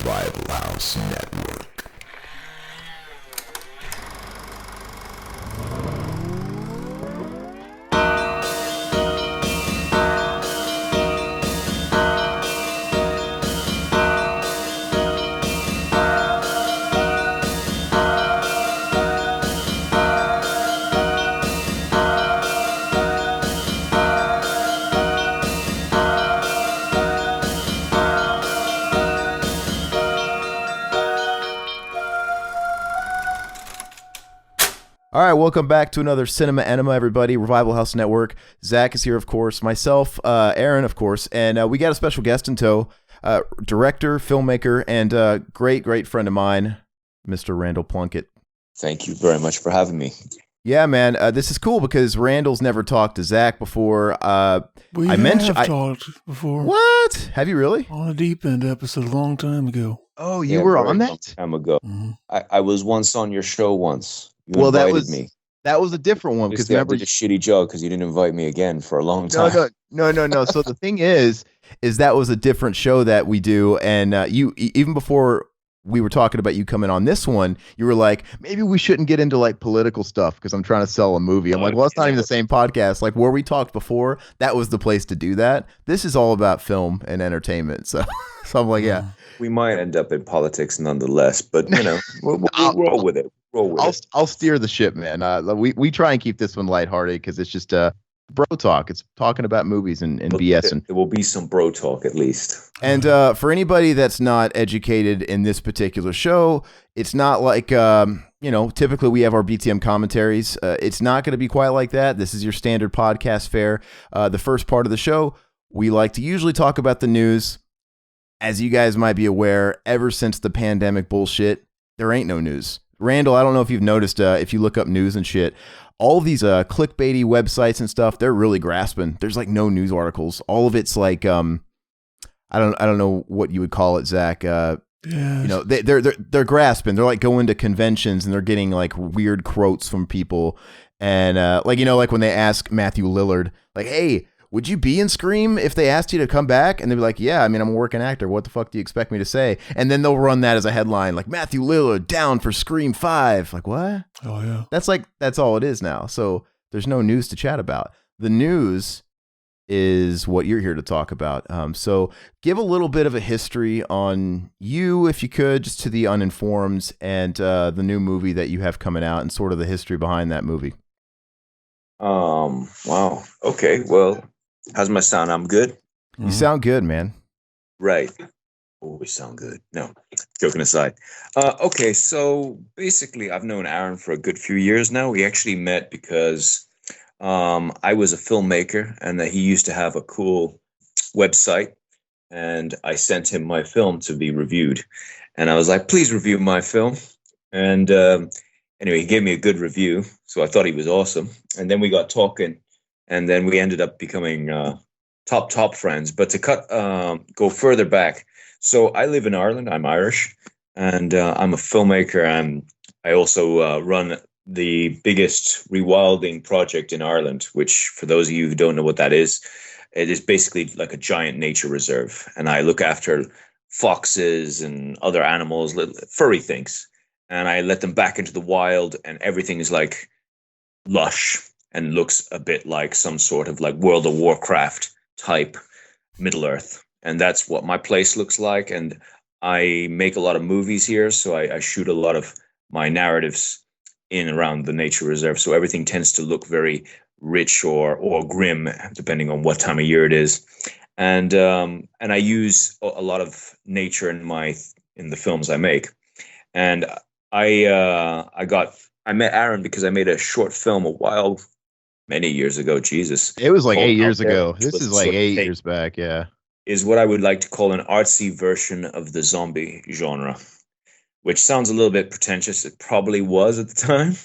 Revival House Network. All right, welcome back to another Cinema Enema, everybody. Revival House Network. Zach is here, of course. Myself, Aaron, of course. And we got a special guest in tow, director, filmmaker, and great friend of mine, Mr. Randal Plunkett. Thank you very much for having me. Yeah, man. This is cool because Randal's never talked to Zach before. We have talked before. What? Have you really? On a Deep End episode a long time ago. Oh, you were on that? Long time ago. Mm-hmm. I was once on your show once. You well, invited me. That was a different one because remember, I did a shitty job because you didn't invite me again for a long time. No. So the thing is that was a different show that we do, and you even before we were talking about you coming on this one, you were like, maybe we shouldn't get into like political stuff because I'm trying to sell a movie. I'm like, well, it's not even the same podcast. Like where we talked before, that was the place to do that. This is all about film and entertainment. So I'm like, yeah. We might end up in politics nonetheless, but you know, we'll roll with it. I'll steer the ship, man. We try and keep this one lighthearted because it's just bro talk. It's talking about movies and BS. And there will be some bro talk at least. And for anybody that's not educated in this particular show, it's not like typically we have our BTM commentaries. It's not going to be quite like that. This is your standard podcast fare. The first part of the show, we like to usually talk about the news. As you guys might be aware, ever since the pandemic bullshit, there ain't no news. Randal, I don't know if you've noticed, if you look up news and shit, all these clickbaity websites and stuff, they're really grasping. There's like no news articles. All of it's like, I don't know what you would call it, Zach. Yeah. You know, they're grasping. They're like going to conventions and they're getting like weird quotes from people. And like when they ask Matthew Lillard, like, hey, would you be in Scream if they asked you to come back? And they'd be like, yeah, I mean, I'm a working actor. What the fuck do you expect me to say? And then they'll run that as a headline, like Matthew Lillard down for Scream 5. Like, what? Oh, yeah. That's all it is now. So there's no news to chat about. The news is what you're here to talk about. So give a little bit of a history on you, if you could, just to the uninformed, and the new movie that you have coming out and sort of the history behind that movie. Wow. Okay. Well, how's my sound? I'm good. You sound good, man. Right. Always sound good. No, joking aside. Okay. So basically I've known Aaron for a good few years now. We actually met because, I was a filmmaker and that he used to have a cool website and I sent him my film to be reviewed. And I was like, please review my film. And, anyway, he gave me a good review. So I thought he was awesome. And then we got talking. And then we ended up becoming top friends. But to go further back, so I live in Ireland. I'm Irish, and I'm a filmmaker. And I also run the biggest rewilding project in Ireland, which, for those of you who don't know what that is, it is basically like a giant nature reserve. And I look after foxes and other animals, furry things. And I let them back into the wild, and everything is like lush and looks a bit like some sort of like World of Warcraft type Middle Earth. And that's what my place looks like. And I make a lot of movies here. So I shoot a lot of my narratives in around the nature reserve. So everything tends to look very rich or grim, depending on what time of year it is. And I use a lot of nature in the films I make. And I met Aaron because I made a short film many years ago. Jesus, it was like 8 years ago. This is like 8 years back. Yeah, is what I would like to call an artsy version of the zombie genre, which sounds a little bit pretentious. It probably was at the time,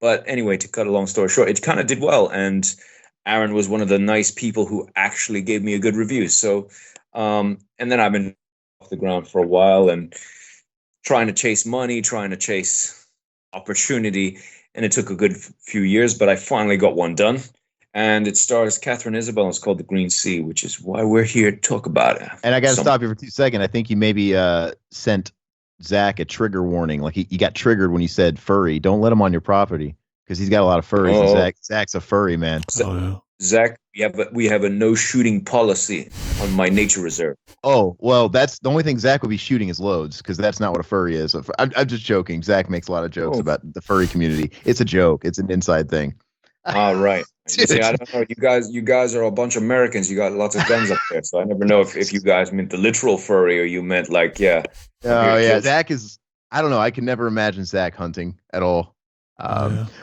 but anyway, to cut a long story short, it kind of did well. And Aaron was one of the nice people who actually gave me a good review. So, and then I've been off the ground for a while and trying to chase money, trying to chase opportunity. And it took a good few years, but I finally got one done. and it stars Katharine Isabelle. It's called The Green Sea, which is why we're here to talk about it. And I got to stop you for 2 seconds. I think you maybe sent Zach a trigger warning. Like he got triggered when you said furry. Don't let him on your property because he's got a lot of furries. Oh. And Zach's a furry, man. Zach, yeah, but we have a no shooting policy on my nature reserve. Oh, well, that's the only thing Zach would be shooting is loads, because that's not what a furry is. I'm just joking. Zach makes a lot of jokes about the furry community. It's a joke. It's an inside thing. All right. See, I don't know. You guys are a bunch of Americans. You got lots of guns up there, so I never know if you guys meant the literal furry or you meant like, yeah. Oh, yeah. Zach is, I don't know. I can never imagine Zach hunting at all.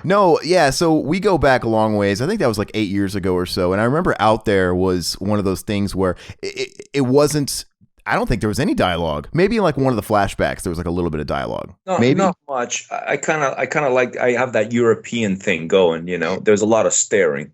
No, yeah. So we go back a long ways. I think that was like 8 years ago or so. And I remember Out There was one of those things where it wasn't, I don't think there was any dialogue. Maybe in like one of the flashbacks, there was like a little bit of dialogue. No, maybe not much. I kind of like, I have that European thing going, you know, there's a lot of staring.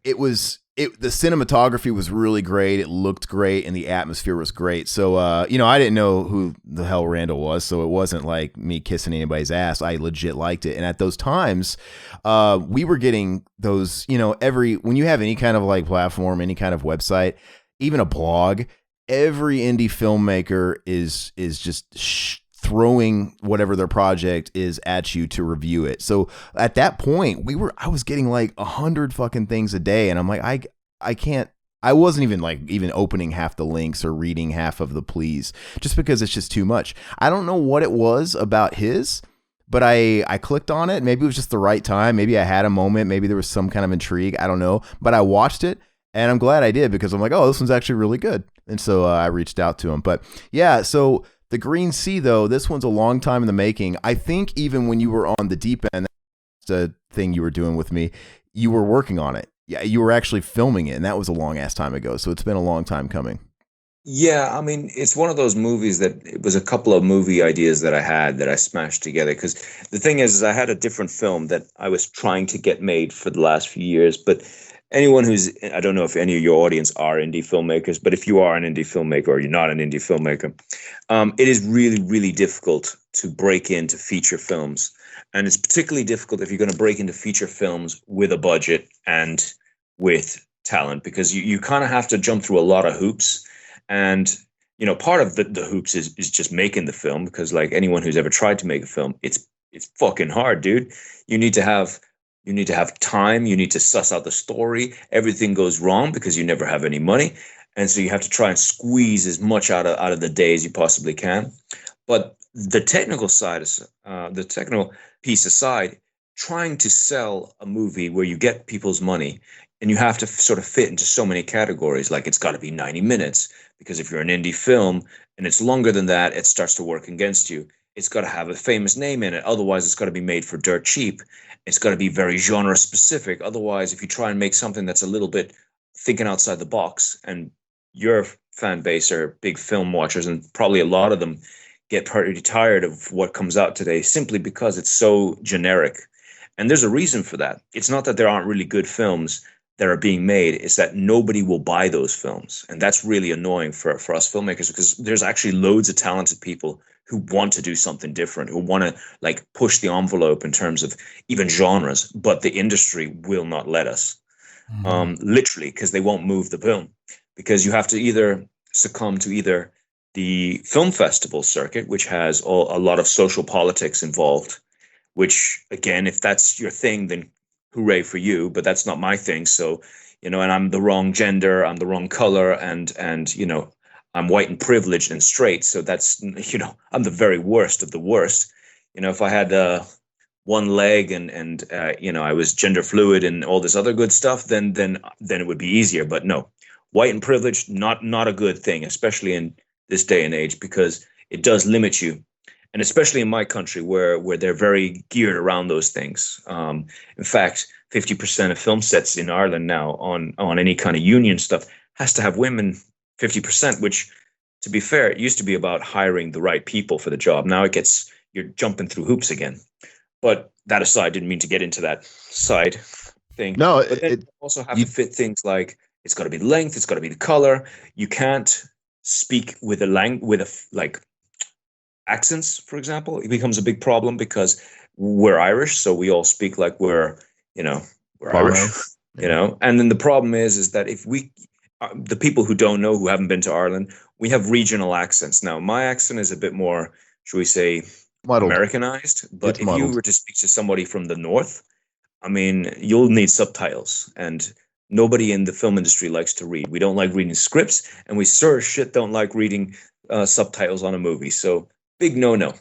The cinematography was really great. It looked great, and the atmosphere was great. So, I didn't know who the hell Randal was, so it wasn't like me kissing anybody's ass. I legit liked it. And at those times, we were getting those, when you have any kind of like platform, any kind of website, even a blog, every indie filmmaker is just throwing whatever their project is at you to review it. So at that point, I was getting like 100 fucking things a day, and I'm like, I wasn't even opening half the links or reading half of the pleas, just because it's just too much. I don't know what it was about his, but I clicked on it. Maybe it was just the right time. Maybe I had a moment. Maybe there was some kind of intrigue. I don't know, but I watched it, and I'm glad I did, because I'm like, oh, this one's actually really good. And so I reached out to him. But yeah, so The Green Sea, though, this one's a long time in the making. I think even when you were on the deep end, that's the thing you were doing with me, you were working on it. Yeah, you were actually filming it, and that was a long ass time ago. So it's been a long time coming. Yeah, I mean, it's one of those movies that it was a couple of movie ideas that I had that I smashed together. Because the thing is I had a different film that I was trying to get made for the last few years, but anyone I don't know if any of your audience are indie filmmakers, but if you are an indie filmmaker or you're not an indie filmmaker, it is really, really difficult to break into feature films. And it's particularly difficult if you're going to break into feature films with a budget and with talent, because you kind of have to jump through a lot of hoops. And, part of the hoops is just making the film, because like anyone who's ever tried to make a film, it's fucking hard, dude. You need to have time. You need to suss out the story. Everything goes wrong because you never have any money. And so you have to try and squeeze as much out of the day as you possibly can. But the technical side, the technical piece aside, trying to sell a movie where you get people's money and you have to sort of fit into so many categories, like it's got to be 90 minutes, because if you're an indie film and it's longer than that, it starts to work against you. It's got to have a famous name in it. Otherwise, it's got to be made for dirt cheap. It's got to be very genre specific. Otherwise, if you try and make something that's a little bit thinking outside the box, and your fan base are big film watchers, and probably a lot of them get pretty tired of what comes out today simply because it's so generic. And there's a reason for that. It's not that there aren't really good films that are being made. It's that nobody will buy those films. And that's really annoying for us filmmakers, because there's actually loads of talented people who want to do something different, who want to like push the envelope in terms of even genres, but the industry will not let us, literally, because they won't move the film, because you have to either succumb to either the film festival circuit, which has a lot of social politics involved, which again, if that's your thing, then hooray for you, but that's not my thing. So, and I'm the wrong gender, I'm the wrong color, and I'm white and privileged and straight. So that's, I'm the very worst of the worst. If I had one leg and I was gender fluid and all this other good stuff, then it would be easier. But no, white and privileged, not a good thing, especially in this day and age, because it does limit you. And especially in my country where they're very geared around those things. In fact, 50% of film sets in Ireland now on any kind of union stuff has to have women 50%, which, to be fair, it used to be about hiring the right people for the job. Now you're jumping through hoops again. But that aside, didn't mean to get into that side thing. No, but then you also have to fit things like it's got to be the length, it's got to be the color. You can't speak with accents, for example. It becomes a big problem because we're Irish, so we all speak like we're Irish. you know. And then the problem is that if we, the people who don't know, who haven't been to Ireland, we have regional accents. Now, my accent is a bit more, should we say, Muddled. Americanized. But It's if muddled. you were to speak to somebody from the north, I mean, you'll need subtitles, and nobody in the film industry likes to read. We don't like reading scripts, and we sure shit don't like reading subtitles on a movie. So big no-no.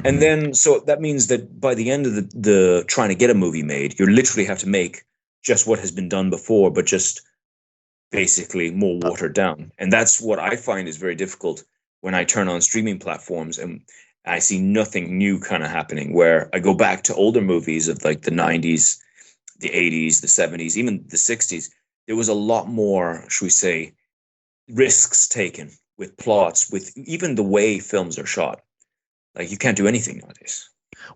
And then, so that means that by the end of the trying to get a movie made, you literally have to make just what has been done before, but just basically more watered down. And that's what I find is very difficult when I turn on streaming platforms and I see nothing new kind of happening, where I go back to older movies of like the 90s, the 80s, the 70s, even the 60s. There was a lot more, should we say, risks taken with plots, with even the way films are shot. Like, you can't do anything nowadays.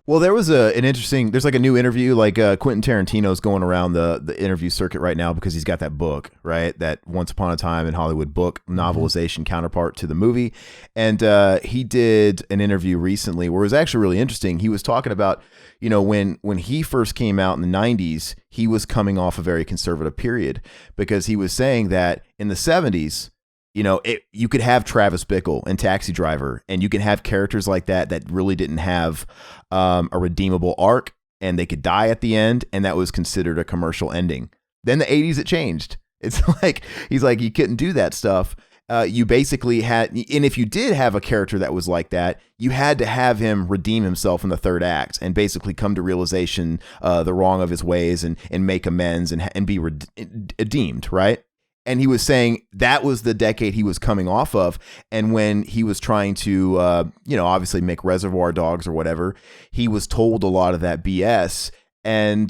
Well, there was there's like a new interview, like Quentin Tarantino's going around the interview circuit right now because he's got that book, right? That Once Upon a Time in Hollywood book novelization counterpart to the movie. And he did an interview recently where it was actually really interesting. He was talking about, you know, when he first came out in the 90s, he was coming off a very conservative period because he was saying that in the 70s, you know, you could have Travis Bickle and Taxi Driver, and you can have characters like that really didn't have a redeemable arc, and they could die at the end, and that was considered a commercial ending. Then the 80s, it changed. It's like, he's like, you couldn't do that stuff. You basically had, and if you did have a character that was like that, you had to have him redeem himself in the third act and basically come to realization the wrong of his ways and make amends and be redeemed, right? And he was saying that was the decade he was coming off of. And when he was trying to, obviously make Reservoir Dogs or whatever, he was told a lot of that BS. And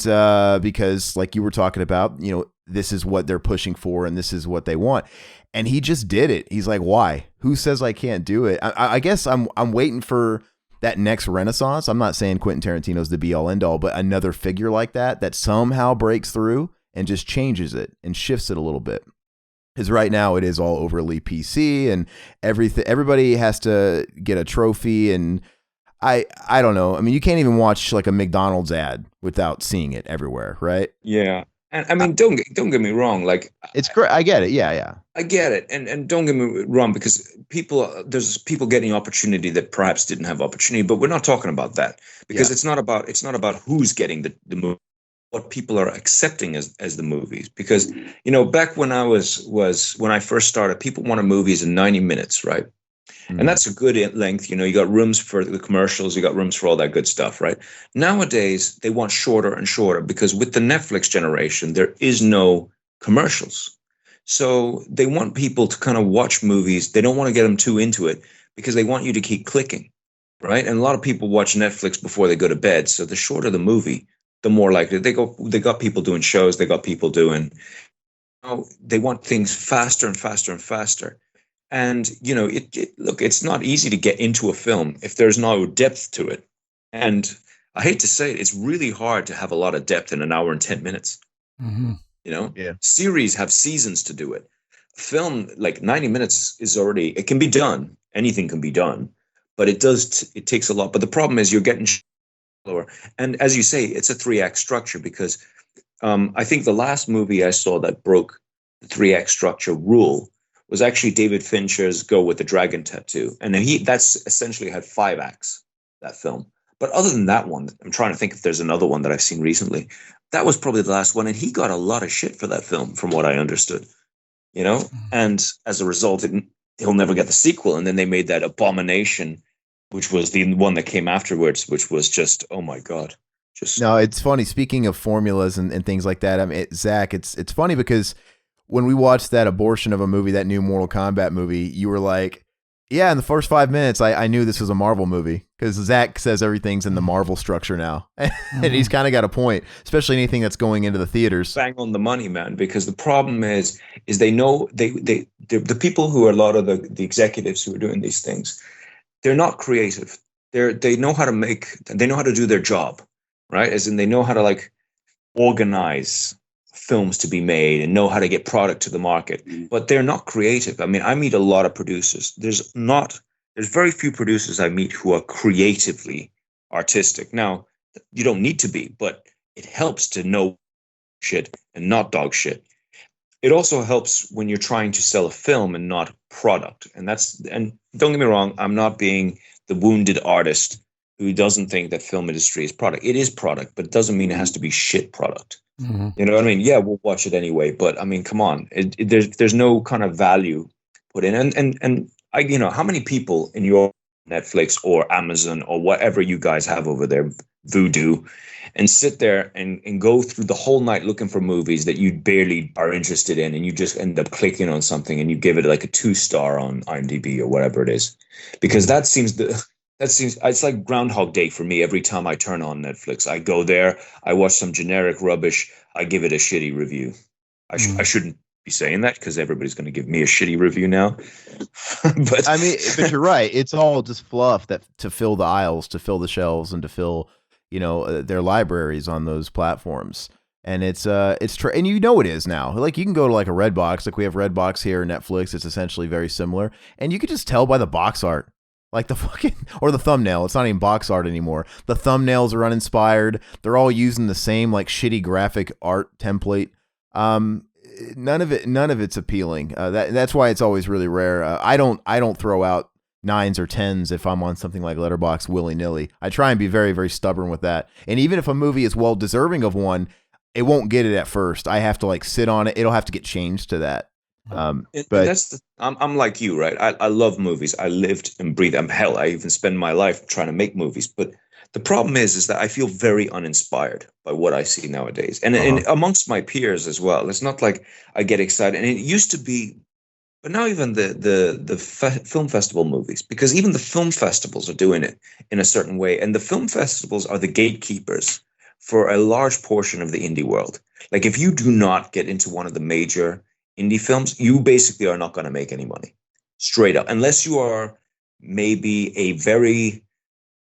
because, like you were talking about, you know, this is what they're pushing for and this is what they want. And he just did it. He's like, why? Who says I can't do it? I guess I'm waiting for that next renaissance. I'm not saying Quentin Tarantino's the be all end all, but another figure like that somehow breaks through and just changes it and shifts it a little bit. Because right now it is all overly PC and everything. Everybody has to get a trophy, and I don't know. I mean, you can't even watch like a McDonald's ad without seeing it everywhere, right? Yeah, and I mean, don't get me wrong. Like, it's great. I get it. Yeah. I get it, and don't get me wrong, because there's people getting opportunity that perhaps didn't have opportunity, but we're not talking about that, because it's not about who's getting the movie. What people are accepting as the movies, because, you know, back when I when I first started, people wanted movies in 90 minutes, right? And that's a good length. You know, you got rooms for the commercials, you got rooms for all that good stuff, right? Nowadays, they want shorter and shorter, because with the Netflix generation, there is no commercials. So they want people to kind of watch movies. They don't want to get them too into it because they want you to keep clicking, right? And a lot of people watch Netflix before they go to bed. So the shorter the movie, the more likely they got people doing shows. They got people doing, they want things faster and faster and faster. And, you know, look, it's not easy to get into a film if there's no depth to it. And I hate to say it, it's really hard to have a lot of depth in an hour and 10 minutes. Mm-hmm. You know, Yeah. Series have seasons to do it. A film, like 90 minutes is already, it can be done. Anything can be done, but it takes a lot. But the problem is you're getting lower. And as you say, it's a 3-act structure, because I think the last movie I saw that broke the 3-act structure rule was actually David Fincher's Go with the Dragon Tattoo. And that's essentially had 5 acts, that film. But other than that one, I'm trying to think if there's another one that I've seen recently. That was probably the last one. And he got a lot of shit for that film, from what I understood, you know? And as a result, he'll never get the sequel. And then they made that Abomination, which was the one that came afterwards, which was just, oh my God. No, it's funny. Speaking of formulas and things like that, I mean, Zach, it's funny because when we watched that abortion of a movie, that new Mortal Kombat movie, you were like, yeah, in the first 5 minutes, I knew this was a Marvel movie, because Zach says everything's in the Marvel structure now. And he's kind of got a point, especially anything that's going into the theaters. Bang on the money, man, because the problem is they know the people who are a lot of the executives who are doing these things, they're not creative. They know how to do their job, right? As in, they know how to like organize films to be made and know how to get product to the market, but they're not creative. I mean, I meet a lot of producers. There's very few producers I meet who are creatively artistic. Now, you don't need to be, but it helps to know shit and not dog shit. It also helps when you're trying to sell a film and not product. And don't get me wrong, I'm not being the wounded artist who doesn't think that film industry is product. It is product, but it doesn't mean it has to be shit product. Mm-hmm. You know what I mean? Yeah, we'll watch it anyway, but I mean, come on. There's no kind of value put in. And how many people in your Netflix or Amazon or whatever you guys have over there, Vudu, and sit there and go through the whole night looking for movies that you barely are interested in, and you just end up clicking on something and you give it like a 2-star on IMDb or whatever it is, because that seems it's like Groundhog Day for me. Every time I turn on Netflix, I go there, I watch some generic rubbish, I give it a shitty review. I shouldn't be saying that because everybody's going to give me a shitty review now. But I mean, but you're right. It's all just fluff that to fill the aisles, to fill the shelves, and to fill their libraries on those platforms. And it's and it is now. Like, you can go to like a Redbox, like we have Redbox here, Netflix. It's essentially very similar, and you can just tell by the box art, like the fucking or the thumbnail. It's not even box art anymore. The thumbnails are uninspired. They're all using the same like shitty graphic art template. None of it's appealing. That's why it's always really rare. I don't throw out 9s or 10s if I'm on something like Letterboxd willy-nilly. I try and be very, very stubborn with that. And even if a movie is well deserving of one, it won't get it at first. I have to like sit on it. It'll have to get changed to that. But I'm like you, right? I love movies. I lived and breathed. Hell, I even spend my life trying to make movies. But the problem is that I feel very uninspired by what I see nowadays, and amongst my peers as well. It's not like I get excited, and it used to be, but now even the film festival movies, because even the film festivals are doing it in a certain way, and the film festivals are the gatekeepers for a large portion of the indie world. Like, if you do not get into one of the major indie films, you basically are not going to make any money, straight up, unless you are maybe a very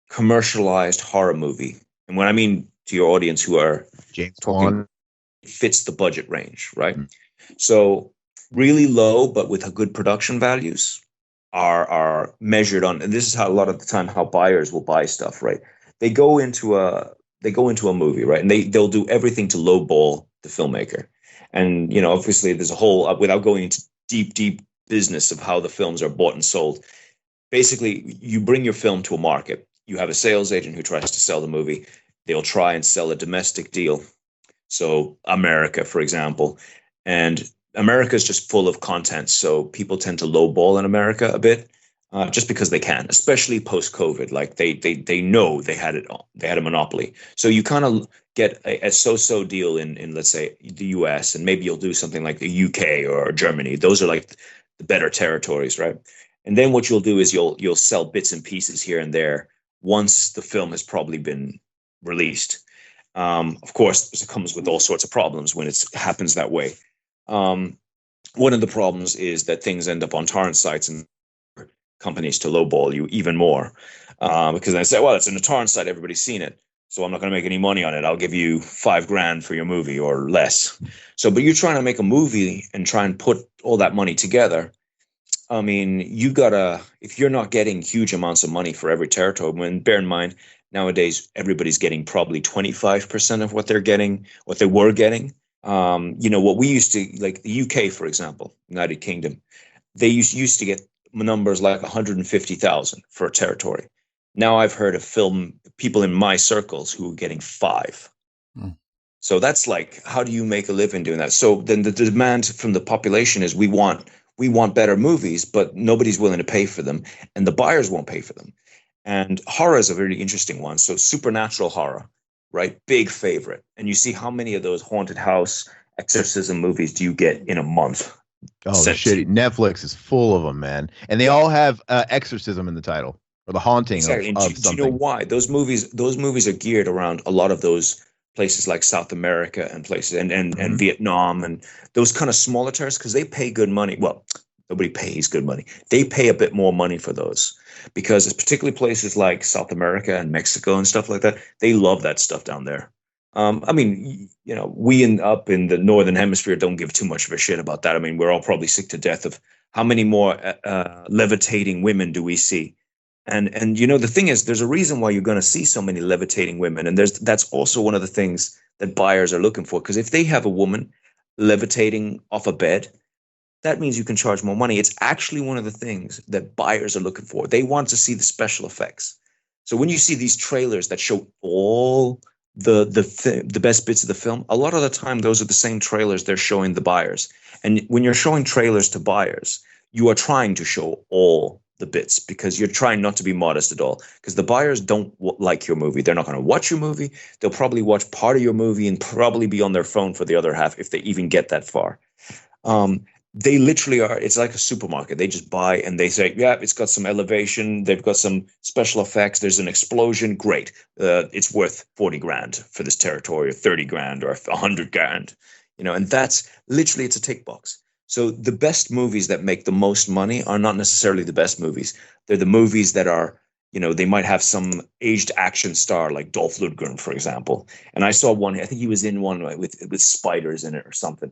commercialized horror movie. And when I mean to your audience who are James talking, Bond fits the budget range, right? So really low, but with a good production values are measured on, and this is how a lot of the time how buyers will buy stuff, right? They go into a movie, right? And they'll do everything to lowball the filmmaker. And, obviously there's a whole, without going into deep business of how the films are bought and sold. Basically, you bring your film to a market. You have a sales agent who tries to sell the movie. They'll try and sell a domestic deal. So America, for example, and America is just full of content. So people tend to lowball in America a bit, just because they can, especially post-COVID. Like they know they had it on. They had a monopoly. So you kind of get a so-so deal in let's say the US, and maybe you'll do something like the UK or Germany. Those are like the better territories, right? And then what you'll do is you'll sell bits and pieces here and there once the film has probably been released. Of course, it comes with all sorts of problems when it happens that way. One of the problems is that things end up on torrent sites and companies to lowball you even more, because they say, well, it's in a torrent site, everybody's seen it, so I'm not going to make any money on it. I'll give you $5,000 for your movie or less. So, but you're trying to make a movie and try and put all that money together. I mean, you gotta, if you're not getting huge amounts of money for every territory, when bear in mind, nowadays, everybody's getting probably 25% of what they were getting. What we used to, like the UK, for example, United Kingdom, they used to get numbers like 150,000 for a territory. Now I've heard of people in my circles who are getting 5. So that's like, how do you make a living doing that? So then the demand from the population is we want better movies, but nobody's willing to pay for them, and the buyers won't pay for them. And horror is a really interesting one. So supernatural horror, right? Big favorite. And you see how many of those haunted house exorcism movies do you get in a month? Oh, shit. Netflix is full of them, man. And they all have exorcism in the title, or the haunting exactly. of something. Do you know why? Those movies are geared around a lot of those places like South America and places and Vietnam and those kind of smaller territories, because they pay good money. Well, nobody pays good money. They pay a bit more money for those, because it's particularly places like South America and Mexico and stuff like that. They love that stuff down there. I mean, we up in the Northern Hemisphere don't give too much of a shit about that. I mean, we're all probably sick to death of how many more levitating women do we see. And the thing is, there's a reason why you're going to see so many levitating women. And that's also one of the things that buyers are looking for. Because if they have a woman levitating off a bed, that means you can charge more money. It's actually one of the things that buyers are looking for. They want to see the special effects. So when you see these trailers that show all the best bits of the film, a lot of the time those are the same trailers they're showing the buyers. And when you're showing trailers to buyers, you are trying to show all the bits because you're trying not to be modest at all, because the buyers don't like your movie. They're not going to watch your movie. They'll probably watch part of your movie and probably be on their phone for the other half if they even get that far. They literally are. It's like a supermarket. They just buy and they say, yeah, it's got some elevation. They've got some special effects. There's an explosion. Great. It's worth 40 grand for this territory, or 30 grand or 100 grand, and that's literally, it's a tick box. So the best movies that make the most money are not necessarily the best movies. They're the movies that are, they might have some aged action star like Dolph Lundgren, for example. And I saw one, I think he was in one with spiders in it or something.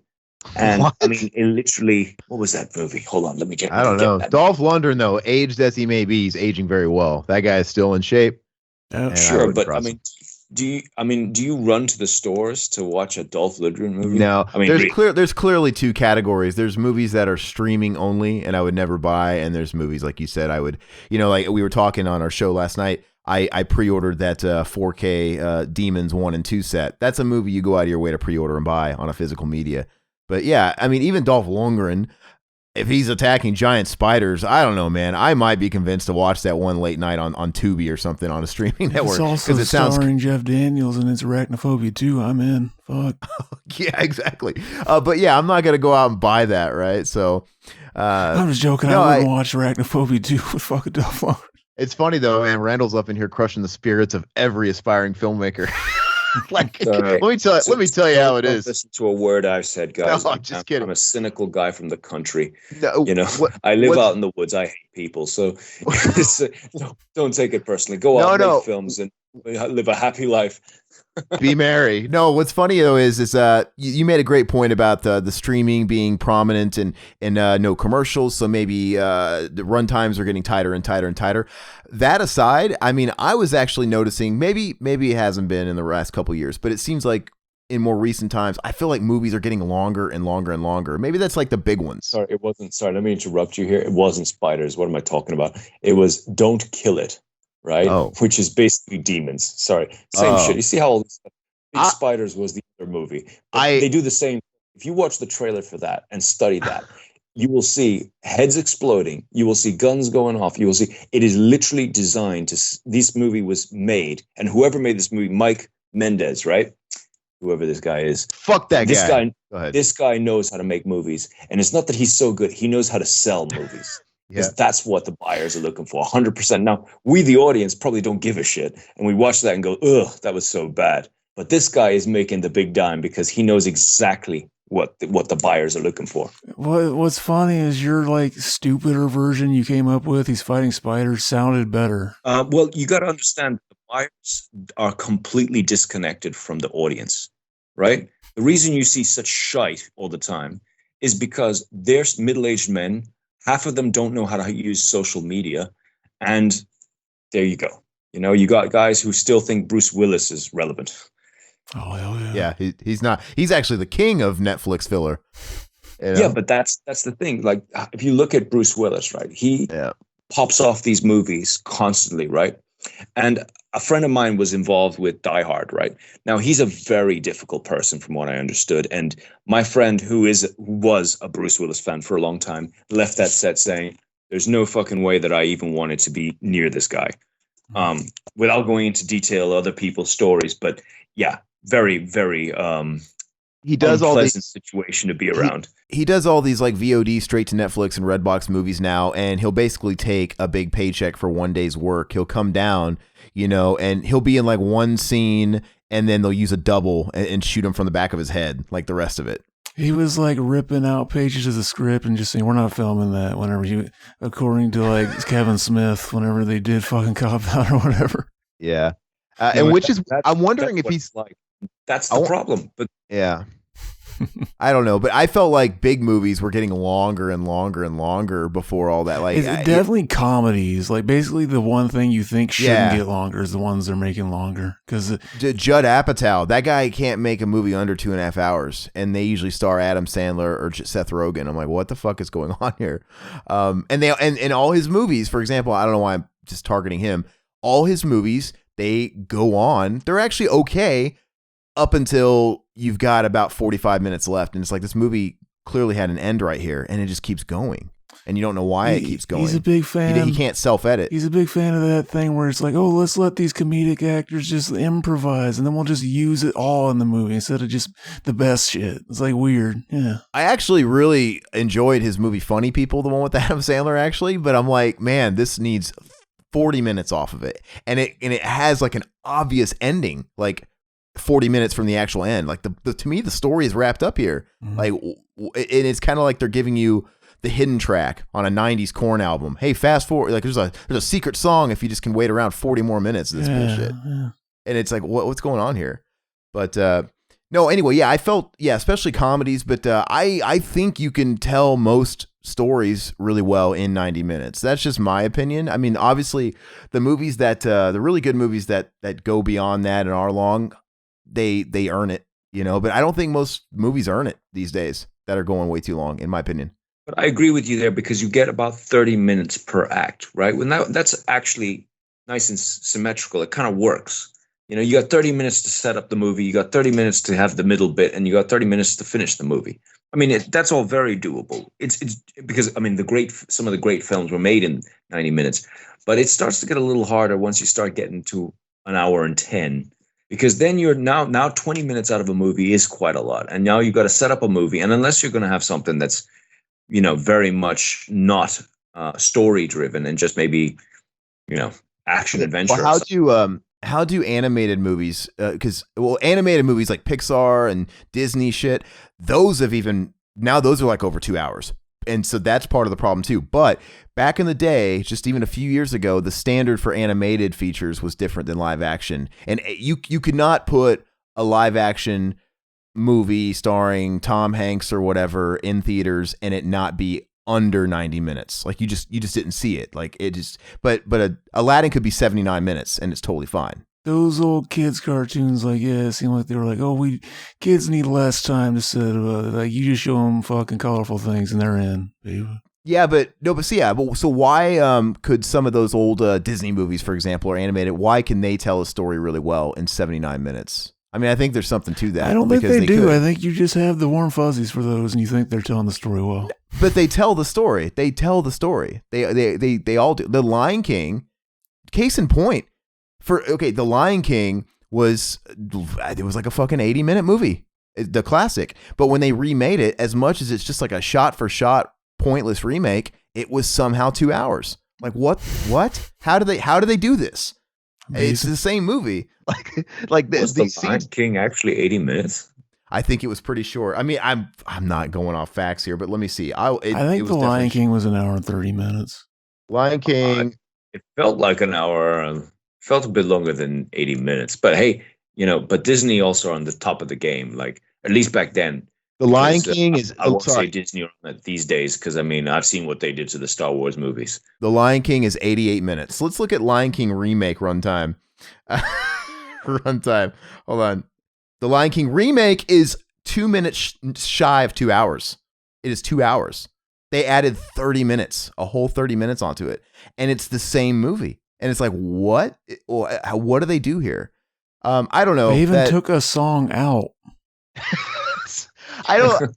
And what? I mean, it literally, what was that movie? Hold on, let me get. I don't know. Dolph Lundgren, though, aged as he may be, he's aging very well. That guy is still in shape. Sure, but I mean, do you run to the stores to watch a Dolph Lundgren movie? No, I mean, there's clearly two categories. There's movies that are streaming only, and I would never buy, and there's movies like you said, I would. Like we were talking on our show last night. I pre-ordered that 4K Demons 1 and 2 set. That's a movie you go out of your way to pre-order and buy on a physical media. But yeah, I mean, even Dolph Lundgren, if he's attacking giant spiders, I don't know, man. I might be convinced to watch that one late night on Tubi or something on a streaming network. It's also starring Jeff Daniels and it's Arachnophobia too. I'm in. Fuck. Yeah, exactly. But yeah, I'm not going to go out and buy that, right? So I'm just joking. I wouldn't watch Arachnophobia 2 with fucking Dolph Lundgren. It's funny though, man. Randall's up in here crushing the spirits of every aspiring filmmaker. Let me tell you how it is. Listen to a word I've said, guys. No, I'm just kidding. I'm a cynical guy from the country. I live out in the woods. I hate people, so don't take it personally. Go out and make films and live a happy life. Be merry. No, what's funny though is you made a great point about the streaming being prominent and no commercials, so maybe the run times are getting tighter and tighter and tighter. That aside, I mean, I was actually noticing, maybe it hasn't been in the last couple of years, but it seems like in more recent times, I feel like movies are getting longer and longer and longer. Maybe that's like the big ones. Sorry, let me interrupt you here. It wasn't spiders. What am I talking about? It was Don't Kill It. Right, which is basically demons. Sorry, same shit. You see how all these Big Spiders was the other movie. They do the same. If you watch the trailer for that and study that, you will see heads exploding. You will see guns going off. You will see it is literally designed to. This movie was made, and whoever made this movie, Mike Mendez, right? Whoever this guy is, fuck that guy. This guy knows how to make movies, and it's not that he's so good. He knows how to sell movies. Because that's what the buyers are looking for, 100%. Now, we, the audience, probably don't give a shit. And we watch that and go, ugh, that was so bad. But this guy is making the big dime because he knows exactly what the buyers are looking for. What's funny is your like stupider version you came up with, he's fighting spiders, sounded better. Well, you got to understand, the buyers are completely disconnected from the audience, right? The reason you see such shite all the time is because they're middle-aged men. Half of them don't know how to use social media. And there you go. You got guys who still think Bruce Willis is relevant. Oh, hell yeah. Yeah, he's not. He's actually the king of Netflix filler. Yeah, but that's the thing. Like, if you look at Bruce Willis, right? He pops off these movies constantly, right? And a friend of mine was involved with Die Hard, right? Now, he's a very difficult person from what I understood. And my friend, who was a Bruce Willis fan for a long time, left that set saying, there's no fucking way that I even wanted to be near this guy. Without going into detail other people's stories. But yeah, very, very he does all these situation to be around. He does all these like VOD straight to Netflix and Redbox movies now, and he'll basically take a big paycheck for one day's work. He'll come down, and he'll be in like one scene, and then they'll use a double and shoot him from the back of his head, like the rest of it. He was like ripping out pages of the script and just saying, we're not filming that whenever according to like Kevin Smith, whenever they did fucking Cop Out or whatever. Yeah. And which is, I'm wondering if he's like, that's the problem. But yeah. I don't know, but I felt like big movies were getting longer and longer and longer before all that. Like, It's definitely comedies. Like, basically, the one thing you think shouldn't get longer is the ones they're making longer. Because Judd Apatow, that guy can't make a movie under 2.5 hours, and they usually star Adam Sandler or Seth Rogen. I'm like, what the fuck is going on here? And all his movies, for example, I don't know why I'm just targeting him. All his movies, they go on. They're actually okay up until you've got about 45 minutes left. And it's like, this movie clearly had an end right here, and it just keeps going. And you don't know why it keeps going. He's a big fan. He can't self-edit. He's a big fan of that thing where it's like, oh, let's let these comedic actors just improvise, and then we'll just use it all in the movie instead of just the best shit. It's like weird. Yeah. I actually really enjoyed his movie Funny People, the one with Adam Sandler, actually. But I'm like, man, this needs 40 minutes off of it. And it has like an obvious ending, like 40 minutes from the actual end. Like to me, the story is wrapped up here. Mm-hmm. Like, and it's kind of like they're giving you the hidden track on a 90s Korn album. Hey, fast forward. Like there's a secret song if you just can wait around 40 more minutes of this bullshit. Yeah. And it's like, what's going on here? But no, anyway, yeah, I felt, especially comedies, but I think you can tell most stories really well in 90 minutes. That's just my opinion. I mean, obviously the movies that, the really good movies that go beyond that and are long, they earn it, but I don't think most movies earn it these days that are going way too long, in my opinion. But I agree with you there because you get about 30 minutes per act, right? When that's actually nice and symmetrical. It kind of works. You got 30 minutes to set up the movie. You got 30 minutes to have the middle bit, and you got 30 minutes to finish the movie. I mean, that's all very doable. It's because I mean some of the great films were made in 90 minutes, but it starts to get a little harder once you start getting to an hour and 10. Because then you're now 20 minutes out of a movie is quite a lot, and now you've got to set up a movie, and unless you're going to have something that's very much not story driven and just maybe, action adventure. Well, how do animated movies, because animated movies like Pixar and Disney shit, those are like over 2 hours. And so that's part of the problem too. But back in the day, just even a few years ago, the standard for animated features was different than live action. And you could not put a live action movie starring Tom Hanks or whatever in theaters and it not be under 90 minutes. Like you just didn't see it. Like it just, but Aladdin could be 79 minutes and it's totally fine. Those old kids cartoons, it seemed like they were like, oh, kids need less time to sit. Like you just show them fucking colorful things and they're in, baby. So why could some of those old Disney movies, for example, or animated, why can they tell a story really well in 79 minutes? I mean, I think there's something to that. I don't think they do. Could. I think you just have the warm fuzzies for those, and you think they're telling the story well. But they tell the story. They all do. The Lion King, case in point. The Lion King was like a fucking 80-minute movie, the classic. But when they remade it, as much as it's just like a shot-for-shot pointless remake, it was somehow 2 hours. Like what? How do they do this? Amazing. It's the same movie. Like this. Was the Lion King actually 80 minutes? I think it was pretty short. I mean, I'm not going off facts here, but let me see. I think the Lion King was an hour and 30 minutes. Lion King. It felt like an hour. Felt a bit longer than 80 minutes. But hey, but Disney also on the top of the game. Like at least back then. The Lion King is. I won't say Disney on that these days because I mean I've seen what they did to the Star Wars movies. The Lion King is 88 minutes. Let's look at Lion King remake runtime. Runtime. Hold on. The Lion King remake is 2 minutes shy of 2 hours. It is 2 hours. They added 30 minutes, a whole 30 minutes onto it, and it's the same movie. And it's like, what? What do they do here? I don't know. They even took a song out. I don't.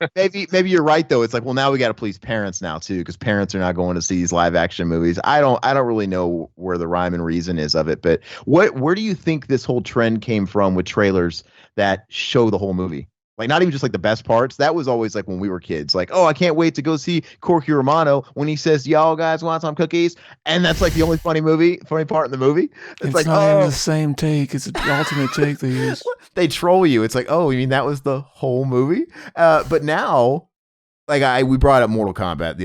Maybe you're right though. It's like, well, now we got to please parents now too, because parents are not going to see these live action movies. I don't really know where the rhyme and reason is of it. But where do you think this whole trend came from with trailers that show the whole movie? Like not even just like the best parts. That was always like when we were kids. Like, oh, I can't wait to go see Corky Romano when he says, "Y'all guys want some cookies?" And that's like the only funny part in the movie. It's like, not even the same take. It's an alternate take they use. They troll you. It's like, oh, you mean that was the whole movie? But now, like we brought up Mortal Kombat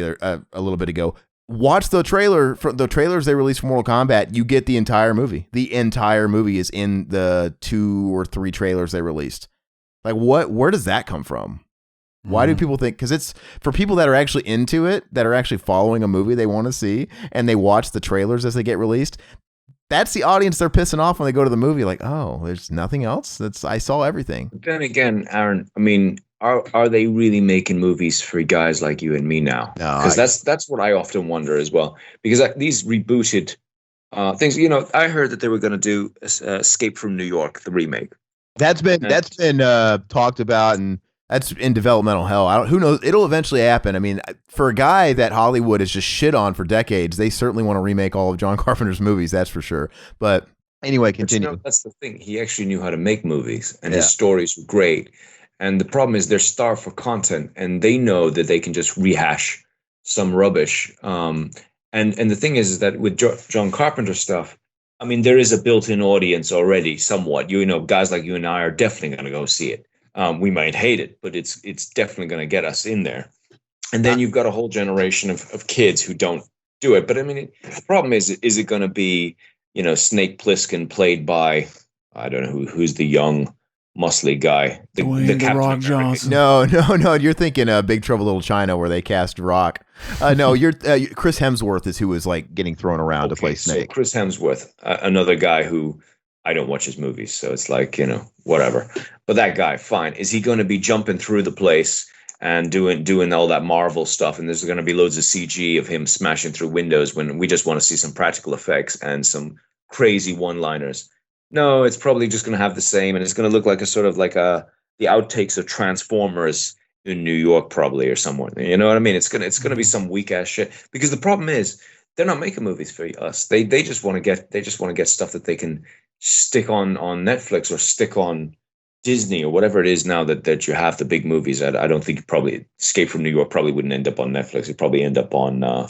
a little bit ago. Watch the trailer for the trailers they released for Mortal Kombat. You get the entire movie. The entire movie is in the 2 or 3 trailers they released. Like where does that come from? Why do people think? Because it's for people that are actually into it, that are actually following a movie they want to see, and they watch the trailers as they get released. That's the audience they're pissing off when they go to the movie. Like, oh, there's nothing else. I saw everything. Then again, Aaron, I mean, are they really making movies for guys like you and me now? No, Because that's what I often wonder as well. Because these rebooted things, you know, I heard that they were going to do Escape from New York, the remake. That's been talked about, and that's in developmental hell. Who knows? It'll eventually happen. I mean, for a guy that Hollywood has just shit on for decades, they certainly want to remake all of John Carpenter's movies. That's for sure. But anyway, But, continue. you know, that's the thing. He actually knew how to make movies, and his stories were great. And the problem is they're starved for content, and they know that they can just rehash some rubbish. And the thing is that with John Carpenter stuff, I mean, there is a built-in audience already, somewhat. You know, guys like you and I are definitely going to go see it. We might hate it, but it's definitely going to get us in there. And then you've got a whole generation of kids who don't do it. But I mean, the problem is it going to be, you know, Snake Plissken played by, I don't know who's the young muscly guy, the Captain Rock America. Johnson. no. You're thinking Big Trouble in Little China, where they cast Rock. No, you're Chris Hemsworth is who was like Getting thrown around to play Snake. So Chris Hemsworth, another guy who I don't watch his movies, so it's like, you know, whatever. But that guy, fine. Is he going to be jumping through the place and doing all that Marvel stuff? And there's going to be loads of CG of him smashing through windows when we just want to see some practical effects and some crazy one-liners. No, it's probably just going to have the same, and it's going to look like a sort of like the outtakes of Transformers in New York, probably, or somewhere. You know what I mean? It's gonna be some weak ass shit. Because the problem is they're not making movies for us. They just want to get stuff that they can stick on Netflix or stick on Disney or whatever it is now that you have the big movies. I don't think probably Escape from New York probably wouldn't end up on Netflix. It'd probably end up on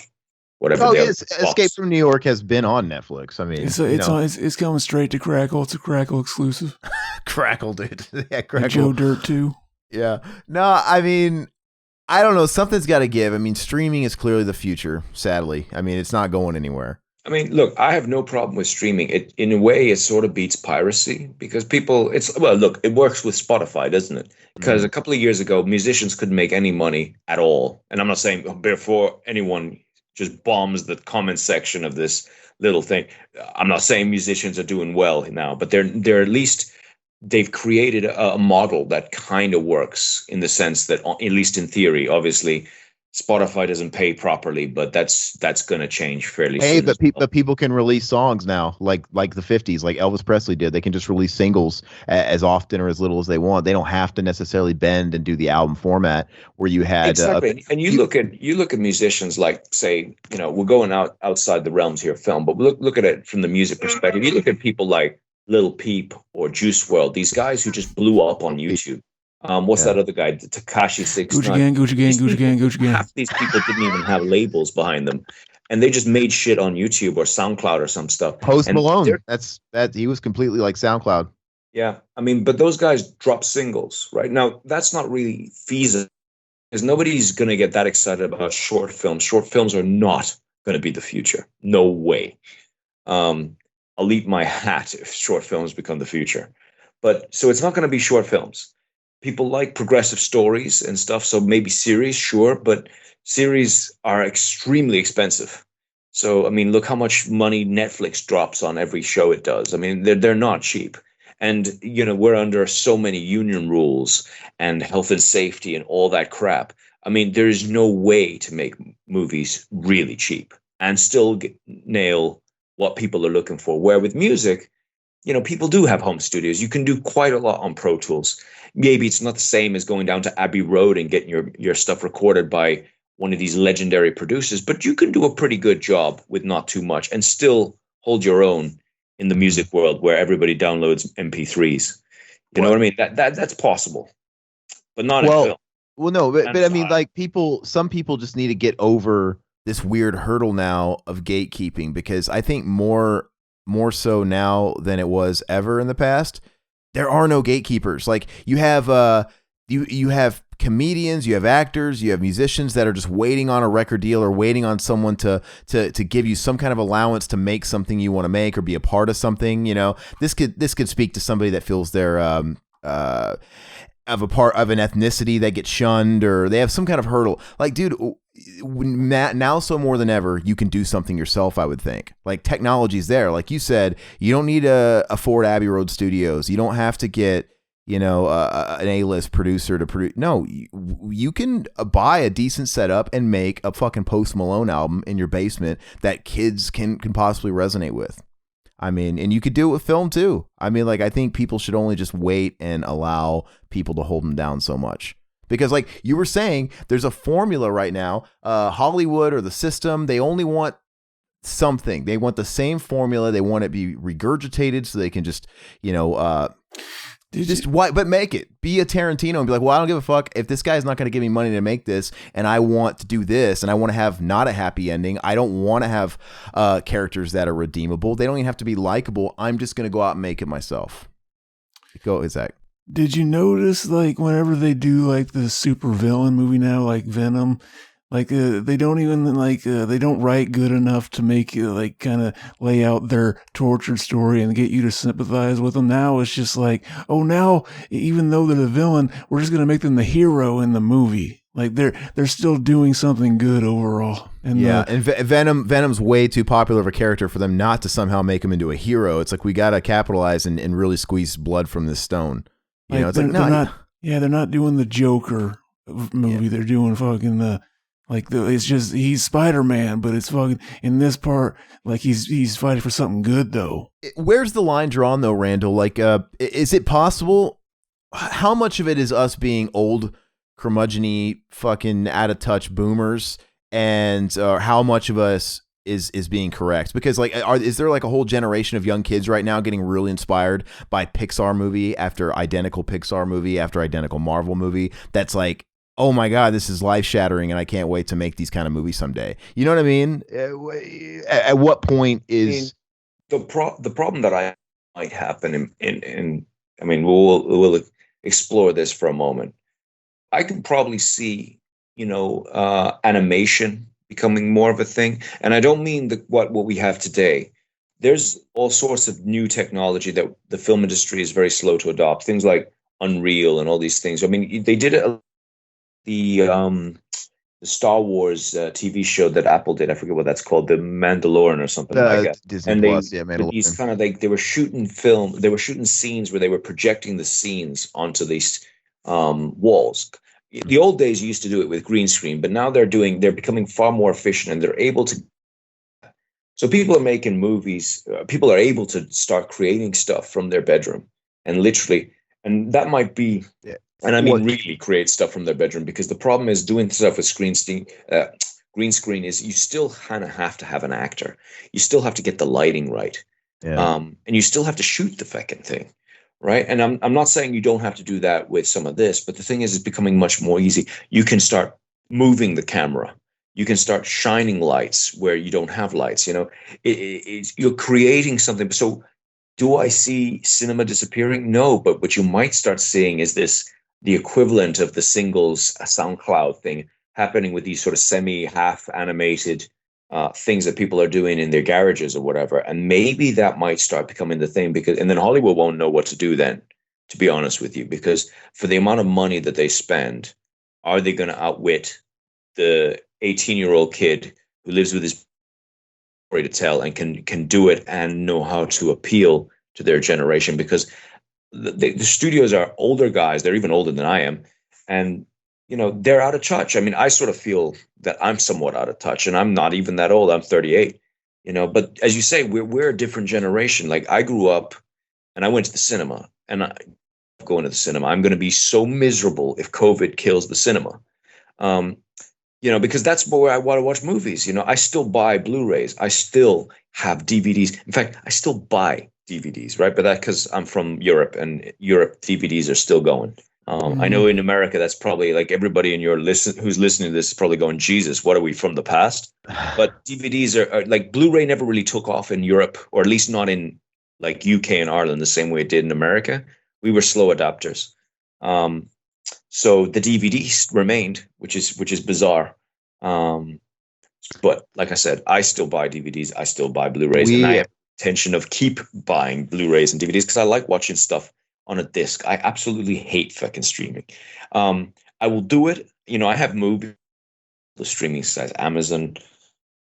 whatever. Oh, yes, Escape from New York has been on Netflix. I mean, it's coming straight to Crackle. It's a Crackle exclusive. Crackle, dude. Yeah, And Crackle. Joe Dirt too. Yeah. No, I mean, I don't know. Something's got to give. I mean, streaming is clearly the future, sadly. I mean, it's not going anywhere. I mean, look, I have no problem with streaming. It, in a way, it sort of beats piracy because people, look, it works with Spotify, doesn't it? Because a couple of years ago, musicians couldn't make any money at all. And I'm not saying before anyone just bombs the comment section of this little thing. I'm not saying musicians are doing well now, but they're at least, they've created a model that kind of works in the sense that, at least in theory, obviously, Spotify doesn't pay properly, but that's going to change fairly soon. But people can release songs now, like the 50s, like Elvis Presley did. They can just release singles as often or as little as they want. They don't have to necessarily bend and do the album format where you had exactly. And you look at musicians like, say, you know, we're going outside the realms here of film, but look at it from the music perspective. You look at people like Lil Peep or Juice WRLD, these guys who just blew up on YouTube. What's that other guy? Tekashi 69. Gucci Gang. Half these people didn't even have labels behind them, and they just made shit on YouTube or SoundCloud or some stuff. Post Malone. He was completely like SoundCloud. Yeah, I mean, but those guys drop singles, right? Now that's not really feasible because nobody's going to get that excited about short films. Short films are not going to be the future. No way. I'll eat my hat if short films become the future. But so it's not going to be short films. People like progressive stories and stuff, so maybe series, sure, but series are extremely expensive. So, I mean, look how much money Netflix drops on every show it does. I mean, they're not cheap. And, you know, we're under so many union rules and health and safety and all that crap. I mean, there is no way to make movies really cheap and still nail what people are looking for. Where with music, you know, people do have home studios. You can do quite a lot on Pro Tools. Maybe it's not the same as going down to Abbey Road and getting your stuff recorded by one of these legendary producers, but you can do a pretty good job with not too much and still hold your own in the music world where everybody downloads MP3s. You know what I mean? That's possible, but not in film. Well, no, but I mean, like some people just need to get over this weird hurdle now of gatekeeping, because I think more so now than it was ever in the past, there are no gatekeepers. Like you have you have comedians, you have actors, you have musicians that are just waiting on a record deal or waiting on someone to give you some kind of allowance to make something you want to make or be a part of something. You know, this could speak to somebody that feels they're of a part of an ethnicity that gets shunned, or they have some kind of hurdle. Like, dude, now so more than ever, you can do something yourself, I would think. Like, technology's there. Like you said, you don't need a Ford Abbey Road Studios. You don't have to get, an A-list producer to produce. No, you can buy a decent setup and make a fucking Post Malone album in your basement that kids can possibly resonate with. I mean, and you could do it with film too. I mean, like, I think people should only just wait and allow people to hold them down so much. Because, like you were saying, there's a formula right now. Hollywood or the system, they only want something. They want the same formula. They want it to be regurgitated so they can just, but make it. Be a Tarantino and be like, well, I don't give a fuck if this guy's not going to give me money to make this, and I want to do this, and I want to have not a happy ending. I don't want to have characters that are redeemable. They don't even have to be likable. I'm just going to go out and make it myself. Go, Zach. Did you notice, like, whenever they do, like, the super villain movie now, like Venom, like, they don't even, like, they don't write good enough to make you, like, kind of lay out their tortured story and get you to sympathize with them. Now it's just like, oh, now, even though they're the villain, we're just going to make them the hero in the movie. Like, they're still doing something good overall. And and Venom's way too popular of a character for them not to somehow make him into a hero. It's like, we got to capitalize and really squeeze blood from this stone. It's like, they're not doing the Joker movie. Yeah. They're doing fucking it's just, he's Spider-Man, but it's fucking, in this part, like, he's fighting for something good, though. Where's the line drawn, though, Randall? Like, is it possible? How much of it is us being old, curmudgeon-y, fucking out-of-touch boomers, and how much of us is being correct? Because, like, is there, like, a whole generation of young kids right now getting really inspired by Pixar movie after identical Pixar movie after identical Marvel movie that's like, oh my God, this is life shattering, and I can't wait to make these kind of movies someday. You know what I mean? At what point is the problem that might happen in I mean, we'll explore this for a moment. I can probably see, animation becoming more of a thing, and I don't mean what we have today. There's all sorts of new technology that the film industry is very slow to adopt. Things like Unreal and all these things. I mean, they did it. The Star Wars TV show that Apple did, I forget what that's called, The Mandalorian or something like that. Disney Plus, Mandalorian. These kind of, like, they were shooting scenes where they were projecting the scenes onto these walls. The old days you used to do it with green screen, but now they're becoming far more efficient, and they're able to. So people are making movies. People are able to start creating stuff from their bedroom, and literally, and that might be. Yeah. And I mean, really create stuff from their bedroom, because the problem is doing stuff with green screen is you still kind of have to have an actor. You still have to get the lighting right. Yeah. And you still have to shoot the fucking thing. Right. And I'm not saying you don't have to do that with some of this, but the thing is, it's becoming much more easy. You can start moving the camera. You can start shining lights where you don't have lights. You're creating something. So do I see cinema disappearing? No, but what you might start seeing is the equivalent of the singles SoundCloud thing happening with these sort of semi-half animated things that people are doing in their garages or whatever. And maybe that might start becoming the thing, and then Hollywood won't know what to do then, to be honest with you, because for the amount of money that they spend, are they going to outwit the 18-year-old kid who lives with his story to tell and can do it and know how to appeal to their generation? Because the studios are older guys. They're even older than I am. And, they're out of touch. I mean, I sort of feel that I'm somewhat out of touch, and I'm not even that old. I'm 38, but as you say, we're a different generation. Like, I grew up and I went to the cinema, and I'm going to the cinema. I'm going to be so miserable if COVID kills the cinema. Because that's where I want to watch movies. I still buy Blu-rays. I still have DVDs. In fact, I still buy DVDs, right? But that because I'm from Europe, and Europe DVDs are still going. I know in America, that's probably, like, everybody in who's listening to this is probably going, Jesus, what are we, from the past? But DVDs are like, Blu-ray never really took off in Europe, or at least not in, like, UK and Ireland the same way it did in America. We were slow adapters. So the DVDs remained, which is bizarre. But like I said, I still buy DVDs. I still buy Blu-rays, and I have intention of keep buying Blu-rays and DVDs because I like watching stuff on a disc. I absolutely hate fucking streaming. I will do it. I have movies, the streaming sites, Amazon,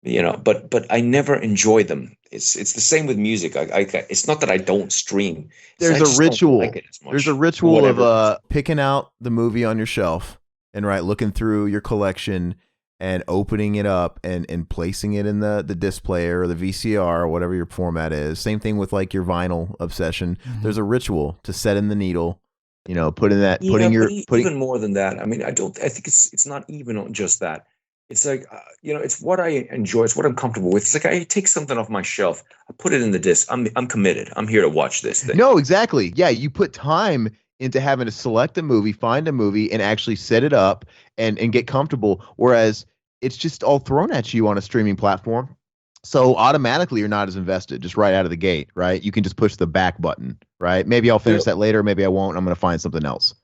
but I never enjoy them. It's the same with music. It's not that I don't stream. There's I a just don't ritual. like it as much. There's a ritual Whatever. of Picking out the movie on your shelf and looking through your collection and opening it up and placing it in the disc player or the VCR or whatever your format is. Same thing with like your vinyl obsession. Mhm. There's a ritual to set in the needle. Even more than that. I mean, I think it's not even just that. It's like, it's what I enjoy. It's what I'm comfortable with. It's like I take something off my shelf, I put it in the disc. I'm committed. I'm here to watch this thing. No, exactly. Yeah, you put time into having to select a movie, find a movie, and actually set it up and get comfortable. Whereas it's just all thrown at you on a streaming platform. So automatically you're not as invested just right out of the gate, right? You can just push the back button, right? Maybe I'll finish that later. Maybe I won't. I'm going to find something else,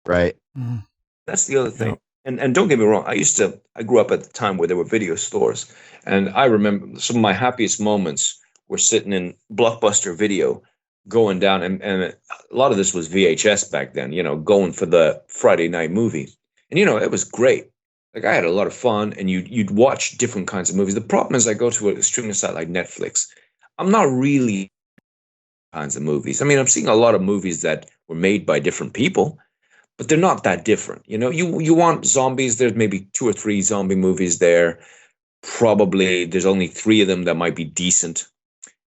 right? Mhm. That's the other thing. And don't get me wrong. I grew up at the time where there were video stores. And I remember some of my happiest moments were sitting in Blockbuster video, going down. And a lot of this was VHS back then, going for the Friday night movie. And, it was great. Like I had a lot of fun, and you'd watch different kinds of movies. The problem is I go to a streaming site like Netflix. I'm not really kinds of movies. I mean, I'm seeing a lot of movies that were made by different people, but they're not that different. You want zombies. There's maybe 2 or 3 zombie movies there. Probably there's only 3 of them that might be decent.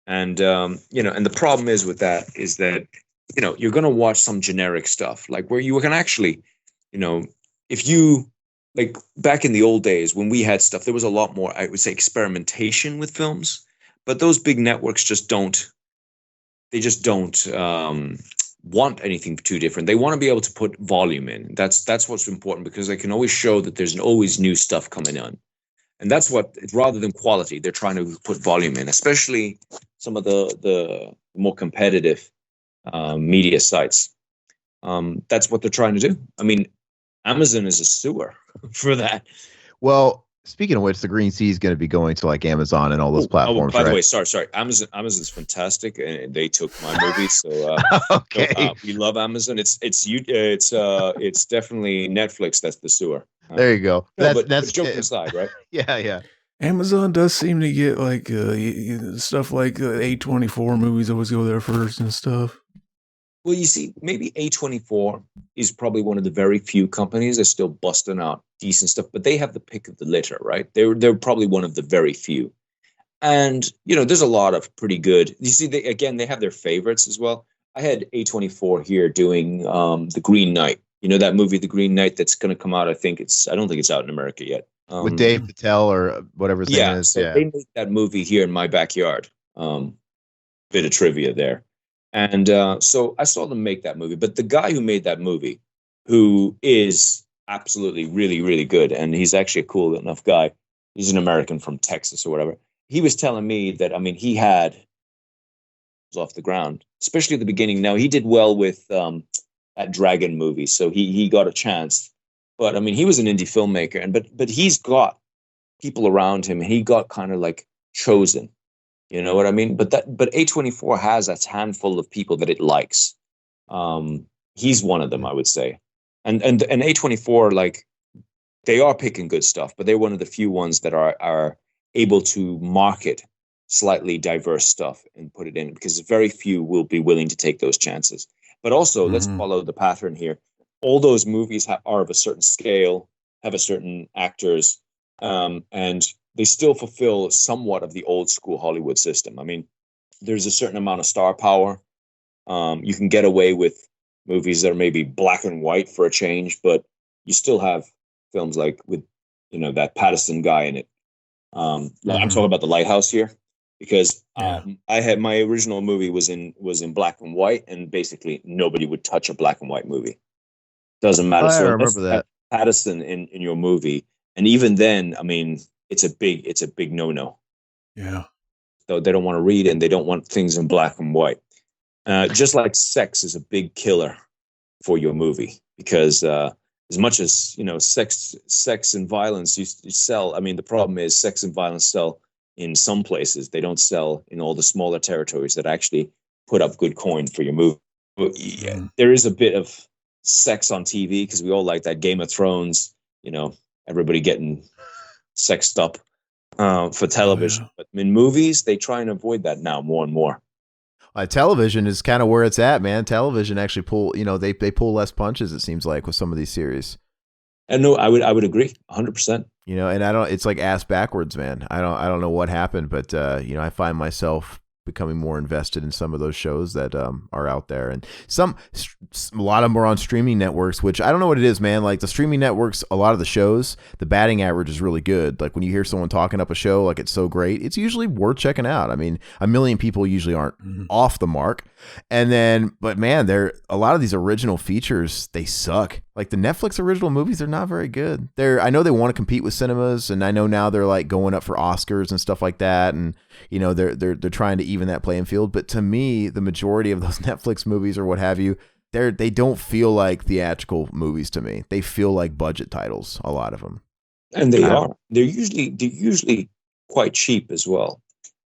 And, and the problem is with that is that, you're going to watch some generic stuff like where you can actually, if you, like back in the old days when we had stuff, there was a lot more, I would say, experimentation with films, but those big networks just don't want anything too different. They want to be able to put volume in. That's what's important, because they can always show that there's always new stuff coming on. And that's what, rather than quality, they're trying to put volume in, especially some of the more competitive media sites. That's what they're trying to do. I mean, Amazon is a sewer for that. Well, speaking of which, the Green Sea is going to be going to like Amazon and all those platforms. By the right? way, sorry. Amazon's fantastic, and they took my movie. So okay, we love Amazon. It's definitely Netflix that's the sewer. There you go. That's joke aside, right? Yeah. Amazon does seem to get like stuff like A24 movies always go there first and stuff. Well, you see, maybe A24 is probably one of the very few companies that's still busting out decent stuff, but they have the pick of the litter, right? They're probably one of the very few. And, there's a lot of pretty good. You see, they have their favorites as well. I had A24 here doing The Green Knight. That movie, The Green Knight, that's going to come out. I don't think it's out in America yet. With Dave Patel or whatever his name is. So they made that movie here in my backyard. Bit of trivia there. And so I saw them make that movie. But the guy who made that movie, who is absolutely really, really good, and he's actually a cool enough guy. He's an American from Texas or whatever. He was telling me that, he had off the ground, especially at the beginning. Now, he did well with that Dragon movie, so he got a chance. But, he was an indie filmmaker, but he's got people around him, and he got kind of like chosen. You know what I mean? But A24 has a handful of people that it likes. He's one of them, I would say. And A24, like, they are picking good stuff, but they're one of the few ones that are able to market slightly diverse stuff and put it in, because very few will be willing to take those chances. But also, let's follow the pattern here. All those movies are of a certain scale, have a certain actors, and they still fulfill somewhat of the old school Hollywood system. There's a certain amount of star power. You can get away with movies that are maybe black and white for a change, but you still have films like with, that Patterson guy in it. I'm talking about The Lighthouse here, because I had my original movie was in black and white, and basically nobody would touch a black and white movie. Doesn't matter. I remember that. Patterson in your movie, and even then, it's a big no-no. Yeah. So they don't want to read, and they don't want things in black and white. Just like sex is a big killer for your movie, because as much as sex and violence you sell. The problem is sex and violence sell in some places. They don't sell in all the smaller territories that actually put up good coin for your movie. there is a bit of sex on TV because we all like that Game of Thrones, everybody getting sexed up for television. But in movies, they try and avoid that now more and more. Television is kind of where it's at, man. Television actually they pull less punches, it seems like, with some of these series. And no, I would agree 100%. And it's like ass backwards, man. I don't know what happened, but I find myself becoming more invested in some of those shows that are out there, and a lot of them are on streaming networks, which I don't know what it is, man. Like the streaming networks, a lot of the shows, the batting average is really good. Like when you hear someone talking up a show like it's so great, it's usually worth checking out. I mean, a million people usually aren't off the mark, but man, a lot of these original features, they suck. Like the Netflix original movies, they're not very good. I know they want to compete with cinemas, and I know now they're like going up for Oscars and stuff like that, and they're trying to even that playing field. But to me, the majority of those Netflix movies or what have you, they don't feel like theatrical movies to me. They feel like budget titles, a lot of them. And they are. They're usually quite cheap as well.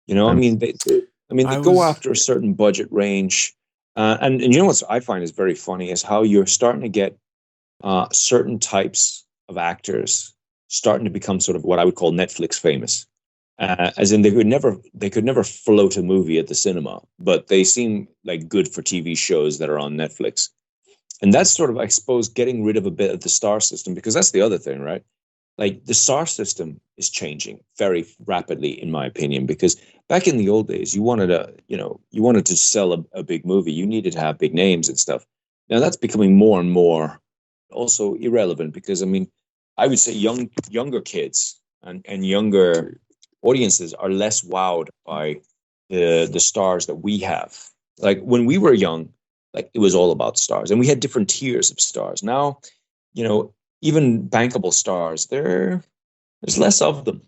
They go after a certain budget range, and what I find is very funny is how you're starting to get certain types of actors starting to become sort of what I would call Netflix famous, as in they could never float a movie at the cinema, but they seem like good for TV shows that are on Netflix. And that's sort of, I suppose, getting rid of a bit of the star system, because that's the other thing, right? Like the star system is changing very rapidly, in my opinion, because back in the old days, you wanted to sell a big movie, you needed to have big names and stuff. Now that's becoming more and more also irrelevant, because I would say younger kids and younger audiences are less wowed by the stars that we have. Like when we were young, like it was all about stars, and we had different tiers of stars. Now, even bankable stars, there's less of them.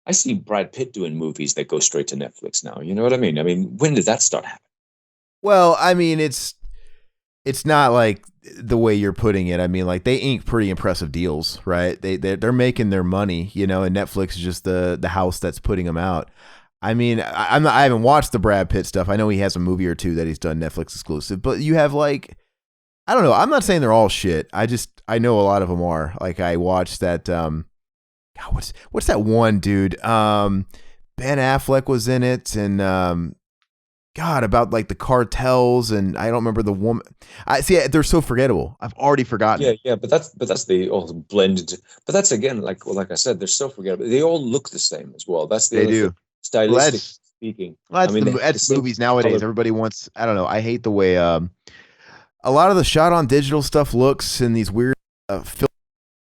I see Brad Pitt doing movies that go straight to Netflix now. You know what I mean? When did that start happening? Well, it's not like the way you're putting it. Like they ink pretty impressive deals, right? They're making their money, and Netflix is just the house that's putting them out. I haven't watched the Brad Pitt stuff. I know he has a movie or two that he's done Netflix exclusive, but you have like, I don't know. I'm not saying they're all shit. I know a lot of them are. Like I watched that. God, what's that one dude? Ben Affleck was in it, and God, about like the cartels, and I don't remember the woman. I see they're so forgettable. I've already forgotten. Yeah, but that's the all blended. But that's again, like I said, they're so forgettable. They all look the same as well. That's the they other do. Thing, stylistic speaking. That's movies nowadays. Color. Everybody wants. I don't know. I hate the way a lot of the shot on digital stuff looks, and these weird film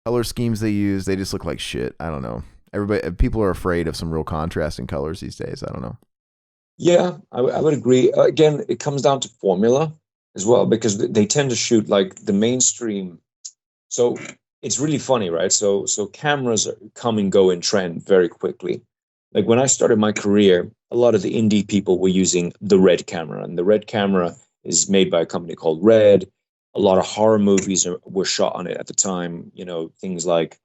color schemes they use. They just look like shit. I don't know. People are afraid of some real contrast in colors these days. I don't know. Yeah, I would agree. Again, it comes down to formula as well, because they tend to shoot like the mainstream. So it's really funny, right? So cameras come and go in trend very quickly. Like when I started my career, a lot of the indie people were using the Red camera, and the Red camera is made by a company called Red. A lot of horror movies were shot on it at the time. Things like, I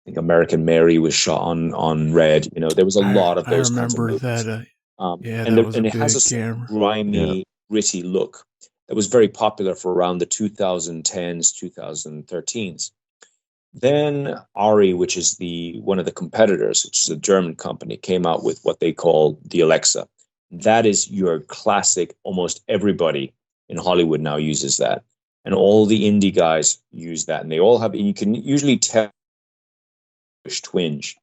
think American Mary was shot on Red. There was a lot of those kinds of movies. That. And it has a grimy, gritty look that was very popular for around the 2010s, 2013s. Then Ari, which is one of the competitors, which is a German company, came out with what they call the Alexa. That is your classic. Almost everybody in Hollywood now uses that, and all the indie guys use that, and they all have. And you can usually tell twinge.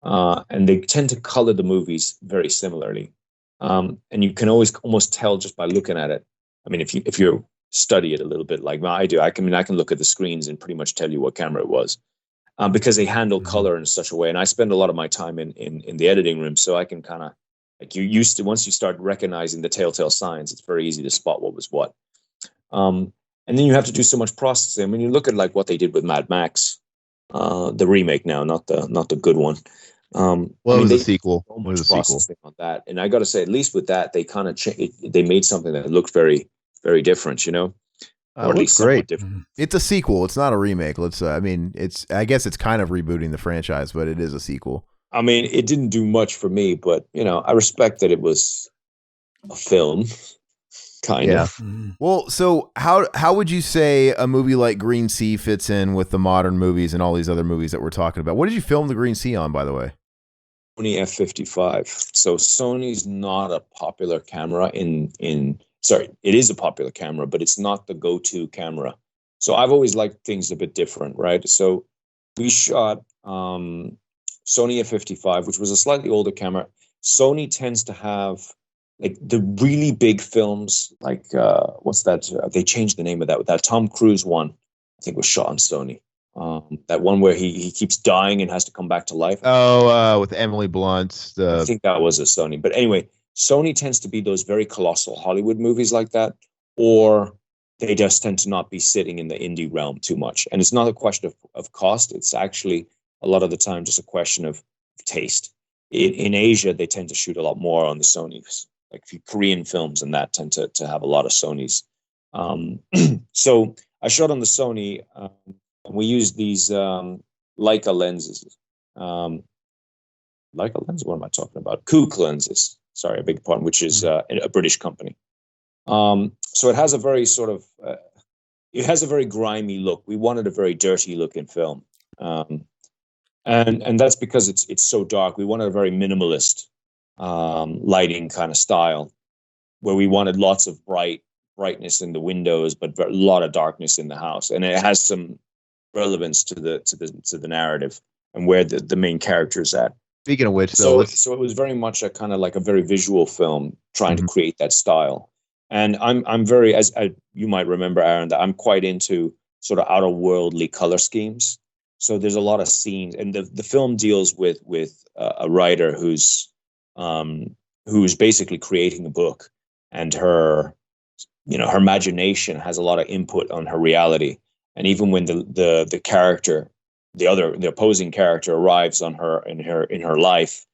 And they tend to color the movies very similarly, and you can almost tell just by looking at it. If you study it a little bit, like I do, I can look at the screens and pretty much tell you what camera it was, because they handle color in such a way. And I spend a lot of my time in the editing room, so I can kind of once you start recognizing the telltale signs, it's very easy to spot what was what. And then you have to do so much processing. You look at like what they did with Mad Max, the remake now, not the good one. It was a sequel. It was a sequel on that, and I got to say, at least with that, they kind of they made something that looked very, very different. Or at least great. Different. It's a sequel. It's not a remake. I guess it's kind of rebooting the franchise, but it is a sequel. It didn't do much for me, but I respect that it was a film. kind of. Well, so how would you say a movie like Green Sea fits in with the modern movies and all these other movies that we're talking about? What did you film the Green Sea on, by the way? Sony F55. So Sony's not a popular camera sorry, it is a popular camera, but it's not the go-to camera. So I've always liked things a bit different, right? So we shot Sony F55, which was a slightly older camera. Sony tends to have like the really big films, like what's that? They changed the name of that. That Tom Cruise one, I think, was shot on Sony. That one where he keeps dying and has to come back to life. Oh, with Emily Blunt. I think that was a Sony. But anyway, Sony tends to be those very colossal Hollywood movies like that, or they just tend to not be sitting in the indie realm too much. And it's not a question of cost. It's actually a lot of the time just a question of taste. In Asia, they tend to shoot a lot more on the Sonys. Like Korean films and that tend to have a lot of Sonys. So I shot on the Sony. We used these Leica lenses. Leica lens? What am I talking about? Kook lenses. Sorry, I beg your pardon, which is a British company. So it has a very sort of, it has a very grimy look. We wanted a very dirty look in film. And that's because it's so dark. We wanted a very minimalist lighting kind of style, where we wanted lots of brightness in the windows, but a lot of darkness in the house. And it has some relevance to the narrative and where the main character is at. Speaking of which, so it was very much a kind of like a very visual film trying to create that style. And I'm very, as you might remember, Aaron, that I'm quite into sort of outer-worldly color schemes. So there's a lot of scenes, and the film deals with a writer who's basically creating a book, and her imagination has a lot of input on her reality. And even when the character, the opposing character arrives on her in her life,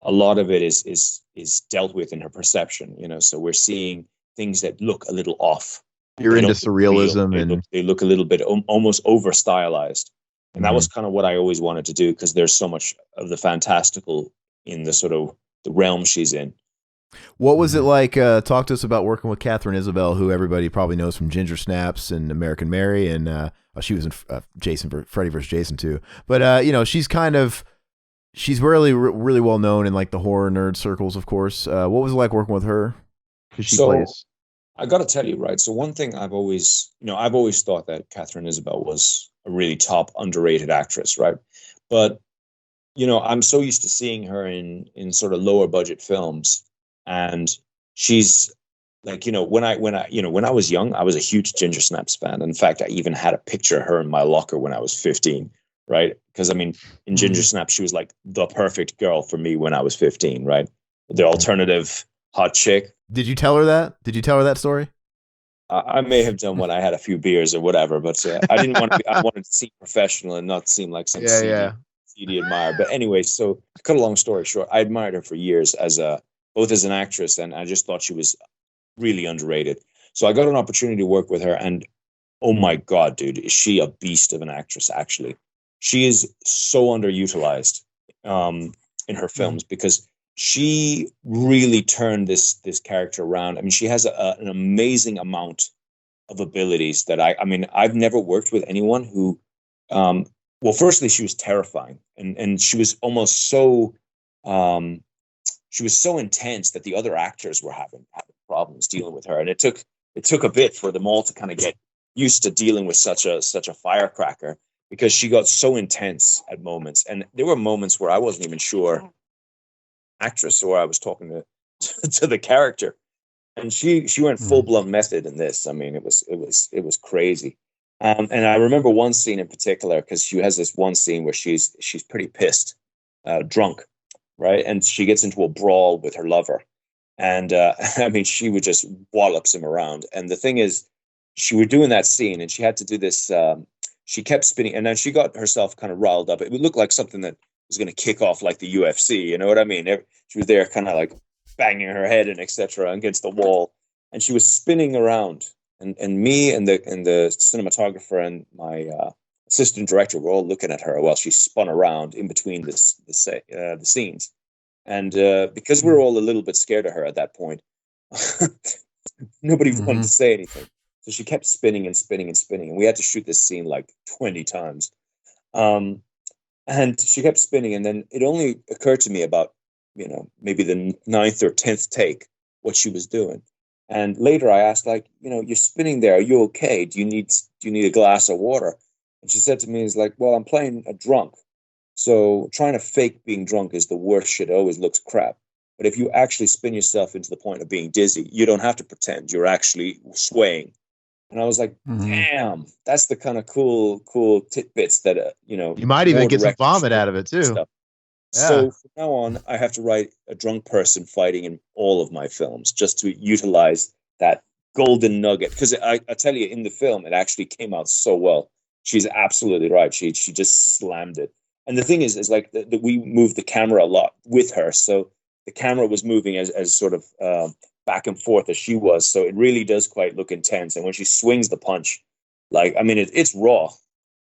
a lot of it is dealt with in her perception. So we're seeing things that look a little off. You're into surrealism, they look a little bit almost over stylized. And that was kind of what I always wanted to do, because there's so much of the fantastical in the sort of the realm she's in. What was it like? Talk to us about working with Katharine Isabelle, who everybody probably knows from Ginger Snaps and American Mary, and she was in Freddy vs. Jason too. But she's really well known in like the horror nerd circles, of course. What was it like working with her? Because she plays. I got to tell you, right? So one thing I've always thought that Katharine Isabelle was a really top underrated actress, right? But I'm so used to seeing her in sort of lower budget films. And she's like, when I was young, I was a huge Ginger Snaps fan. In fact, I even had a picture of her in my locker when I was 15, right? Because in Ginger Snaps, she was like the perfect girl for me when I was 15, right? The alternative hot chick. Did you tell her that? Did you tell her that story? I may have done when I had a few beers or whatever, but I didn't want to. I wanted to seem professional and not seem like some seedy admirer. But anyway, so to cut a long story short, I admired her for years both as an actress, and I just thought she was really underrated. So I got an opportunity to work with her, and oh my God, dude, is she a beast of an actress, actually. She is so underutilized in her films, because she really turned this character around. She has an amazing amount of abilities that I've never worked with anyone who, well, firstly, she was terrifying, and she was almost so... she was so intense that the other actors were having problems dealing with her, and it took a bit for them all to kind of get used to dealing with such a firecracker, because she got so intense at moments, and there were moments where I wasn't even sure actress or I was talking to the character, and she went full blown method in this. It was crazy, and I remember one scene in particular, because she has this one scene where she's pretty pissed, drunk. Right. And she gets into a brawl with her lover. And she would just wallops him around. And the thing is, she was doing that scene and she had to do this. She kept spinning, and then she got herself kind of riled up. It would look like something that was going to kick off like the UFC. You know what I mean? She was there kind of like banging her head and etc. against the wall. And she was spinning around. And me and the cinematographer and my assistant director were all looking at her while she spun around in between the scenes. And because we were all a little bit scared of her at that point, Nobody wanted to say anything. So she kept spinning and spinning and spinning. And we had to shoot this scene like 20 times. And she kept spinning. And then it only occurred to me about, maybe the 9th or 10th take, what she was doing. And later I asked, like, you're spinning there. Are you okay? Do you need a glass of water? And she said to me, well, I'm playing a drunk. So trying to fake being drunk is the worst shit. It always looks crap. But if you actually spin yourself into the point of being dizzy, you don't have to pretend. You're actually swaying. And I was like, damn, that's the kind of cool tidbits that, you might even get some vomit out of it too. Stuff. Yeah. So from now on, I have to write a drunk person fighting in all of my films just to utilize that golden nugget. Because I tell you, in the film, it actually came out so well. She's absolutely right. She just slammed it. And the thing is like that we moved the camera a lot with her. So the camera was moving as sort of back and forth as she was. So it really does quite look intense. And when she swings the punch, like, I mean, it's raw.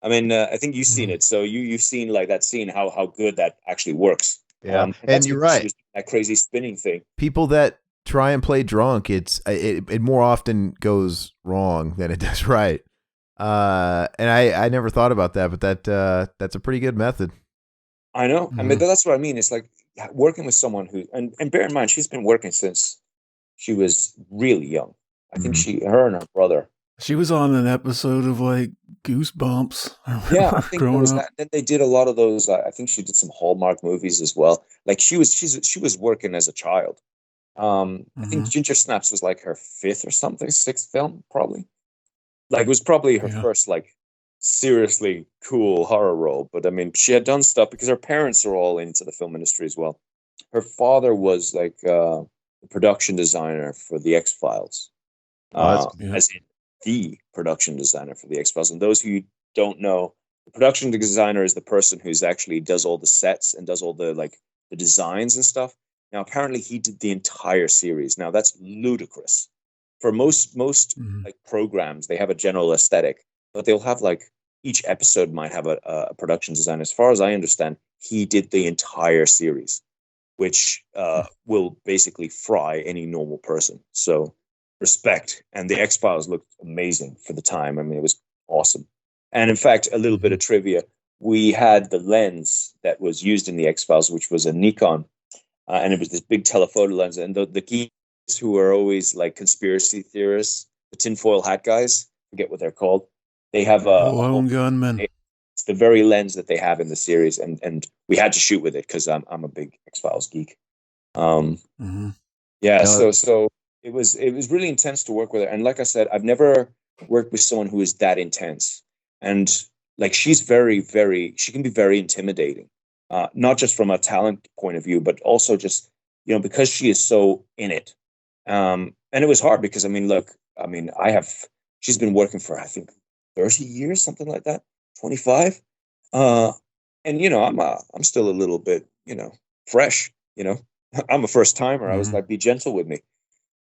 I mean, I think you've seen it. So you've seen like that scene, how good that actually works. Yeah. And you're right. That crazy spinning thing. People that try and play drunk, it more often goes wrong than it does right. And I never thought about that, but that's a pretty good method. I know. I mean, that's what I mean. It's like working with someone who, and bear in mind, she's been working since she was really young. I think her and her brother. She was on an episode of like Goosebumps. Yeah, I think there was that. Then they did a lot of those. I think she did some Hallmark movies as well. Like she was working as a child. I think Ginger Snaps was like her 5th or something, 6th film, probably. Like it was probably her first like seriously cool horror role. But I mean, she had done stuff because her parents are all into the film industry as well. Her father was like the production designer for the X-Files, as in the production designer for the X-Files. And those who don't know, the production designer is the person who's actually does all the sets and does all the like the designs and stuff. Now, apparently, he did the entire series. Now, that's ludicrous. For most like programs, they have a general aesthetic, but they'll have like each episode might have a production design. As far as I understand, he did the entire series, which will basically fry any normal person. So respect. And the X-Files looked amazing for the time. I mean, it was awesome. And in fact, a little bit of trivia, we had the lens that was used in the X-Files, which was a Nikon, and it was this big telephoto lens. And the geeks who are always like conspiracy theorists, the tinfoil hat guys, forget what they're called. They have lone gunman. It's the very lens that they have in the series, and we had to shoot with it because I'm a big X-Files geek. Yeah, so it was really intense to work with her. And like I said, I've never worked with someone who is that intense. And like she's very, very, she can be very intimidating, not just from a talent point of view, but also just, because she is so in it. And it was hard because, I mean, look, she's been working for, I think, 30 years, something like that, 25. And, I'm still a little bit, fresh, I'm a first timer. I was like, be gentle with me.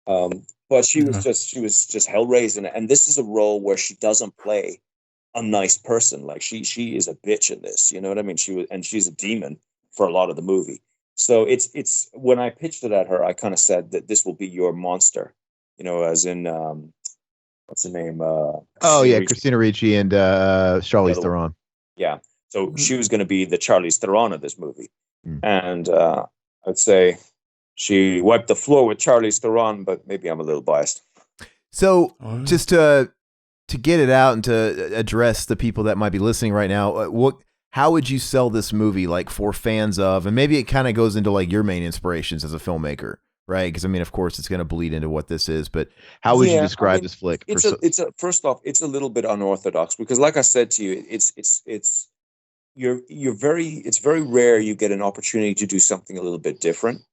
But she was just hell raised. And this is a role where she doesn't play a nice person. Like she is a bitch in this, you know what I mean? She's a demon for a lot of the movie. So it's when I pitched it at her, I kind of said that this will be your monster, as in, what's the name? Christina Ricci and Charlize Theron. Yeah. So she was going to be the Charlize Theron of this movie. And I'd say she wiped the floor with Charlize Theron, but maybe I'm a little biased. So just to get it out and to address the people that might be listening right now, how would you sell this movie, like for fans of, and maybe it kind of goes into like your main inspirations as a filmmaker, right? Because I mean, of course, it's going to bleed into what this is, but how would you describe this flick? First off, it's a little bit unorthodox because, like I said to you, it's very rare you get an opportunity to do something a little bit different.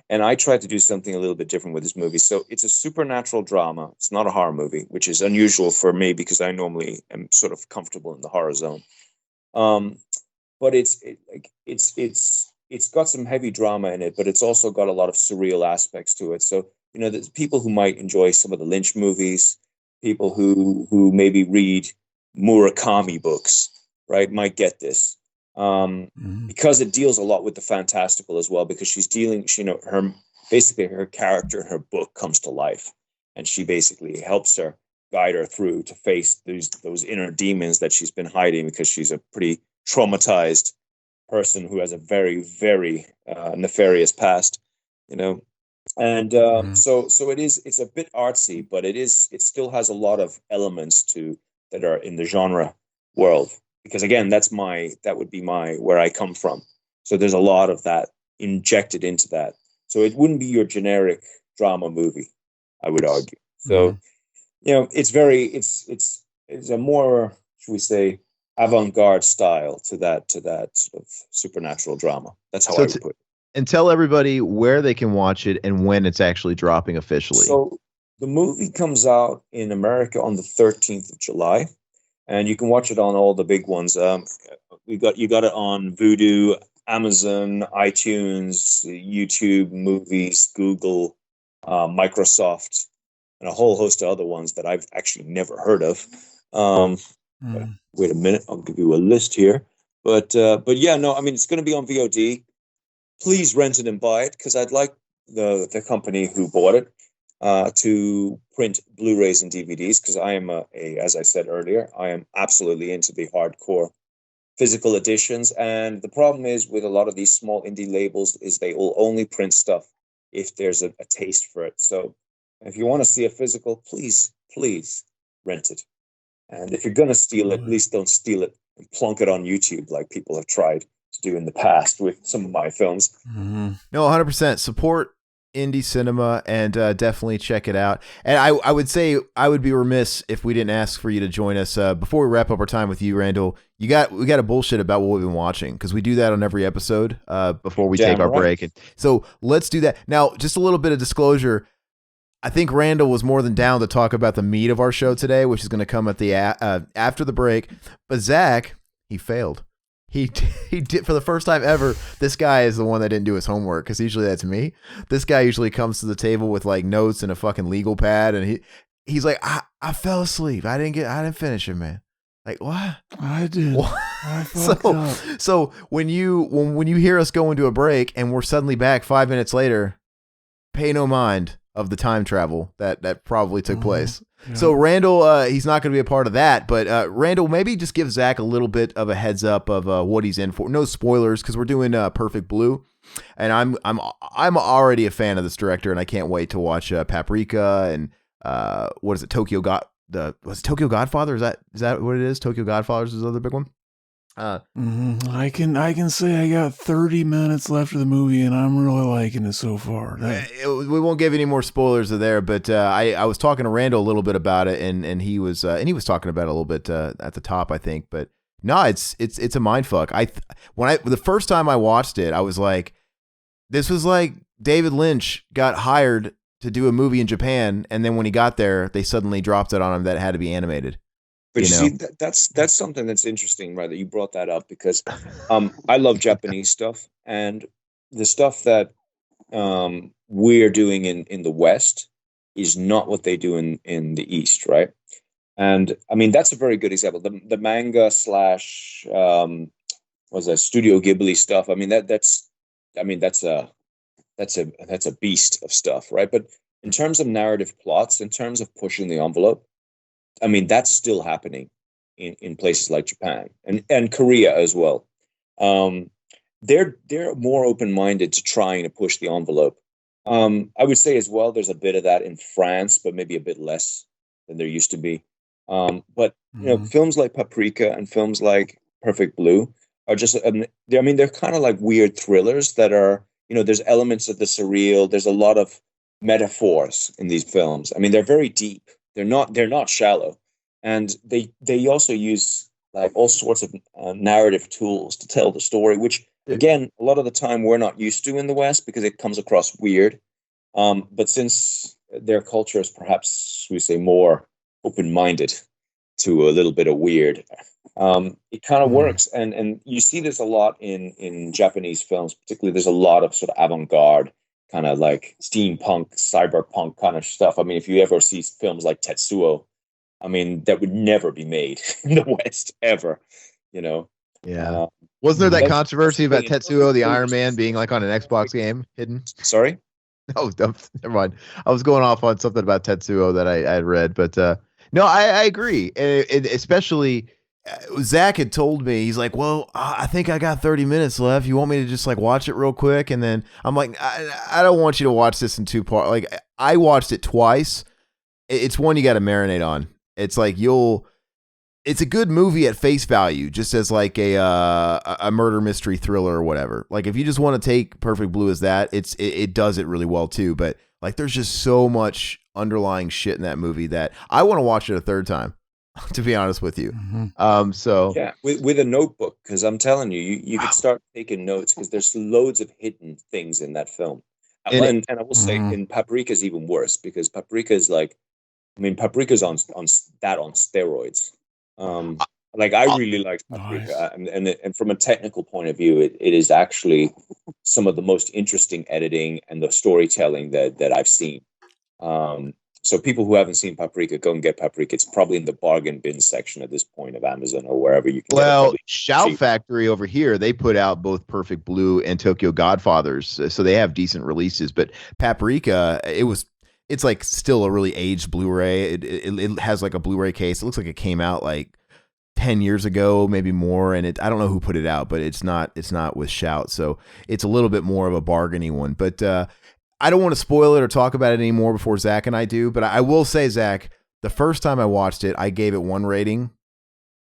And I tried to do something a little bit different with this movie. So it's a supernatural drama. It's not a horror movie, which is unusual for me because I normally am sort of comfortable in the horror zone. But it's got some heavy drama in it, but it's also got a lot of surreal aspects to it. So, there's people who might enjoy some of the Lynch movies, people who maybe read Murakami books, right, might get this. Because it deals a lot with the fantastical as well, because she's dealing, her character in her book comes to life. and she basically helps her, guide her through to face those inner demons that she's been hiding, because she's a pretty traumatized person who has a very, very nefarious past, you know. And so it's a bit artsy, but it still has a lot of elements that are in the genre world, because again, that would be where I come from. So there's a lot of that injected into that. So it wouldn't be your generic drama movie, I would argue. So it's a more, should we say, avant-garde style to that sort of supernatural drama. That's how I would put it. And tell everybody where they can watch it and when it's actually dropping officially. So the movie comes out in America on the 13th of July, and you can watch it on all the big ones. You got it on Vudu, Amazon, iTunes, YouTube, Movies, Google, Microsoft, and a whole host of other ones that I've actually never heard of. Wait a minute, I'll give you a list here. But yeah, no, I mean, it's going to be on VOD. Please rent it and buy it, because I'd like the company who bought it to print Blu-rays and DVDs, because I am as I said earlier, I am absolutely into the hardcore physical editions. And the problem is with a lot of these small indie labels is they will only print stuff if there's a taste for it. So if you want to see a physical, please rent it. And if you're going to steal it, at least don't steal it and plunk it on YouTube like people have tried to do in the past with some of my films. No, 100% support indie cinema, and definitely check it out. And I would say I would be remiss if we didn't ask for you to join us before we wrap up our time with you, Randal. We got to bullshit about what we've been watching, because we do that on every episode before we take our break. And so let's do that now. Just a little bit of disclosure. I think Randal was more than down to talk about the meat of our show today, which is going to come at the after the break. But Zach, he failed. He did, for the first time ever. This guy is the one that didn't do his homework, because usually that's me. This guy usually comes to the table with like notes and a fucking legal pad, and he's like, I fell asleep. I didn't finish it, man. Like, what? I did. What? I fucked up. So when you hear us go into a break and we're suddenly back 5 minutes later, pay no mind of the time travel that probably took place. Yeah. So Randal, he's not going to be a part of that, but Randal, maybe just give Zach a little bit of a heads up of what he's in for. No spoilers, because we're doing Perfect Blue, and I'm already a fan of this director, and I can't wait to watch Paprika and what is it, Tokyo Godfather? Is that what it is? Tokyo Godfather is the other big one. I can say I got 30 minutes left of the movie, and I'm really liking it so far. We won't give any more spoilers there, but I was talking to Randal a little bit about it, and he was talking about it a little bit at the top, I think. But no, it's a mind fuck. The first time I watched it, I was like, this was like David Lynch got hired to do a movie in Japan, and then when he got there, they suddenly dropped it on him that it had to be animated. But you see, that's something that's interesting, right? That you brought that up, because I love Japanese stuff, and the stuff that we're doing in the West is not what they do in the East, right? And I mean, that's a very good example. The manga / was that Studio Ghibli stuff. I mean, that's a beast of stuff, right? But in terms of narrative plots, in terms of pushing the envelope, I mean, that's still happening in places like Japan and Korea as well. They're more open-minded to trying to push the envelope. I would say as well, there's a bit of that in France, but maybe a bit less than there used to be. But you know, films like Paprika and films like Perfect Blue are just, they're kind of like weird thrillers that are, you know, there's elements of the surreal. There's a lot of metaphors in these films. I mean, they're very deep. They're not shallow, and they also use like all sorts of narrative tools to tell the story, which again, a lot of the time we're not used to in the West because it comes across weird. But since their culture is perhaps, we say, more open-minded to a little bit of weird, it kind of works. And you see this a lot in Japanese films, particularly. There's a lot of sort of avant-garde, kind of like steampunk, cyberpunk kind of stuff. I mean, if you ever see films like Tetsuo, I mean, that would never be made in the West ever, you know? Yeah. Wasn't there that controversy about Tetsuo, the Iron Man, being like on an Xbox game hidden? Sorry? Oh, never mind. I was going off on something about Tetsuo that I had read, but no, I agree. Especially Zach had told me, he's like, well, I think I got 30 minutes left. You want me to just like watch it real quick? And then I'm like, I don't want you to watch this in two parts. Like, I watched it twice. It's one you got to marinate on. It's like it's a good movie at face value, just as like a murder mystery thriller or whatever. Like, if you just want to take Perfect Blue as that, it does it really well too. But like, there's just so much underlying shit in that movie that I want to watch it a third time, to be honest with you. So yeah, with a notebook, because I'm telling you, you could start taking notes because there's loads of hidden things in that film. And I will say, in Paprika is even worse because Paprika is like, I mean, Paprika's on steroids. Like I really liked Paprika, nice. and from a technical point of view, it is actually some of the most interesting editing and the storytelling that I've seen. So people who haven't seen Paprika, go and get Paprika. It's probably in the bargain bin section at this point of Amazon or wherever you can. Well, Shout Factory over here, they put out both Perfect Blue and Tokyo Godfathers, so they have decent releases. But Paprika, it's like still a really aged Blu-ray. It has like a Blu-ray case. It looks like it came out like 10 years ago, maybe more. And I don't know who put it out, but it's not with Shout. So it's a little bit more of a bargainy one. But I don't want to spoil it or talk about it anymore before Zach and I do. But I will say, Zach, the first time I watched it, I gave it 1 rating.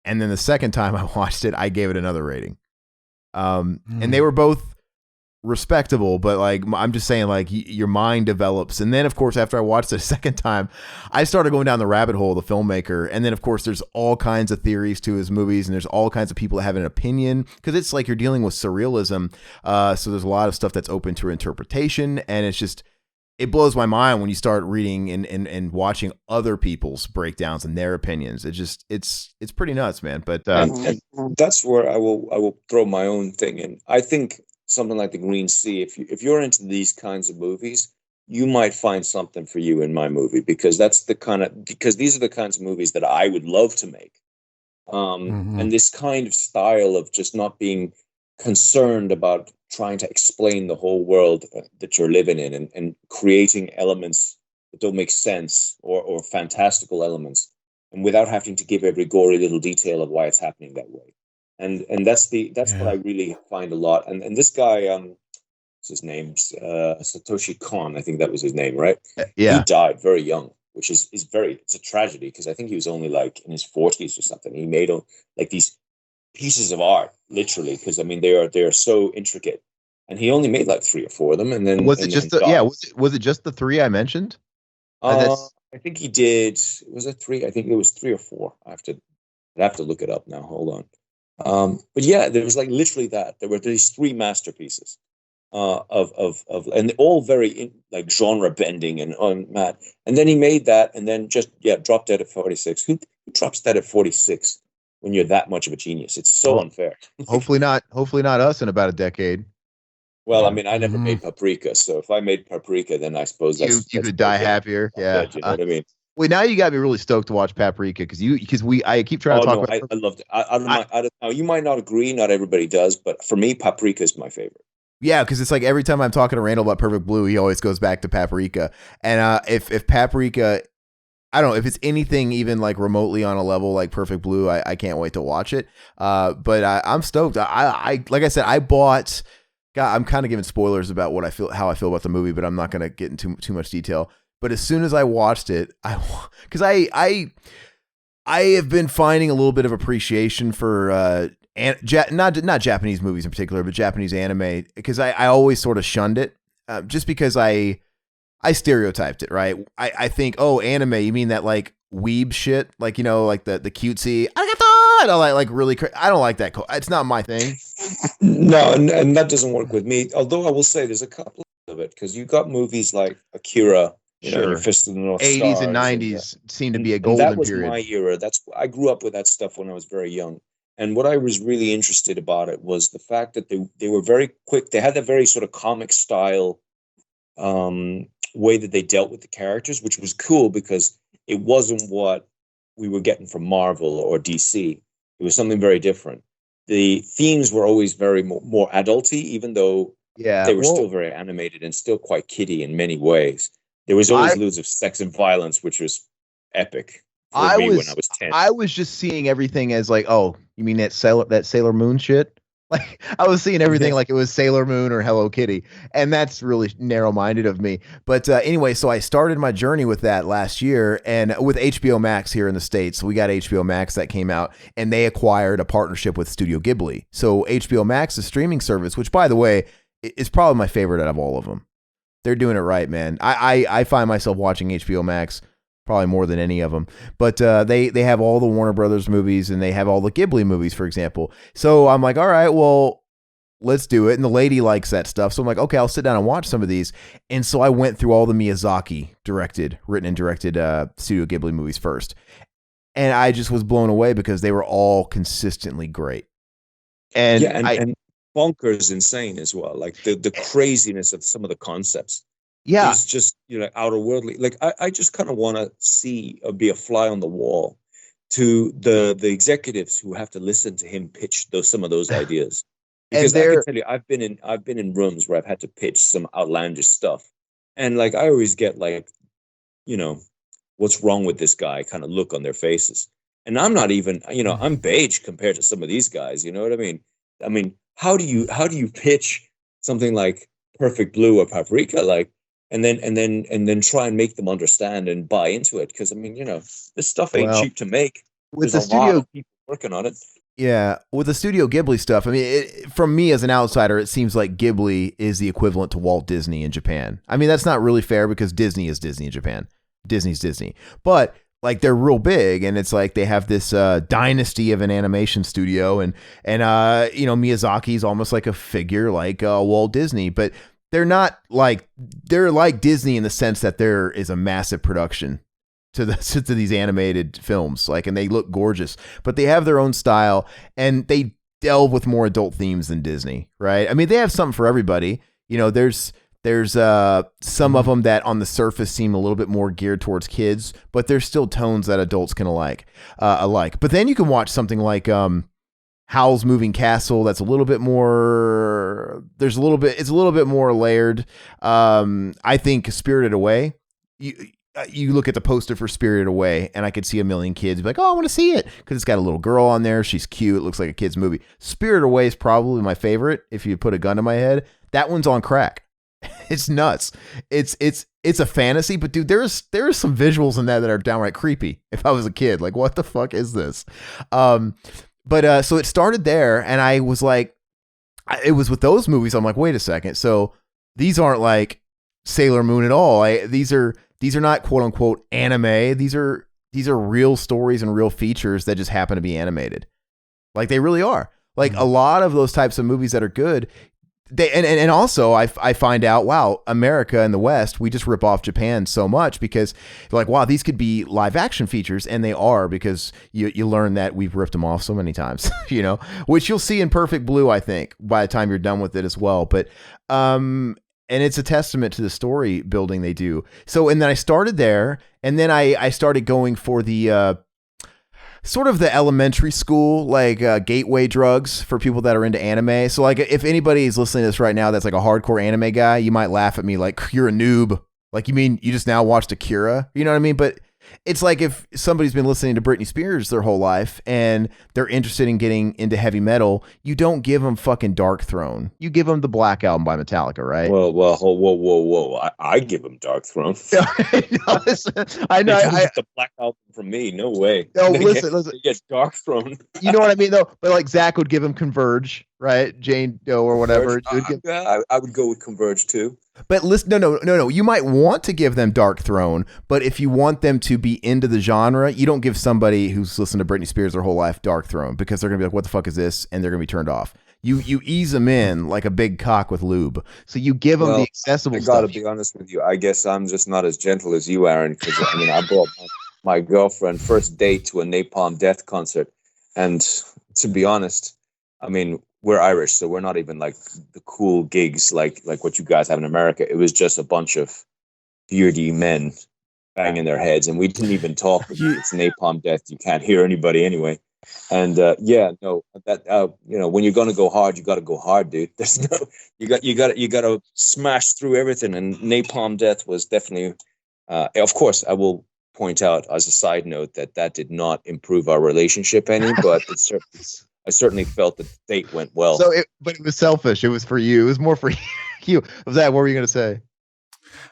And then the second time I watched it, I gave it another rating. And they were both respectable, but like I'm just saying, like your mind develops. And then of course, after I watched it a second time, I started going down the rabbit hole of the filmmaker. And then of course there's all kinds of theories to his movies, and there's all kinds of people that have an opinion, because it's like you're dealing with surrealism. So there's a lot of stuff that's open to interpretation, and it's just, it blows my mind when you start reading and watching other people's breakdowns and their opinions. It's pretty nuts, man. But and that's where I will throw my own thing in. I think something like The Green Sea, if you're into these kinds of movies, you might find something for you in my movie, because because these are the kinds of movies that I would love to make. And this kind of style of just not being concerned about trying to explain the whole world that you're living in, and creating elements that don't make sense, or fantastical elements, and without having to give every gory little detail of why it's happening that way. And that's what I really find a lot. And this guy, what's his name? Satoshi Kon, I think that was his name, right? Yeah. He died very young, which is it's a tragedy, because I think he was only like in his 40s or something. He made like these pieces of art, literally, because I mean they are so intricate. And he only made like 3 or 4 of them, and then was it just was it just the 3 I mentioned? I think he did. Was it 3? I think it was 3 or 4. I'd have to look it up now. Hold on. But yeah, there was like literally that. There were these 3 masterpieces and all very like genre bending and mad. And then he made that, and then just dropped dead at 46. Who drops dead at 46 when you're that much of a genius? It's so unfair. Hopefully not us in about a decade. Well, I mean, I never made Paprika, so if I made Paprika, then I suppose you could die happier. Yeah, you know what I mean. Wait, now you got me really stoked to watch Paprika, I keep trying to talk about. I loved it. I don't know. You might not agree. Not everybody does, but for me, Paprika is my favorite. Yeah, because it's like every time I'm talking to Randal about Perfect Blue, he always goes back to Paprika. And if Paprika, I don't know, if it's anything even like remotely on a level like Perfect Blue, I can't wait to watch it. But I'm stoked. I like I said, I bought. God, I'm kind of giving spoilers about how I feel about the movie, but I'm not going to get into too much detail. But as soon as I watched it, because I have been finding a little bit of appreciation for not Japanese movies in particular, but Japanese anime, because I always sort of shunned it just because I stereotyped it, right? I think, oh, anime, you mean that like weeb shit, like, you know, like the cutesy, I don't like really, I don't like that. It's not my thing. No, and that doesn't work with me. Although I will say there's a couple of it, because you've got movies like Akira. Your Fist of the North 80s Stars, and 90s seem to be a golden that was period. My era. I grew up with that stuff when I was very young. And what I was really interested about it was the fact that they were very quick. They had that very sort of comic style way that they dealt with the characters, which was cool because it wasn't what we were getting from Marvel or DC. It was something very different. The themes were always very more adulty, even though Yeah, they were well, still very animated and still quite kiddie in many ways. There was always loads of sex and violence, which was epic for I me when I was was 10. I was just seeing everything as like, oh, you mean that Sailor Moon shit? Like I was seeing everything like it was Sailor Moon or Hello Kitty, and that's really narrow-minded of me. But anyway, so I started my journey with that last year, and with HBO Max here in the States. We got HBO Max that came out, and they acquired a partnership with Studio Ghibli. So HBO Max, a streaming service, which, by the way, is probably my favorite out of all of them. They're doing it right, man. I find myself watching HBO Max probably more than any of them. But they have all the Warner Brothers movies, and they have all the Ghibli movies, for example. So I'm like, all right, well, let's do it. And the lady likes that stuff. So I'm like, okay, I'll sit down and watch some of these. And so I went through all the Miyazaki written and directed Studio Ghibli movies first. And I just was blown away because they were all consistently great. And and bonkers insane as well. Like the craziness of some of the concepts. yeah, It's just, outer worldly. Like I just kind of want to see or be a fly on the wall to the executives who have to listen to him pitch some of those ideas. Because I can tell you, I've been in rooms where I've had to pitch some outlandish stuff, and like I always get like, what's wrong with this guy kind of look on their faces. And I'm not even, I'm beige compared to some of these guys. You know what I mean? I mean, how do you pitch something like Perfect Blue or Paprika, like? And then try and make them understand and buy into it, because I mean, this stuff ain't cheap to make. With There's the a lot studio of people working on it. Yeah, with the Studio Ghibli stuff, I mean, from me as an outsider, it seems like Ghibli is the equivalent to Walt Disney in Japan. I mean, that's not really fair because Disney is Disney in Japan. Disney's Disney. But like they're real big, and it's like they have this dynasty of an animation studio, and Miyazaki's almost like a figure like Walt Disney, but they're like Disney in the sense that there is a massive production to these animated films, like, and they look gorgeous, but they have their own style, and they delve with more adult themes than Disney, right? I mean, they have something for everybody. There's some of them that on the surface seem a little bit more geared towards kids, but there's still tones that adults can alike. But then you can watch something like Howl's Moving Castle. That's a little bit more. It's a little bit more layered. I think Spirited Away. You look at the poster for Spirited Away, and I could see a million kids be like, "Oh, I want to see it," because it's got a little girl on there. She's cute. It looks like a kid's movie. Spirited Away is probably my favorite. If you put a gun to my head, that one's on crack. It's nuts. It's a fantasy, but dude, there is some visuals in that are downright creepy. If I was a kid, like, what the fuck is this? But so it started there, and I was like, it was with those movies. I'm like, wait a second. So these aren't like Sailor Moon at all. These are not quote unquote anime. These are real stories and real features that just happen to be animated. Like they really are. Like a lot of those types of movies that are good. And also I find out, wow, America and the West, we just rip off Japan so much because like, wow, these could be live action features, and they are, because you learn that we've ripped them off so many times, which you'll see in Perfect Blue, I think, by the time you're done with it as well. But and it's a testament to the story building they do. So, and then I started there, and then I started going for the sort of the elementary school, like gateway drugs for people that are into anime. So like if anybody is listening to this right now that's like a hardcore anime guy, you might laugh at me like, you're a noob. Like, you mean you just now watched Akira? You know what I mean? But it's like if somebody's been listening to Britney Spears their whole life and they're interested in getting into heavy metal, you don't give them fucking Dark Throne. You give them the Black Album by Metallica, right? Well, whoa! I give them Dark Throne. No, listen, I know. The Black Album from me, no way. No, listen. They get Dark Throne. You know what I mean, though. But like Zach would give him Converge, right? Jane Doe or whatever. I would go with Converge too. But listen, no. You might want to give them Dark Throne, but if you want them to be into the genre, you don't give somebody who's listened to Britney Spears their whole life Dark Throne, because they're gonna be like, "What the fuck is this?" and they're gonna be turned off. You ease them in like a big cock with lube. So you give them the accessible stuff. I gotta be honest with you. I guess I'm just not as gentle as you, Aaron, because I brought my girlfriend first date to a Napalm Death concert, and to be honest, I mean, we're Irish, so we're not even like the cool gigs like what you guys have in America. It was just a bunch of beardy men banging their heads, and we didn't even talk. It's Napalm Death. You can't hear anybody anyway. And yeah, no, that when you're gonna go hard, you got to go hard, dude. There's no, you got to smash through everything. And Napalm Death was definitely, of course, I will point out as a side note that did not improve our relationship any, but I certainly felt that the date went well. But it was selfish. It was for you. It was more for you. Was that what were you gonna say?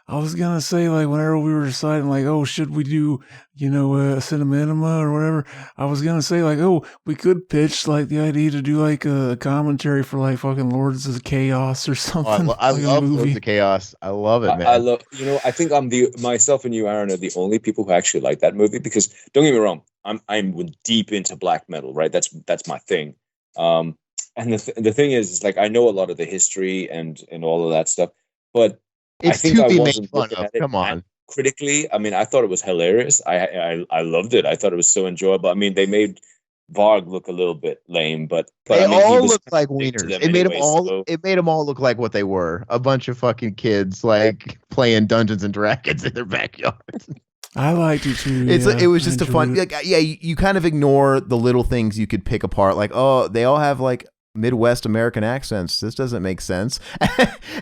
I was gonna say, like, whenever we were deciding, like, oh, should we do, Cinema Enema or whatever? I was gonna say, like, oh, we could pitch like the idea to do like a commentary for like fucking Lords of Chaos or something. I love Lords of Chaos. I love it, man. I love. I think myself and you, Aaron, are the only people who actually like that movie, because don't get me wrong, I'm deep into black metal, right? That's my thing. And the thing is like I know a lot of the history and all of that stuff, but it's I think to I be wasn't made fun looking of. at it Come on. critically. I mean, I thought it was hilarious. I loved it. I thought it was so enjoyable. I mean, they made Varg look a little bit lame, but they I mean, all looked like wieners. It made them all. So. It made them all look like what they were. A bunch of fucking kids like playing Dungeons and Dragons in their backyard. I liked it too. It was just a fun. Like, yeah, you kind of ignore the little things you could pick apart. Like, oh, they all have like Midwest American accents. This doesn't make sense,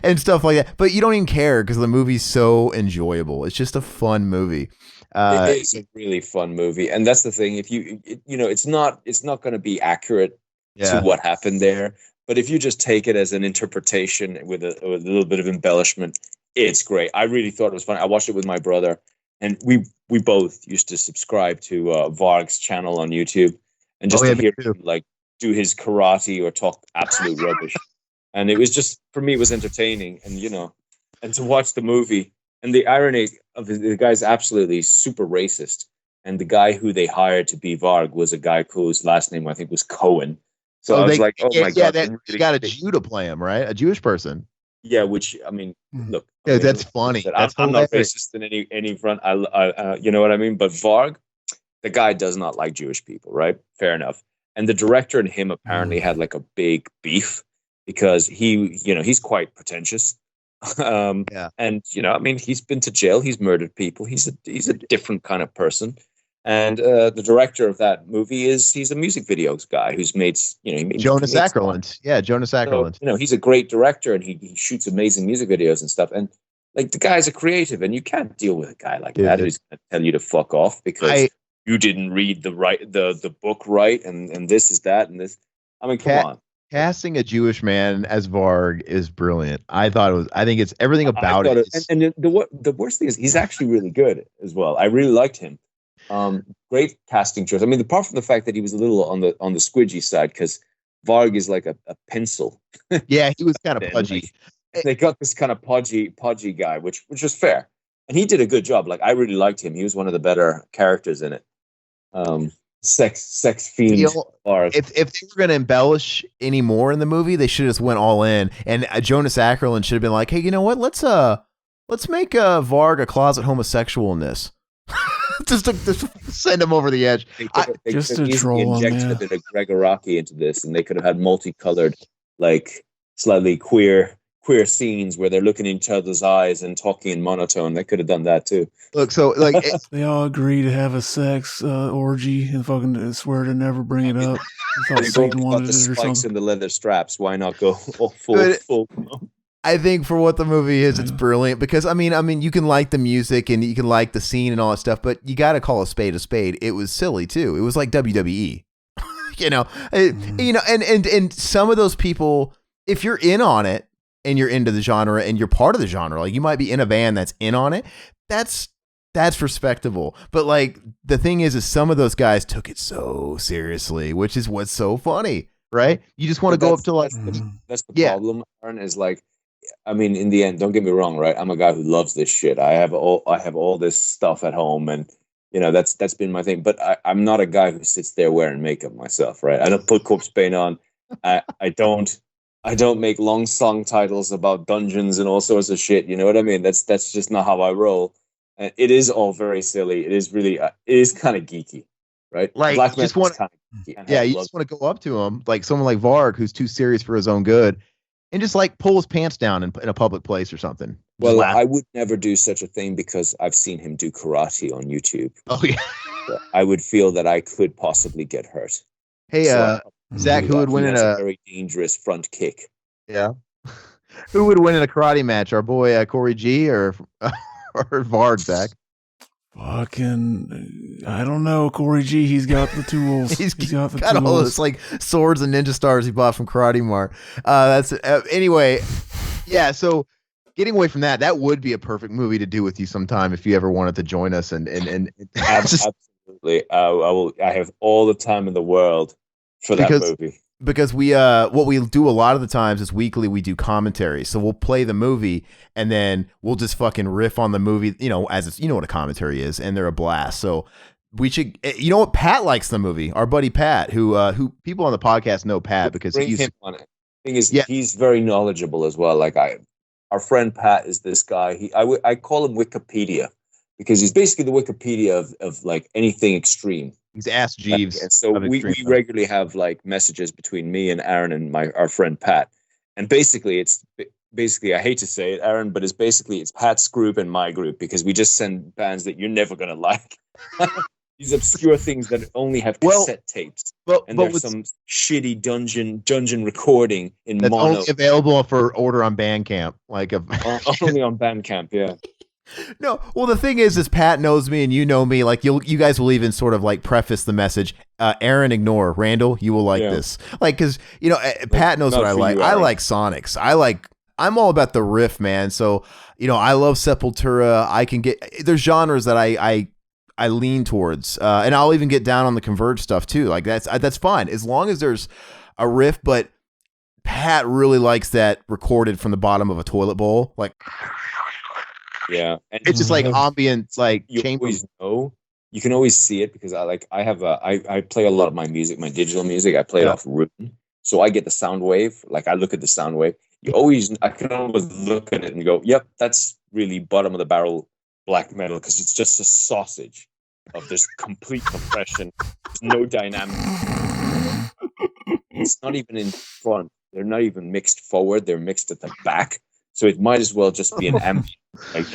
and stuff like that. But you don't even care because the movie's so enjoyable. It's just a fun movie. It is a really fun movie, and that's the thing. If it's not going to be accurate to what happened there. But if you just take it as an interpretation with a little bit of embellishment, it's great. I really thought it was fun. I watched it with my brother, and we both used to subscribe to Varg's channel on YouTube, and just to hear him like do his karate or talk absolute rubbish. And it was just, for me, it was entertaining, and to watch the movie. And the irony of the guy's absolutely super racist. And the guy who they hired to be Varg was a guy whose last name I think was Cohen. So I was like, oh my God. You got a Jew to play him, right? A Jewish person. Yeah, which, I mean, look. Yeah, that's funny. I'm not racist in any front. I you know what I mean? But Varg, the guy does not like Jewish people, right? Fair enough. And the director and him apparently had like a big beef because he's quite pretentious. And I mean, he's been to jail, he's murdered people, he's a different kind of person. And the director of that movie he's a music videos guy who's made Jonas Ackerland. Yeah, Jonas Ackerland. So, he's a great director and he shoots amazing music videos and stuff. And like the guy's a creative, and you can't deal with a guy like that who's going to tell you to fuck off because you didn't read the book right, and this is that and this. I mean, come on. Casting a Jewish man as Varg is brilliant. I think it's everything about it. And the worst thing is he's actually really good as well. I really liked him. Great casting choice. I mean, apart from the fact that he was a little on the squidgy side, because Varg is like a pencil. Yeah, he was kind of pudgy. They got this kind of podgy guy, which was fair, and he did a good job. Like I really liked him. He was one of the better characters in it. Sex fiend. If they were going to embellish any more in the movie, they should have just went all in. And Jonas Ackerland should have been like, "Hey, you know what? Let's make Varg a closet homosexual in this." just send him over the edge. They just to troll him. Injected a bit of Gregoraki into this, and they could have had multicolored, like slightly queer scenes where they're looking in each other's eyes and talking in monotone. They could have done that too. Look, so like they all agree to have a sex orgy and fucking swear to never bring it up. They both got the spikes and the leather straps. Why not go full? I think for what the movie is, it's brilliant because I mean, you can like the music and you can like the scene and all that stuff, but you got to call a spade a spade. It was silly too. It was like WWE, and some of those people, if you're in on it and you're into the genre and you're part of the genre, like you might be in a band that's in on it. That's respectable. But like the thing is some of those guys took it so seriously, which is what's so funny, right? You just want to go up to like that's the problem. Aaron, is like, I mean, in the end, don't get me wrong, right? I'm a guy who loves this shit. I have all this stuff at home, and that's been my thing. But I'm not a guy who sits there wearing makeup myself, right? I don't put corpse paint on. I don't make long song titles about dungeons and all sorts of shit. You know what I mean? That's just not how I roll. And it is all very silly. It is really, it is kind of geeky, right? Like, you just want to go up to him, like someone like Varg, who's too serious for his own good, and just like pull his pants down in a public place or something. Well, I would never do such a thing because I've seen him do karate on YouTube. Oh yeah. I would feel that I could possibly get hurt. Hey, So Zach, who would win in that's a a very dangerous front kick. yeah? Who would win in a karate match? Our boy Corey G or or Vard, Zach? Fucking, I don't know. Corey G, he's got the tools. He's got the got tools. all those like swords and ninja stars he bought from Karate Mart. That's anyway. Yeah, so getting away from that, that would be a perfect movie to do with you sometime if you ever wanted to join us and just, Absolutely. I have all the time in the world for that movie. Because we what we do a lot of the times is weekly we do commentary. So we'll play the movie and then we'll just fucking riff on the movie, as it's, what a commentary is, and they're a blast. So we should, what, Pat likes the movie. Our buddy Pat, who people on the podcast know Pat because Bring he's him on it. Thing is, he's very knowledgeable as well. Like our friend Pat is this guy. I call him Wikipedia because he's basically the Wikipedia of like anything extreme. He's Ask Jeeves. And so we regularly have like messages between me and Aaron and our friend Pat. And basically I hate to say it, Aaron, but it's Pat's group and my group because we just send bands that you're never gonna like. These obscure things that only have cassette tapes. But there's some shitty dungeon recording in that's mono. only available for order on Bandcamp. Only on Bandcamp, yeah. No, well, the thing is Pat knows me and you know me. Like you guys will even sort of like preface the message. Aaron, ignore Randal. You will like this, like because Pat knows what I like. I like Sonics. I'm all about the riff, man. So I love Sepultura. I can there's genres that I lean towards, and I'll even get down on the Converge stuff too. Like that's fine as long as there's a riff. But Pat really likes that recorded from the bottom of a toilet bowl, like. Yeah, and it's just like ambient, like you chamber. Always know. You can always see it because I play a lot of my music, my digital music. I play it off Room, so I get the sound wave. Like I look at the sound wave. I can always look at it and go, "Yep, that's really bottom of the barrel black metal," because it's just a sausage of this complete compression. There's no dynamic. It's not even in front. They're not even mixed forward. They're mixed at the back. So it might as well just be an ambient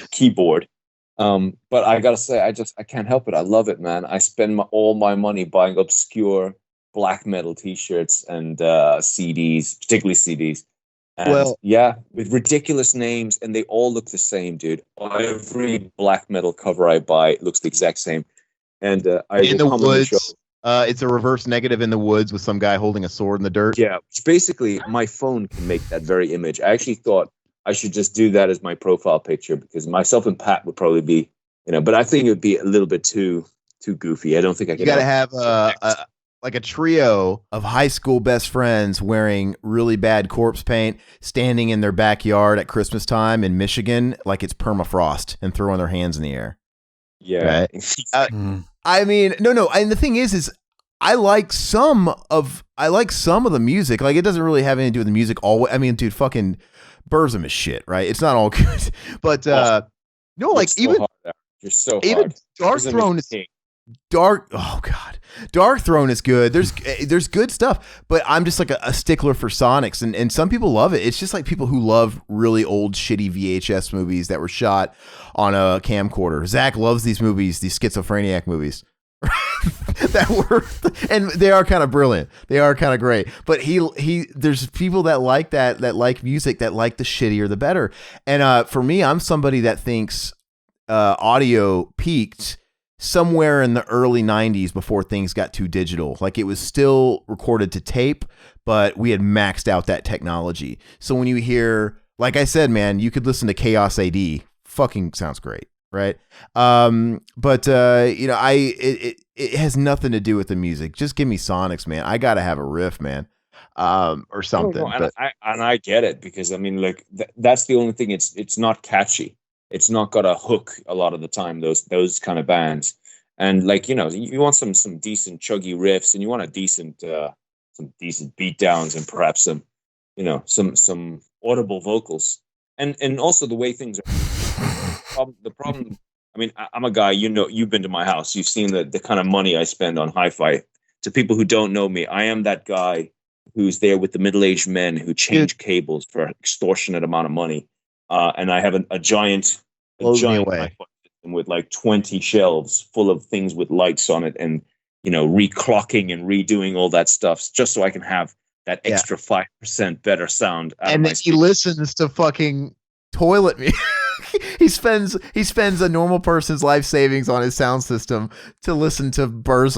keyboard. But I gotta say, I can't help it. I love it, man. I spend all my money buying obscure black metal T-shirts and CDs, particularly CDs. And with ridiculous names, and they all look the same, dude. Every black metal cover I buy looks the exact same. And In the Woods. It's a reverse negative in the woods with some guy holding a sword in the dirt. Yeah, basically, my phone can make that very image. I actually thought I should just do that as my profile picture because myself and Pat would probably be, but I think it would be a little bit too goofy. I don't think I could. You got to have a trio of high school best friends wearing really bad corpse paint, standing in their backyard at Christmas time in Michigan like it's permafrost and throwing their hands in the air. Yeah. Right? I mean, no. And the thing is I like some of the music. Like it doesn't really have anything to do with the music. I mean, dude, fucking Burbs is shit, right? It's not all good, but no, like so even hard. You're so even hard. Dark Throne is Dark. Oh god, Dark Throne is good. There's good stuff, but I'm just like a stickler for Sonics, and some people love it. It's just like people who love really old shitty VHS movies that were shot on a camcorder. Zach loves these movies, these schizophrenic movies. And they are kind of brilliant. They are kind of great. But there's people that like that like music, that like the shittier the better. And for me, I'm somebody that thinks audio peaked somewhere in the early 90s before things got too digital. Like it was still recorded to tape, but we had maxed out that technology. So when you hear, like I said, man, you could listen to Chaos AD. Fucking sounds great. Right. It has nothing to do with the music. Just give me Sonics, man. I got to have a riff, man. Or something. I get it because I mean, like that's the only thing. It's not catchy. It's not got a hook a lot of the time. Those kind of bands, and like you want some decent chuggy riffs, and you want some decent beat downs, and perhaps some audible vocals, and also the way things are. The problem. I mean, I'm a guy. You've been to my house. You've seen the kind of money I spend on hi-fi. To people who don't know me, I am that guy who's there with the middle-aged men who change cables for an extortionate amount of money. And I have a giant hi-fi system with like 20 shelves full of things with lights on it. And, reclocking and redoing all that stuff just so I can have that extra 5% better sound. And then he listens to fucking toilet me. he spends a normal person's life savings on his sound system to listen to Burbs.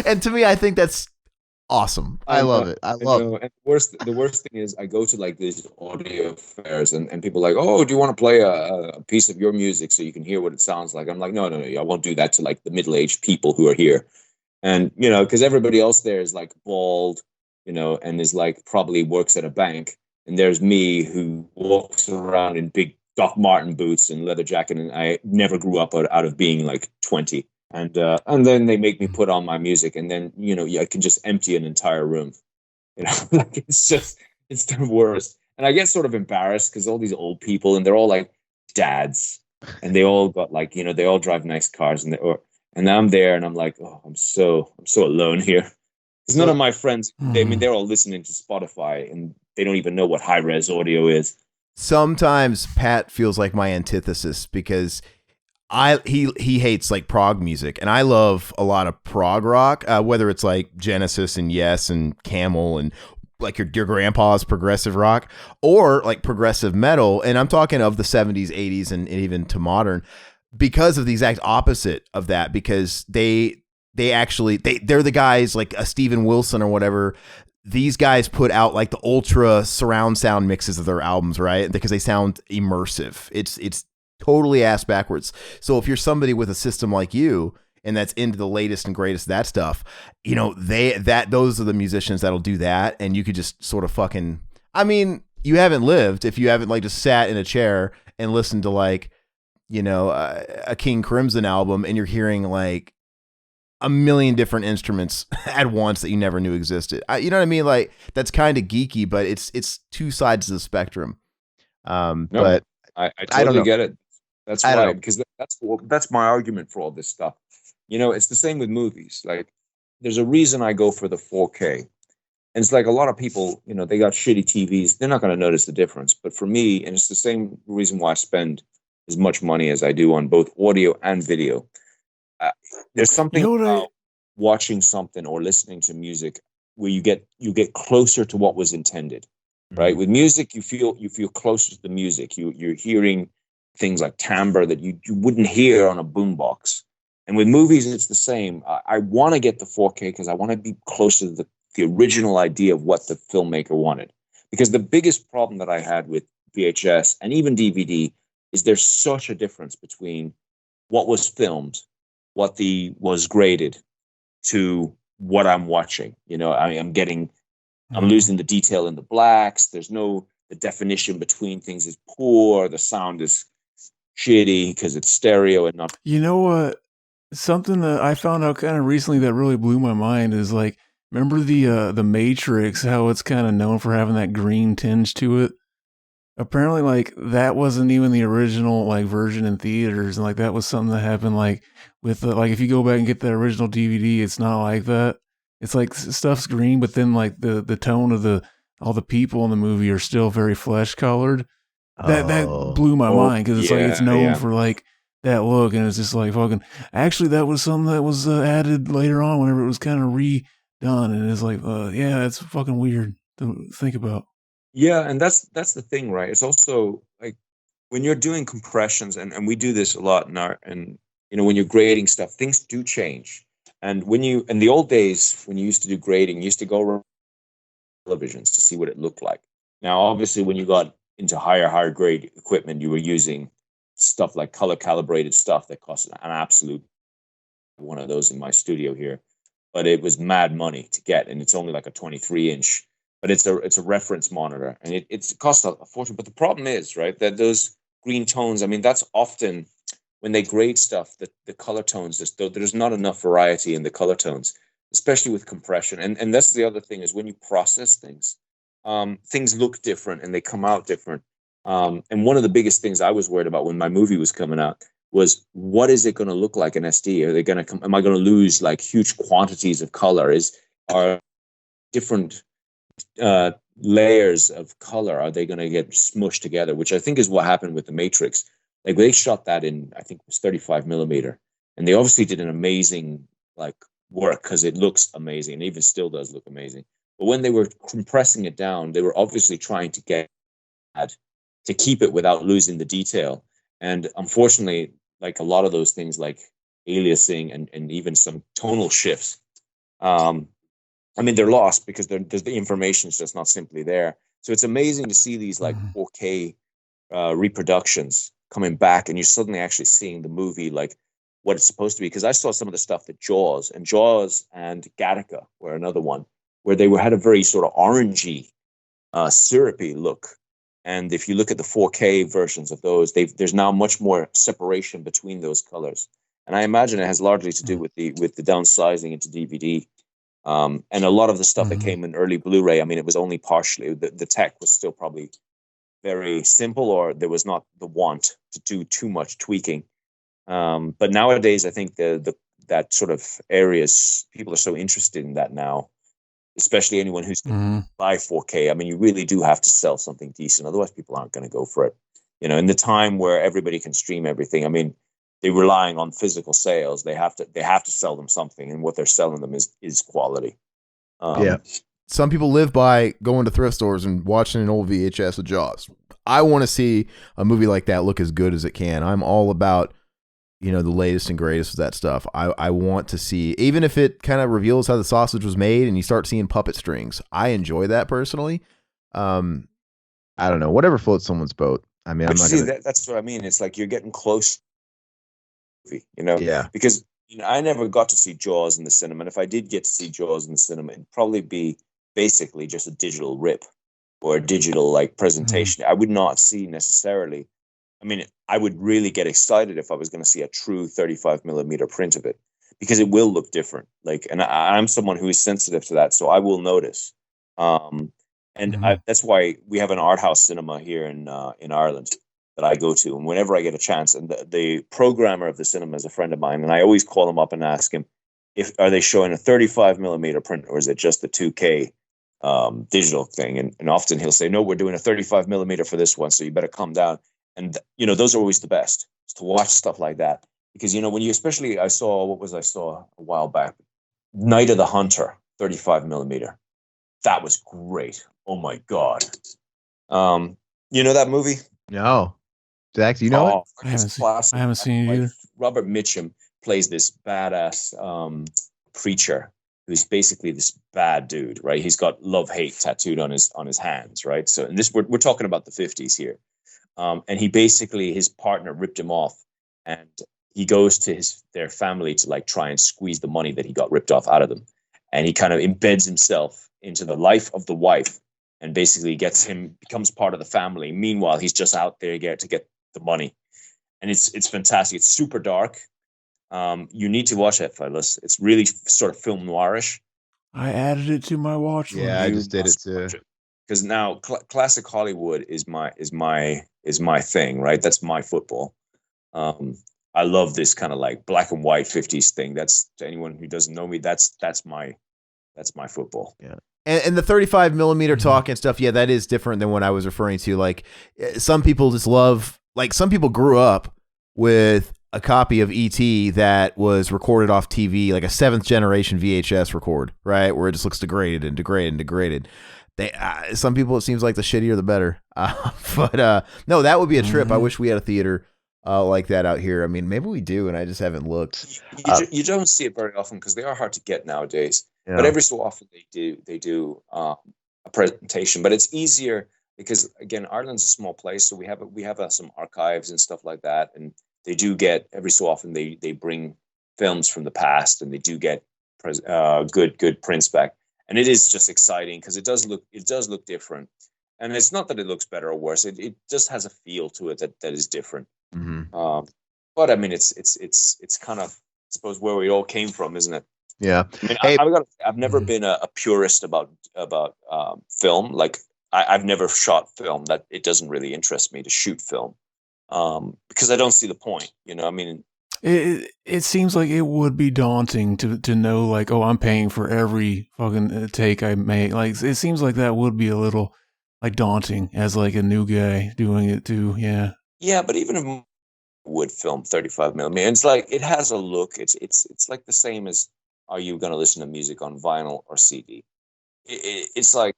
And to me, I think that's awesome. I love it. I love it. And the worst thing is I go to like these audio fairs and people are like, oh, do you want to play a piece of your music so you can hear what it sounds like? I'm like, no, I won't do that to like the middle-aged people who are here. And, because everybody else there is like bald, and is like probably works at a bank. And there's me who walks around in big Doc Marten boots and leather jacket. And I never grew up out of being like 20. And then they make me put on my music, and then I can just empty an entire room. Like it's the worst. And I get sort of embarrassed because all these old people, and they're all like dads, and they all got like they all drive nice cars, and I'm there, and I'm like, oh, I'm so alone here. Because none of my friends, they're all listening to Spotify, and they don't even know what high res audio is. Sometimes Pat feels like my antithesis because he hates like prog music, and I love a lot of prog rock, whether it's like Genesis and Yes and Camel and like your grandpa's progressive rock, or like progressive metal. And I'm talking of the 70s, 80s, and even to modern, because of the exact opposite of that, because they're the guys like a Steven Wilson or whatever. These guys put out like the ultra surround sound mixes of their albums, right? Because they sound immersive. It's totally ass backwards. So if you're somebody with a system like you and that's into the latest and greatest of that stuff, those are the musicians that'll do that. And you could just sort of fucking, I mean, you haven't lived if you haven't like just sat in a chair and listened to like, a King Crimson album, and you're hearing like a million different instruments at once that you never knew existed. You know what I mean? Like that's kind of geeky, but it's two sides of the spectrum. But I totally get it. That's why, because that's my argument for all this stuff. It's the same with movies. Like, there's a reason I go for the 4K, and it's like a lot of people, they got shitty TVs. They're not going to notice the difference. But for me, and it's the same reason why I spend as much money as I do on both audio and video. There's something about watching something or listening to music where you get closer to what was intended. Right? With music, you feel closer to the music. You're hearing things like timbre that you wouldn't hear on a boombox. And with movies, it's the same. I want to get the 4K because I want to be closer to the original idea of what the filmmaker wanted. Because the biggest problem that I had with VHS and even DVD is there's such a difference between what was filmed, what was graded, to what I'm watching. I'm losing the detail in the blacks. There's the definition between things is poor. The sound is shitty because it's stereo and not. You know what? Something that I found out kind of recently that really blew my mind is like, remember the Matrix, how it's kind of known for having that green tinge to it? Apparently, like, that wasn't even the original like version in theaters, and like that was something that happened like with like if you go back and get the original DVD, it's not like that. It's like stuff's green, but then like the tone of all the people in the movie are still very flesh colored. That blew my mind because it's like it's known for like that look, and it's just like fucking. Actually, that was something that was added later on whenever it was kind of redone, and it's like it's fucking weird to think about. Yeah, and that's the thing, right? It's also like when you're doing compressions, and we do this a lot in art, and when you're grading stuff, things do change. And in the old days, when you used to do grading, you used to go around televisions to see what it looked like. Now, obviously, when you got into higher grade equipment, you were using stuff like color calibrated stuff that cost an absolute one of those in my studio here. But it was mad money to get, and it's only like a 23-inch. But it's a reference monitor, and it costs a fortune. But the problem is, right, that those green tones, I mean, that's often when they grade stuff, the color tones, there's not enough variety in the color tones, especially with compression. And that's the other thing is when you process things, things look different and they come out different. And one of the biggest things I was worried about when my movie was coming out was, what is it going to look like in SD? Are they going to am I going to lose like huge quantities of color? Are different layers of color, are they going to get smushed together? Which I think is what happened with the Matrix. Like they shot that in, I think it was 35 millimeter, and they obviously did an amazing like work because it looks amazing and even still does look amazing. But when they were compressing it down, they were obviously trying to get to keep it without losing the detail. And unfortunately, like a lot of those things like aliasing and even some tonal shifts, I mean, they're lost because there's the information is just not simply there. So it's amazing to see these like 4K reproductions coming back, and you're suddenly actually seeing the movie like what it's supposed to be. Because I saw some of the stuff that Jaws and Gattaca were another one where they had a very sort of orangey, syrupy look. And if you look at the 4K versions of those, there's now much more separation between those colors. And I imagine it has largely to do with the downsizing into DVD. And a lot of the stuff that came in early Blu-ray, I mean, it was only partially. The tech was still probably very simple, or there was not the want to do too much tweaking. But nowadays, I think that sort of areas, people are so interested in that now, especially anyone who's going to buy 4K. I mean, you really do have to sell something decent. Otherwise, people aren't going to go for it. You know, in the time where everybody can stream everything, I mean, they're relying on physical sales. They have to sell them something, and what they're selling them is quality. Yeah. Some people live by going to thrift stores and watching an old VHS of Jaws. I want to see a movie like that look as good as it can. I'm all about, you know, the latest and greatest of that stuff. I want to see, even if it kind of reveals how the sausage was made and you start seeing puppet strings. I enjoy that personally. I don't know, whatever floats someone's boat. I mean, I'm not gonna... that's what I mean. It's like you're getting close, you know? Yeah. Because, you know, I never got to see Jaws in the cinema. And if I did get to see Jaws in the cinema, it'd probably be basically just a digital rip or a digital like presentation. I would not see necessarily. I mean, I would really get excited if I was going to see a true 35 millimeter print of it, because it will look different. Like, and I'm someone who is sensitive to that, so I will notice. That's why we have an art house cinema here in Ireland that I go to, and whenever I get a chance, and the programmer of the cinema is a friend of mine, and I always call him up and ask him are they showing a 35 millimeter print, or is it just the 2K digital thing? And often he'll say, no, we're doing a 35 millimeter for this one, so you better come down. And, you know, those are always the best, is to watch stuff like that. Because, you know, when you, especially, I saw a while back, Night of the Hunter, 35 millimeter. That was great. Oh my God. You know that movie? No. Zax, you know it? I haven't seen it either. Robert Mitchum plays this badass preacher who's basically this bad dude, right? He's got love-hate tattooed on his hands, right? So, and this we're talking about the 50s here. And he basically, his partner ripped him off, and he goes to their family to like try and squeeze the money that he got ripped off out of them. And he kind of embeds himself into the life of the wife and basically becomes part of the family. Meanwhile, he's just out there to get the money. And it's fantastic. It's super dark. You need to watch it, fellas. It's really sort of film noirish. I added it to my watch list. Yeah, I just did it too. Because now classic Hollywood is my thing, right? That's my football. I love this kind of like black and white 50s thing. That's, to anyone who doesn't know me, that's my football. Yeah. And the 35 millimeter talk and stuff, yeah, that is different than what I was referring to. Like, some people just love, like, some people grew up with a copy of E.T. that was recorded off TV, like a 7th generation VHS record, right? Where it just looks degraded and degraded and degraded. Some people, it seems like the shittier the better. But no, that would be a trip. I wish we had a theater like that out here. I mean, maybe we do, and I just haven't looked. You don't see it very often because they are hard to get nowadays. Yeah. But every so often they do a presentation. But it's easier because, again, Ireland's a small place, so we have some archives and stuff like that, and they do get, every so often they bring films from the past, and they do get good prints back. And it is just exciting because it does look different. And it's not that it looks better or worse. It just has a feel to it that is different. Mm-hmm. But I mean, it's kind of, I suppose, where we all came from, isn't it? Yeah. I mean, I've never been a purist about film. Like, I've never shot film. That it doesn't really interest me to shoot film because I don't see the point. You know, I mean, it seems like it would be daunting to know, like, oh, I'm paying for every fucking take I make. Like, it seems like that would be a little like daunting as like a new guy doing it too. Yeah. Yeah, but even if I would film 35 millimeter, it's like, it has a look. It's like the same as are you going to listen to music on vinyl or CD? It's like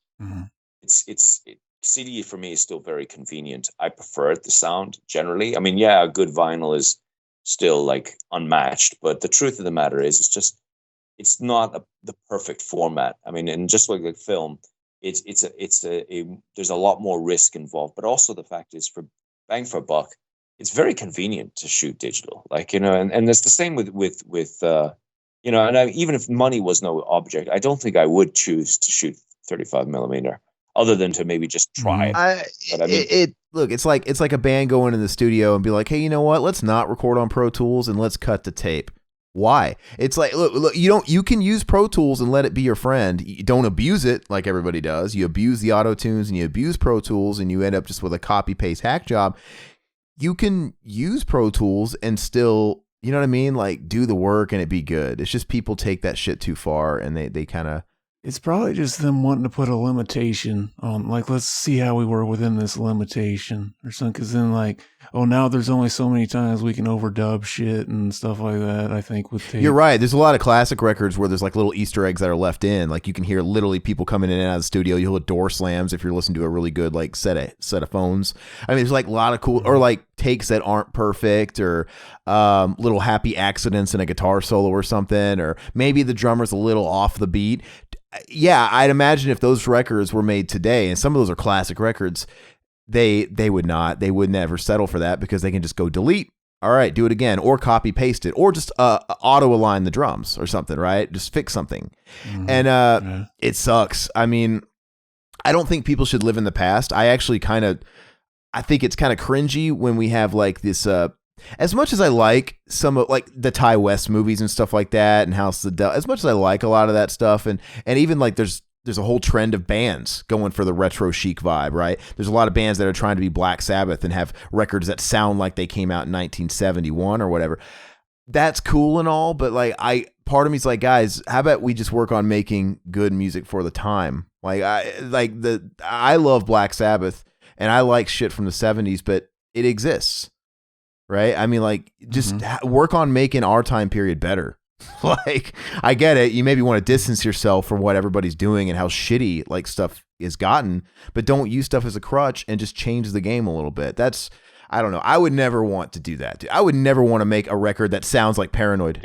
CD for me is still very convenient. I prefer the sound generally. I mean, yeah, a good vinyl is still like unmatched, but the truth of the matter is, it's not the perfect format. I mean, and just like film, there's a lot more risk involved, but also the fact is, for bang for a buck, it's very convenient to shoot digital. Like, you know, and it's the same with you know, and even if money was no object, I don't think I would choose to shoot 35 millimeter, other than to maybe just try it. But I mean, look, it's like a band going in the studio and be like, hey, you know what? Let's not record on Pro Tools and let's cut the tape. Why? It's like, look, you can use Pro Tools and let it be your friend. You don't abuse it like everybody does. You abuse the auto tunes and you abuse Pro Tools and you end up just with a copy paste hack job. You can use Pro Tools and still, you know what I mean? Like, do the work and it be good. It's just people take that shit too far and they kind of. It's probably just them wanting to put a limitation on, like, let's see how we were within this limitation or something. Because then, like, oh, now there's only so many times we can overdub shit and stuff like that, I think, with tape. You're right. There's a lot of classic records where there's, like, little Easter eggs that are left in. Like, you can hear literally people coming in and out of the studio. You'll hear door slams if you're listening to a really good, like, set of phones. I mean, there's, like, a lot of cool, or, like, takes that aren't perfect, or little happy accidents in a guitar solo or something, or maybe the drummer's a little off the beat. Yeah, I'd imagine if those records were made today, and some of those are classic records, they would never settle for that, because they can just go delete. All right, do it again, or copy paste it, or just auto align the drums or something, right? Just fix something. And it sucks. I mean, I don't think people should live in the past. I think it's kind of cringy when we have like this, as much as I like some of like the Ty West movies and stuff like that, and House of the Devil, as much as I like a lot of that stuff, and even like there's a whole trend of bands going for the retro chic vibe, right? There's a lot of bands that are trying to be Black Sabbath and have records that sound like they came out in 1971 or whatever. That's cool and all, but like part of me's like, guys, how about we just work on making good music for the time? Like I love Black Sabbath and I like shit from the 70s, but it exists. Right? I mean, like, just work on making our time period better. Like, I get it. You maybe want to distance yourself from what everybody's doing and how shitty, like, stuff is gotten, but don't use stuff as a crutch and just change the game a little bit. I don't know. I would never want to do that. I would never want to make a record that sounds like Paranoid.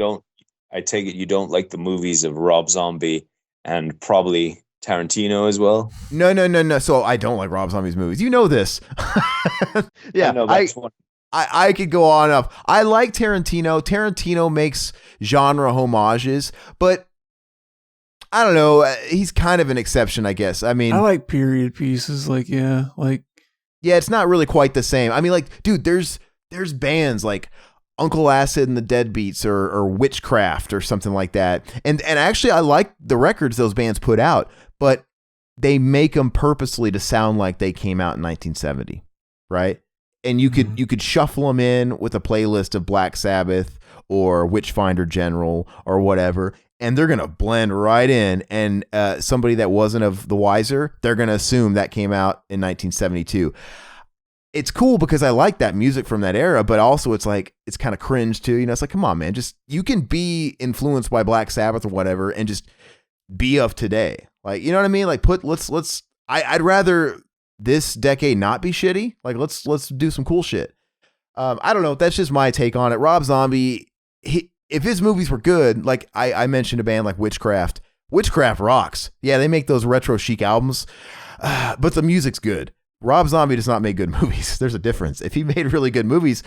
I take it you don't like the movies of Rob Zombie and probably Tarantino as well? No. So I don't like Rob Zombie's movies. You know this. Yeah, no, that's one. I could go on up. I like Tarantino. Tarantino makes genre homages, but I don't know. He's kind of an exception, I guess. I mean, I like period pieces. Yeah, it's not really quite the same. I mean, like, dude, there's bands like Uncle Acid and the Deadbeats or Witchcraft or something like that. And actually, I like the records those bands put out, but they make them purposely to sound like they came out in 1970, right? And you could shuffle them in with a playlist of Black Sabbath or Witchfinder General or whatever, and they're going to blend right in. And somebody that wasn't of the wiser, they're going to assume that came out in 1972. It's cool because I like that music from that era, but also it's like, it's kind of cringe too. You know, it's like, come on, man, just, you can be influenced by Black Sabbath or whatever and just be of today. Like, you know what I mean? Like I'd rather this decade not be shitty. Like, let's do some cool shit. I don't know. That's just my take on it. Rob Zombie, if his movies were good, like I mentioned a band like Witchcraft. Witchcraft rocks. Yeah, they make those retro chic albums, but the music's good. Rob Zombie does not make good movies. There's a difference. If he made really good movies,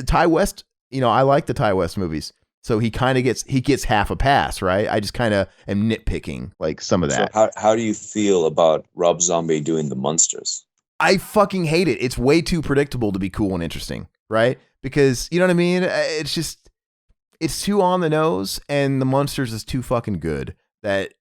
Ty West, you know, I like the Ty West movies. So he gets half a pass, right? I just kind of am nitpicking like some of that. So how do you feel about Rob Zombie doing the Munsters? I fucking hate it. It's way too predictable to be cool and interesting, right? Because, you know what I mean? It's too on the nose, and the Munsters is too fucking good that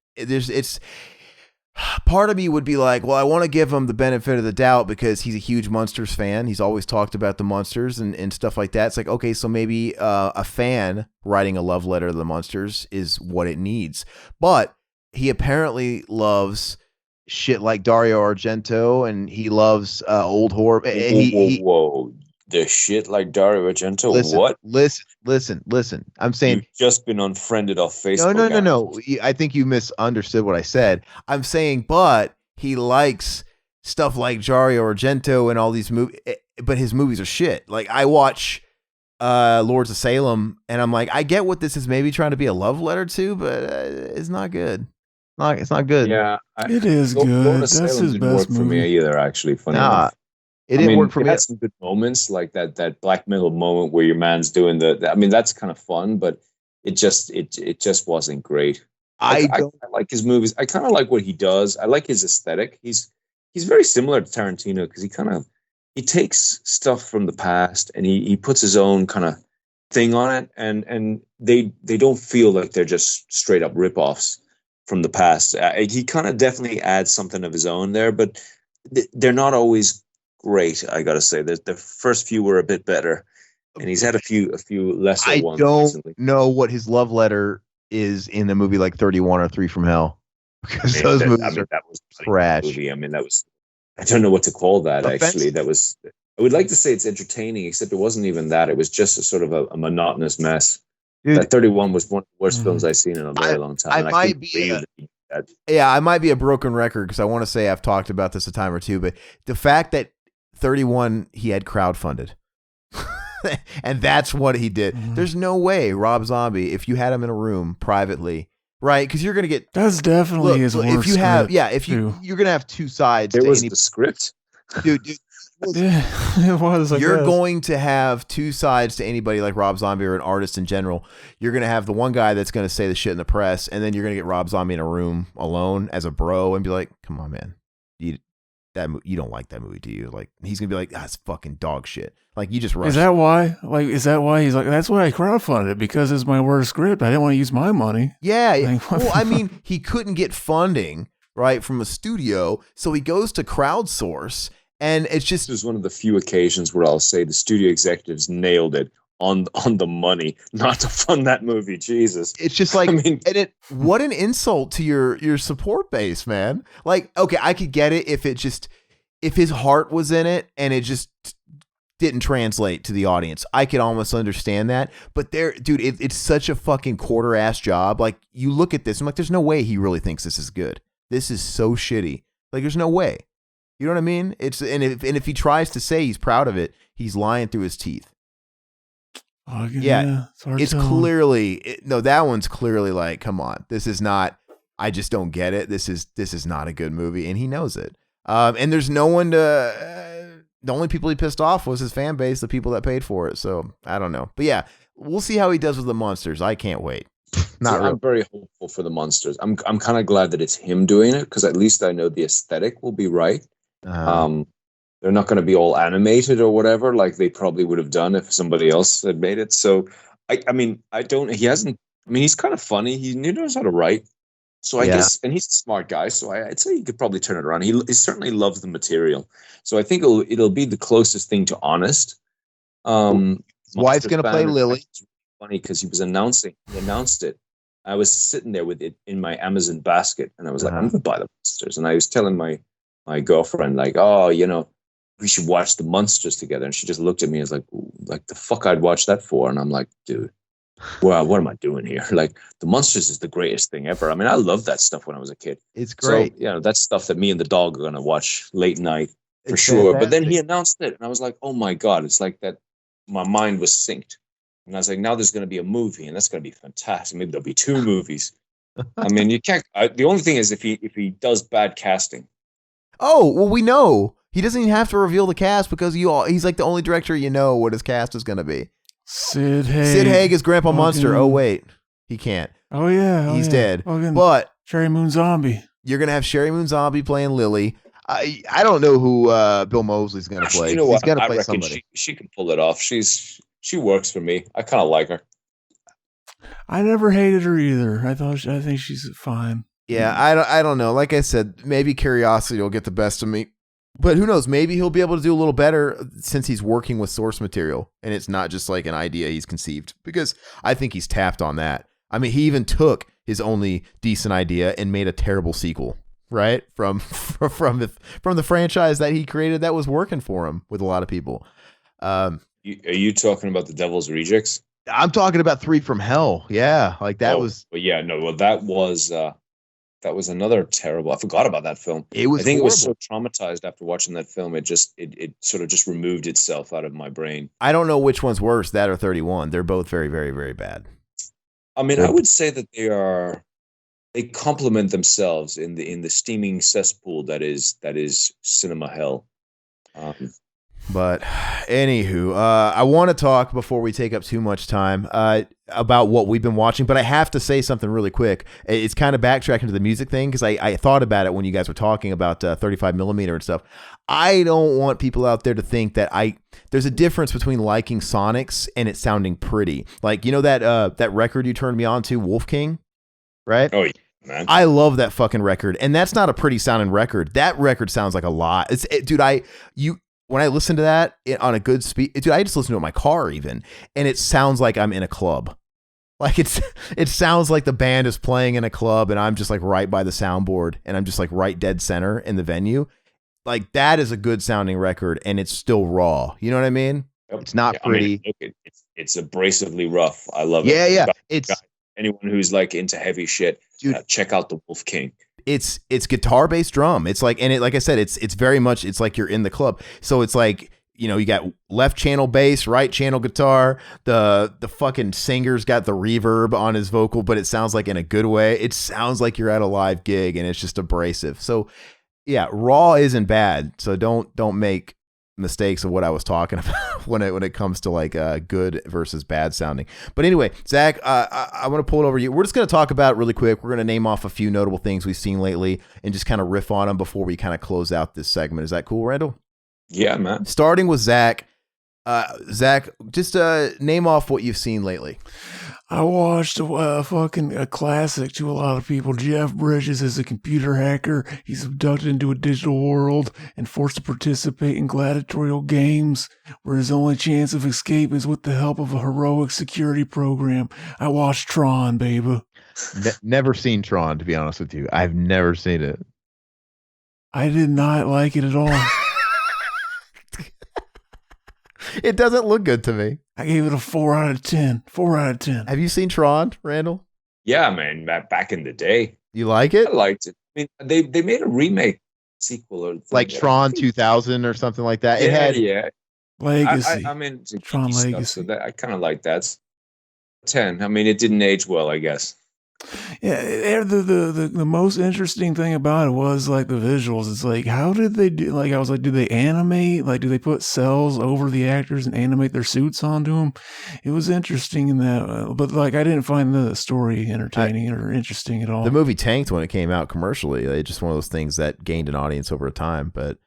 part of me would be like, well, I want to give him the benefit of the doubt because he's a huge Munsters fan. He's always talked about the Munsters and stuff like that. It's like, okay, so maybe a fan writing a love letter to the Munsters is what it needs. But he apparently loves shit like Dario Argento, and he loves old horror. Whoa. the shit like Dario Argento? Listen, What? listen. I'm saying You've just been unfriended off Facebook. no. I think you misunderstood what I said. I'm saying, but he likes stuff like Dario Argento and all these movies, but his movies are shit. Like I watch Lords of Salem, and I'm like, I get what this is maybe trying to be a love letter to, but it's not good. It's not good. Yeah, It is good. That's his didn't best work for me movie. either. Actually, funny Nah, enough. it didn't work for it me. had some good moments, like that black metal moment where your man's doing the. I mean, that's kind of fun, but it just wasn't great. I like his movies. I kind of like what he does. I like his aesthetic. He's very similar to Tarantino because he takes stuff from the past and he puts his own kind of thing on it, and they don't feel like they're just straight up ripoffs from the past. He kind of definitely adds something of his own there, but they're not always great. I gotta say that the first few were a bit better, and he's had a few lesser ones. I don't recently know what his love letter is in a movie like 31 or 3 from Hell, because those movies that was trash. Movie. I mean, that was, I don't know what to call that. Actually, that was. I would like to say it's entertaining, except it wasn't even that. It was just a sort of a monotonous mess. Dude, that 31 was one of the worst films I've seen in a very long time. I might be. I might be a broken record because I want to say I've talked about this a time or two, but the fact that 31 he had crowdfunded, and that's what he did. There's no way Rob Zombie, if you had him in a room privately, right? Because you're gonna get that's definitely his worst. If you have, you're gonna have two sides. There was the script, dude. Yeah, it was. You're going to have two sides to anybody like Rob Zombie or an artist in general. You're going to have the one guy that's going to say the shit in the press, and then you're going to get Rob Zombie in a room alone as a bro and be like, "Come on, man, you don't like that movie, do you?" Like he's going to be like, "That's fucking dog shit." Like you just rushed. Is that why? Is that why he's like? That's why I crowdfunded it, because it's my worst script. I didn't want to use my money. Yeah. Well, I mean, he couldn't get funding right from a studio, so he goes to crowdsource. And it's just, this was one of the few occasions where I'll say the studio executives nailed it on the money not to fund that movie. Jesus. It's just like, I mean, what an insult to your support base, man. Like, okay, I could get it if his heart was in it and it just didn't translate to the audience. I could almost understand that. But dude, it's such a fucking quarter ass job. Like you look at this, I'm like, there's no way he really thinks this is good. This is so shitty. Like there's no way. You know what I mean? If he tries to say he's proud of it, he's lying through his teeth. It's clearly that one's clearly like, come on, this is not. I just don't get it. This is not a good movie, and he knows it. And there's no one to. The only people he pissed off was his fan base, the people that paid for it. So I don't know, but yeah, we'll see how he does with the monsters. I can't wait. I'm very hopeful for the monsters. I'm kind of glad that it's him doing it because at least I know the aesthetic will be right. They're not going to be all animated or whatever like they probably would have done if somebody else had made it. So he's kind of funny. He knows how to write. So I guess, and he's a smart guy. So I'd say he could probably turn it around. He certainly loves the material. So I think it'll be the closest thing to honest. Wife's going to play Lily. It's funny because he announced it. I was sitting there with it in my Amazon basket and I was like, I'm going to buy the monsters. And I was telling my girlfriend, like, oh, we should watch the monsters together. And she just looked at me as like the fuck I'd watch that for. And I'm like, dude, well, what am I doing here? Like the monsters is the greatest thing ever. I mean, I loved that stuff when I was a kid. It's great. So, that's stuff that me and the dog are going to watch late night for sure. Fantastic. But then he announced it and I was like, oh my God, it's like that. My mind was synced. And I was like, now there's going to be a movie and that's going to be fantastic. Maybe there'll be 2 movies. I mean, you can't, the only thing is if he does bad casting. Oh, well, we know. He doesn't even have to reveal the cast because he's like the only director what his cast is going to be. Sid Haig. Sid Haig is Grandpa Munster. Oh, wait. He can't. Oh, yeah. He's dead. But Sherry Moon Zombie. You're going to have Sherry Moon Zombie playing Lily. I don't know who Bill Moseley's going to play. He's going to play somebody. She can pull it off. She works for me. I kind of like her. I never hated her either. I think she's fine. Yeah, I don't know. Like I said, maybe curiosity will get the best of me. But who knows? Maybe he'll be able to do a little better since he's working with source material and it's not just like an idea he's conceived. Because I think he's tapped on that. I mean, he even took his only decent idea and made a terrible sequel, right? From the franchise that he created that was working for him with a lot of people. Are you talking about the Devil's Rejects? I'm talking about Three from Hell. Yeah, like that was. Well, yeah, no, well, that was another terrible. I forgot about that film. It was. I think horrible. it was so traumatized after watching that film. It sort of just removed itself out of my brain. I don't know which one's worse, that or 31. They're both very, very, very bad. I mean, I would say that they complement themselves in the steaming cesspool that is cinema hell. But anywho, I want to talk before we take up too much time about what we've been watching, but I have to say something really quick. It's kind of backtracking to the music thing because I thought about it when you guys were talking about 35 millimeter and stuff. I don't want people out there to think that there's a difference between liking Sonics and it sounding pretty. Like, you know that record you turned me on to, Wolf King? Right? Oh, yeah. Man. I love that fucking record, and that's not a pretty sounding record. That record sounds like a lot. When I listen to that on a good speed, dude, I just listen to it in my car even, and it sounds like I'm in a club. Like it sounds like the band is playing in a club, and I'm just like right by the soundboard, and I'm just like right dead center in the venue. Like that is a good sounding record, and it's still raw. You know what I mean? It's not pretty. I mean, it's abrasively rough. I love it. Yeah. It's anyone who's like into heavy shit, dude, check out the Wolf King. It's guitar based drum. It's like, and like I said, it's very much, it's like you're in the club. So it's like, you know, you got left channel bass, right channel guitar. The fucking singer's got the reverb on his vocal, but it sounds like in a good way. It sounds like you're at a live gig, and it's just abrasive. So yeah, raw isn't bad. So don't make mistakes of what I was talking about when it comes to like good versus bad sounding. But anyway, Zach, I want to pull it over to you. We're just going to talk about it really quick. We're going to name off a few notable things we've seen lately and just kind of riff on them before we kind of close out this segment. Is that cool, Randall? Yeah, man. Starting with Zach. Zach, just name off what you've seen lately. I watched a classic to a lot of people. Jeff Bridges is a computer hacker. He's abducted into a digital world and forced to participate in gladiatorial games where his only chance of escape is with the help of a heroic security program. I watched Tron, baby. Never seen Tron, to be honest with you. I've never seen it. I did not like it at all. It doesn't look good to me. I gave it a 4 out of 10. 4 out of 10. Have you seen Tron, Randall? Yeah, man. Back in the day, you like it? I liked it. I mean, they made a remake sequel or like Tron 2000 or something like that. It had Legacy. I'm in Tron Legacy. Stuff, so I kind of like that. 10. I mean, it didn't age well, I guess. Yeah, the most interesting thing about it was like the visuals. It's like, how did they do? Like, I was like, did they animate? Like, do they put cells over the actors and animate their suits onto them? It was interesting in that, but like, I didn't find the story entertaining or interesting at all. The movie tanked when it came out commercially. It's just one of those things that gained an audience over time, but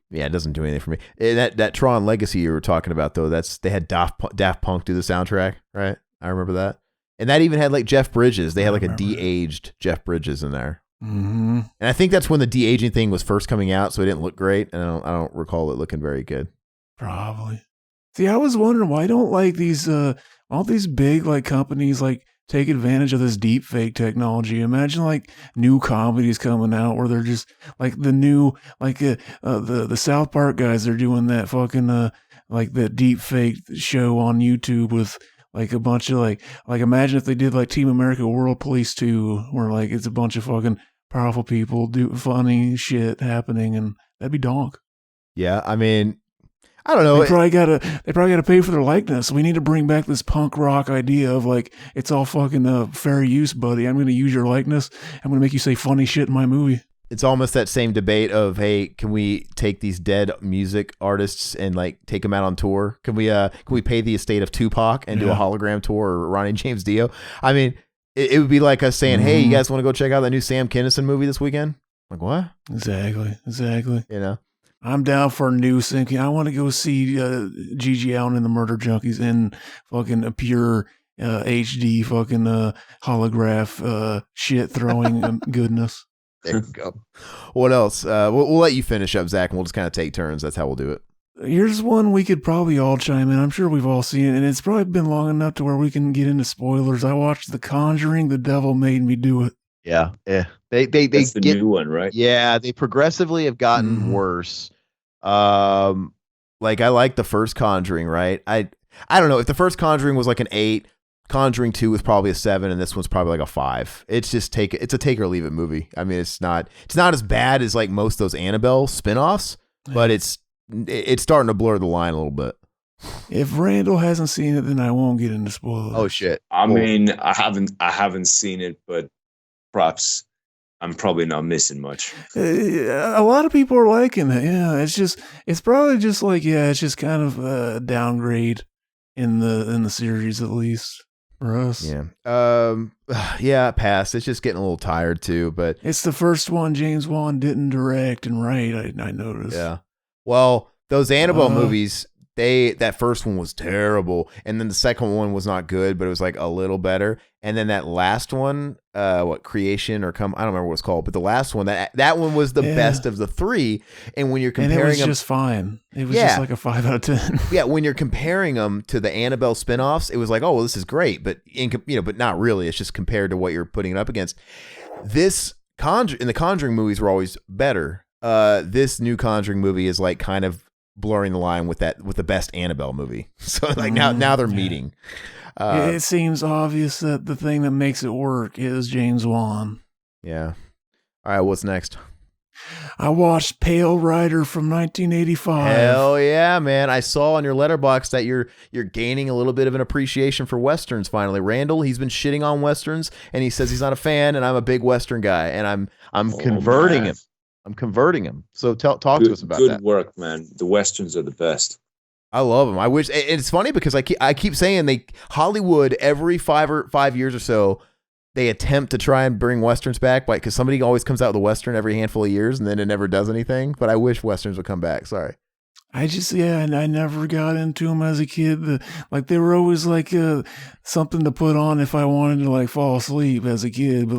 yeah, it doesn't do anything for me. And that Tron Legacy you were talking about, though, they had Daft Punk do the soundtrack, right? I remember that. And that even had like Jeff Bridges. They had like a de-aged Jeff Bridges in there. Mm-hmm. And I think that's when the de-aging thing was first coming out, so it didn't look great. And I don't recall it looking very good. Probably. See, I was wondering why don't like these all these big like companies like take advantage of this deep fake technology. Imagine like new comedies coming out where they're just like the new like the South Park guys. They're doing that fucking like that deep fake show on YouTube with like a bunch of like imagine if they did like Team America World Police 2 where like it's a bunch of fucking powerful people do funny shit happening, and that'd be donk. Yeah, I mean, I don't know. They probably gotta pay for their likeness. We need to bring back this punk rock idea of like it's all fucking fair use, buddy. I'm gonna use your likeness. I'm gonna make you say funny shit in my movie. It's almost that same debate of, hey, can we take these dead music artists and like take them out on tour? Can we pay the estate of Tupac and do a hologram tour, or Ronnie James Dio? I mean, it would be like us saying, hey, you guys want to go check out that new Sam Kinison movie this weekend? Like, what? Exactly. You know, I'm down for a new thinking. I want to go see Gigi Allen and the Murder Junkies in fucking a pure HD fucking holograph shit throwing goodness. There you go. What else? We'll let you finish up, Zach, and we'll just kind of take turns. That's how we'll do it. Here's one we could probably all chime in. I'm sure we've all seen it, and it's probably been long enough to where we can get into spoilers. I watched The Conjuring. The Devil Made Me Do It. Yeah. They That's the new one, right? Yeah, they progressively have gotten worse. Like, I like the first Conjuring, right? I don't know if the first Conjuring was like an 8. Conjuring 2 was probably a 7, and this one's probably like a 5. It's just it's a take or leave it movie. I mean, it's not as bad as like most of those Annabelle spinoffs, but it's starting to blur the line a little bit. If Randall hasn't seen it, then I won't get into spoilers. Oh shit! I mean, I haven't seen it, but perhaps I'm probably not missing much. A lot of people are liking it. Yeah, it's probably just like, it's just kind of a downgrade in the series, at least for us. Yeah. Yeah, pass. It's just getting a little tired too, but it's the first one James Wan didn't direct and write. I noticed. Yeah. Well, those Annabelle movies, that first one was terrible, and then the second one was not good, but it was like a little better. And then that last one, Creation or Come, I don't remember what it's called, but the last one, that one was the best of the 3. And when you're comparing them, it was just fine. It was just like a 5 out of 10. Yeah, when you're comparing them to the Annabelle spinoffs, it was like, oh, well, this is great, but but not really. It's just compared to what you're putting it up against. This in the Conjuring movies were always better. This new Conjuring movie is like kind of blurring the line with the best Annabelle movie. So like now they're meeting. It seems obvious that the thing that makes it work is James Wan. Yeah. All right, what's next? I watched Pale Rider from 1985. Hell yeah, man. I saw on your letterbox that you're gaining a little bit of an appreciation for Westerns finally. Randall, he's been shitting on Westerns, and he says he's not a fan, and I'm a big Western guy, and I'm converting him. I'm converting him. So talk to us about that. Good work, man. The Westerns are the best. I love them. I wish it's funny because I keep saying Hollywood every 5 years or so they attempt to try and bring Westerns back, because somebody always comes out with a Western every handful of years and then it never does anything. But I wish Westerns would come back. Sorry. I never got into them as a kid. They were always like something to put on if I wanted to like fall asleep as a kid. But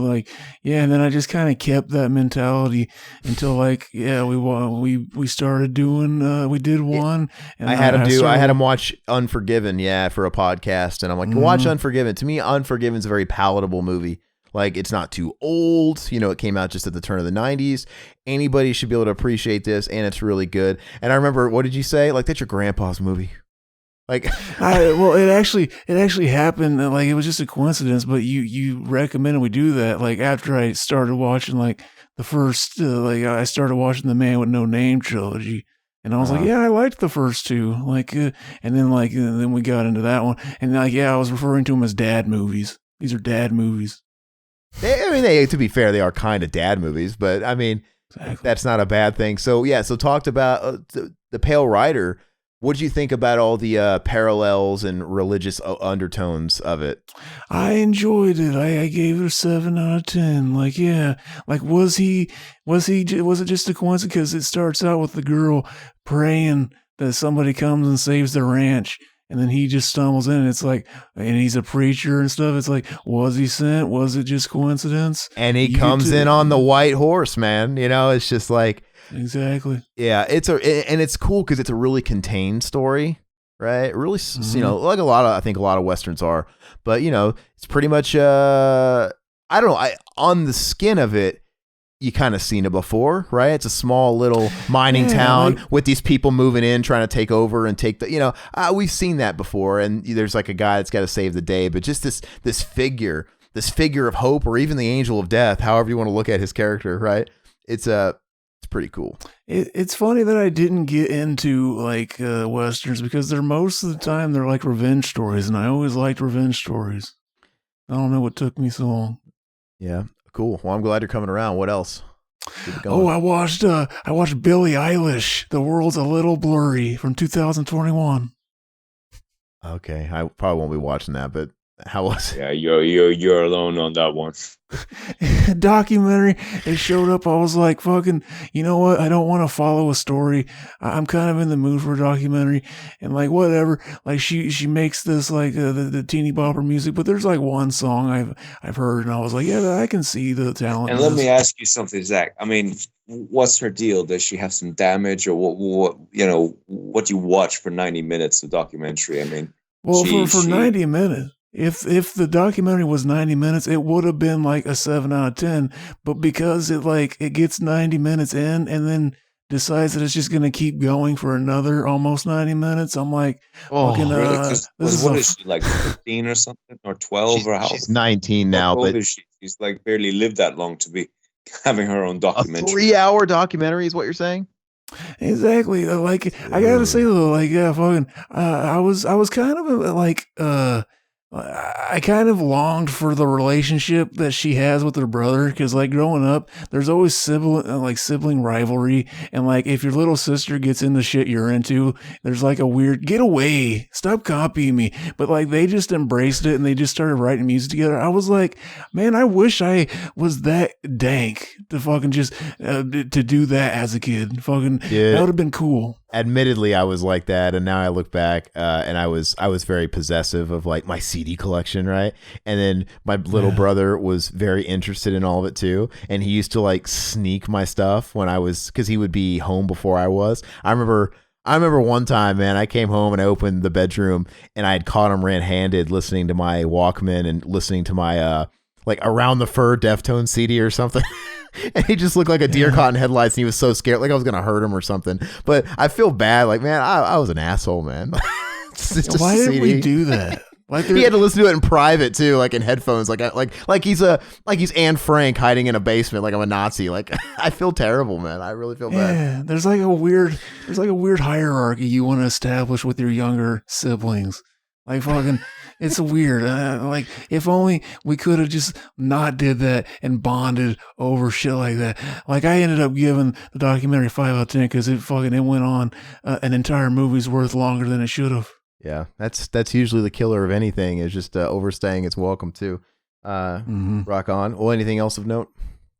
and then I just kind of kept that mentality until we started doing we did one. And I had him watch Unforgiven, for a podcast, and I'm like, watch Unforgiven. To me, Unforgiven's a very palatable movie. Like, it's not too old. It came out just at the turn of the 90s. Anybody should be able to appreciate this, and it's really good. And I remember, what did you say? Like, that's your grandpa's movie. Like, it actually happened. Like, it was just a coincidence, but you recommended we do that. Like, after I started watching, the first, I started watching the Man with No Name trilogy. And I was like, I liked the first 2. And then we got into that one. And I was referring to them as dad movies. These are dad movies. To be fair, they are kind of dad movies, but I mean, That's not a bad thing. So talked about the Pale Rider. What did you think about all the parallels and religious undertones of it? I enjoyed it. I gave it a 7 out of 10. Was it just a coincidence? Because it starts out with the girl praying that somebody comes and saves the ranch. And then he just stumbles in, and it's like, and he's a preacher and stuff. It's like, was he sent? Was it just coincidence? And he comes in on the white horse, man. It's just like, exactly. Yeah, it's cool because it's a really contained story, right? It really, like I think a lot of Westerns are, but it's pretty much, I don't know, on the skin of it, you kind of seen it before, right? It's a small little mining town with these people moving in, trying to take over and take we've seen that before. And there's like a guy that's got to save the day, but just this figure of hope, or even the angel of death, however you want to look at his character, right? It's pretty cool. It's funny that I didn't get into Westerns, because most of the time they're like revenge stories, and I always liked revenge stories. I don't know what took me so long. Yeah. Cool. Well, I'm glad you're coming around. What else? I watched Billie Eilish, The World's a Little Blurry, from 2021. Okay, I probably won't be watching that, but how was it? Yeah, you're alone on that one. Documentary. It showed up. I was like, fucking, you know what? I don't want to follow a story. I'm kind of in the mood for a documentary, and whatever. She makes this the teeny bopper music, but there's one song I've heard, and I was like, yeah, I can see the talent. And let me ask you something, Zach. I mean, what's her deal? Does she have some damage, or what do you watch for 90 minutes of documentary? I mean, for 90 minutes. If the documentary was 90 minutes, it would have been a 7 out of 10. But because it gets 90 minutes in, and then decides that it's just going to keep going for another almost 90 minutes. I'm like, fucking, Really? this What is is she, like 15 or something? Or 12 or how? She's 19 now, How old but is she? She's like barely lived that long to be having her own a documentary. 3-hour documentary is what you're saying? exactly. Like, I gotta say though, like, yeah, fucking, I was kind of like, I kind of longed for the relationship that she has with her brother, because like growing up, there's always sibling rivalry, and like if your little sister gets into shit you're into, there's like a weird get away, stop copying me. But like they just embraced it and they just started writing music together. I was like, man, I wish I was that dank to fucking just to do that as a kid. Fucking that would have been cool. Admittedly, I was like that, and now I look back, and I was very possessive of like my CD collection, right? And then my little brother was very interested in all of it too, and he used to like sneak my stuff when because he would be home before I was. I remember one time, man, I came home and I opened the bedroom, and I had caught him red-handed listening to my Walkman and listening to my like Around the Fur Deftones CD or something. And he just looked like a deer caught in headlights, and he was so scared, like I was gonna hurt him or something. But I feel bad, like, man, I was an asshole, man. Why did we do that? Like he had to listen to it in private too, like in headphones, like he's Anne Frank hiding in a basement, like I'm a Nazi. Like I feel terrible, man. I really feel bad. Yeah, there's like a weird hierarchy you want to establish with your younger siblings. Like fucking, it's weird. Like if only we could have just not did that and bonded over shit like that. Like I ended up giving the documentary 5 out of 10 because it went on an entire movie's worth longer than it should have. Yeah, that's usually the killer of anything, is just overstaying its welcome too. Rock on. Well, anything else of note?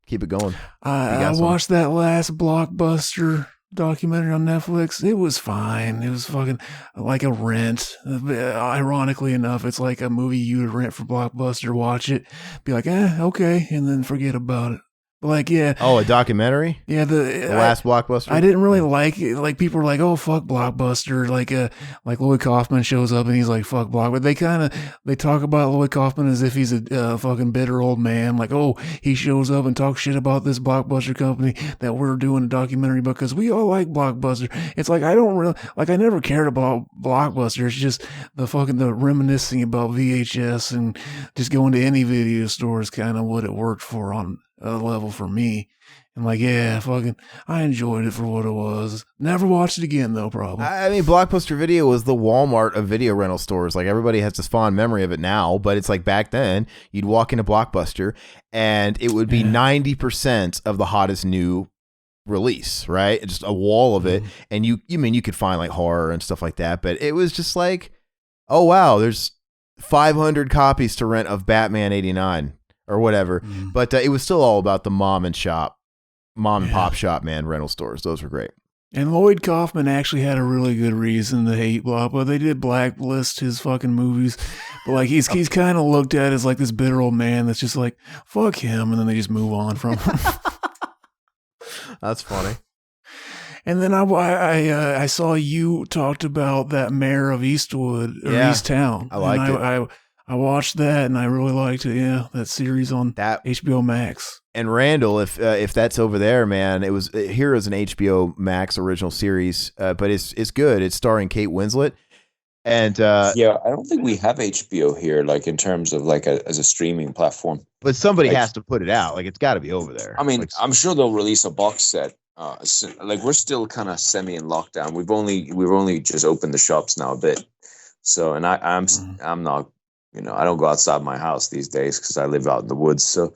Keep it going. I watched that last Blockbuster documentary on Netflix. It was fine. It was fucking like a rent. Ironically enough, it's like a movie you would rent for Blockbuster, watch it, be like, okay, and then forget about it. Like, yeah. Oh, a documentary? Yeah, the last Blockbuster? I didn't really like it. Like, people were like, oh, fuck Blockbuster. Like Lloyd Kaufman shows up and he's like, fuck Blockbuster. They talk about Lloyd Kaufman as if he's a fucking bitter old man. Like, oh, he shows up and talks shit about this Blockbuster company that we're doing a documentary because we all like Blockbuster. It's like, I don't really, like, I never cared about Blockbuster. It's just the reminiscing about VHS and just going to any video store is kind of what it worked for on a level for me. And like, yeah, fucking, I enjoyed it for what it was. Never watched it again though, probably. I mean, Blockbuster Video was the Walmart of video rental stores. Like everybody has this fond memory of it now, but it's like back then you'd walk into Blockbuster and it would be 90% of the hottest new release, right? Just a wall of it. And you could find like horror and stuff like that, but it was just like, oh wow, there's 500 copies to rent of Batman 89 or whatever. But it was still all about the mom and pop shop, man, rental stores. Those were great. And Lloyd Kaufman actually had a really good reason to hate Blockbuster. They did blacklist his fucking movies, but like he's kind of looked at as like this bitter old man that's just like, fuck him, and then they just move on from him. That's funny. And then I saw you talked about that Mare of Easttown. I liked it. I watched that and I really liked it. Yeah, that series on that HBO Max. And Randall, if that's over there, man, it was here is an HBO Max original series, but it's good. It's starring Kate Winslet, and yeah, I don't think we have HBO here, like in terms of like as a streaming platform. But somebody has to put it out. Like it's got to be over there. I mean, I'm sure they'll release a box set. Like we're still kind of semi in lockdown. We've only just opened the shops now a bit. So, and I'm not. I don't go outside my house these days because I live out in the woods. So,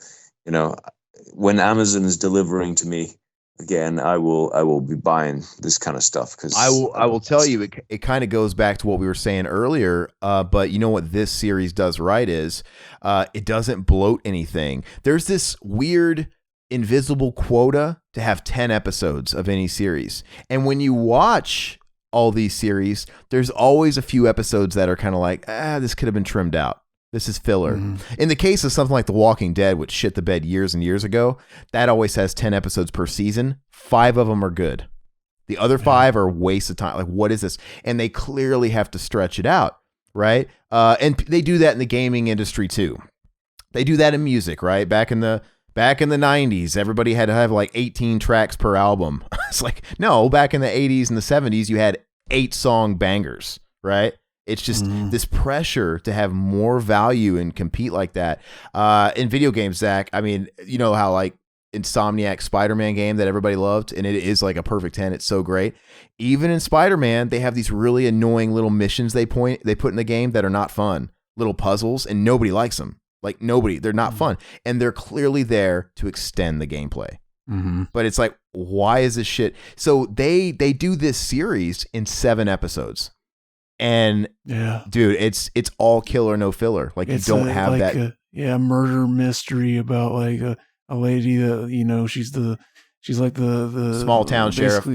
when Amazon is delivering to me again, I will be buying this kind of stuff because I will tell you it kind of goes back to what we were saying earlier. But you know what this series does right is it doesn't bloat anything. There's this weird invisible quota to have 10 episodes of any series, and when you watch all these series, there's always a few episodes that are kind of like, this could have been trimmed out. This is filler. In the case of something like The Walking Dead, which shit the bed years and years ago, that always has 10 episodes per season. 5 of them are good. The other 5 are waste of time. Like, what is this? And they clearly have to stretch it out, right? And they do that in the gaming industry too. They do that in music, right? Back in the back in the 90s, everybody had to have like 18 tracks per album. It's like, no, back in the 80s and the 70s, you had 8-song bangers, right? It's just this pressure to have more value and compete like that. In video games, Zach, I mean, you know how like Insomniac Spider-Man game that everybody loved, and it is like a perfect 10. It's so great. Even in Spider-Man, they have these really annoying little missions they put in the game that are not fun, little puzzles, and nobody likes them. Like nobody, they're not fun, and they're clearly there to extend the gameplay. But it's like, why is this shit? So they do this series in 7 episodes. And dude, it's all kill or no filler. Like you don't have like that. A murder mystery about like a lady that, you know, she's like the small town sheriff.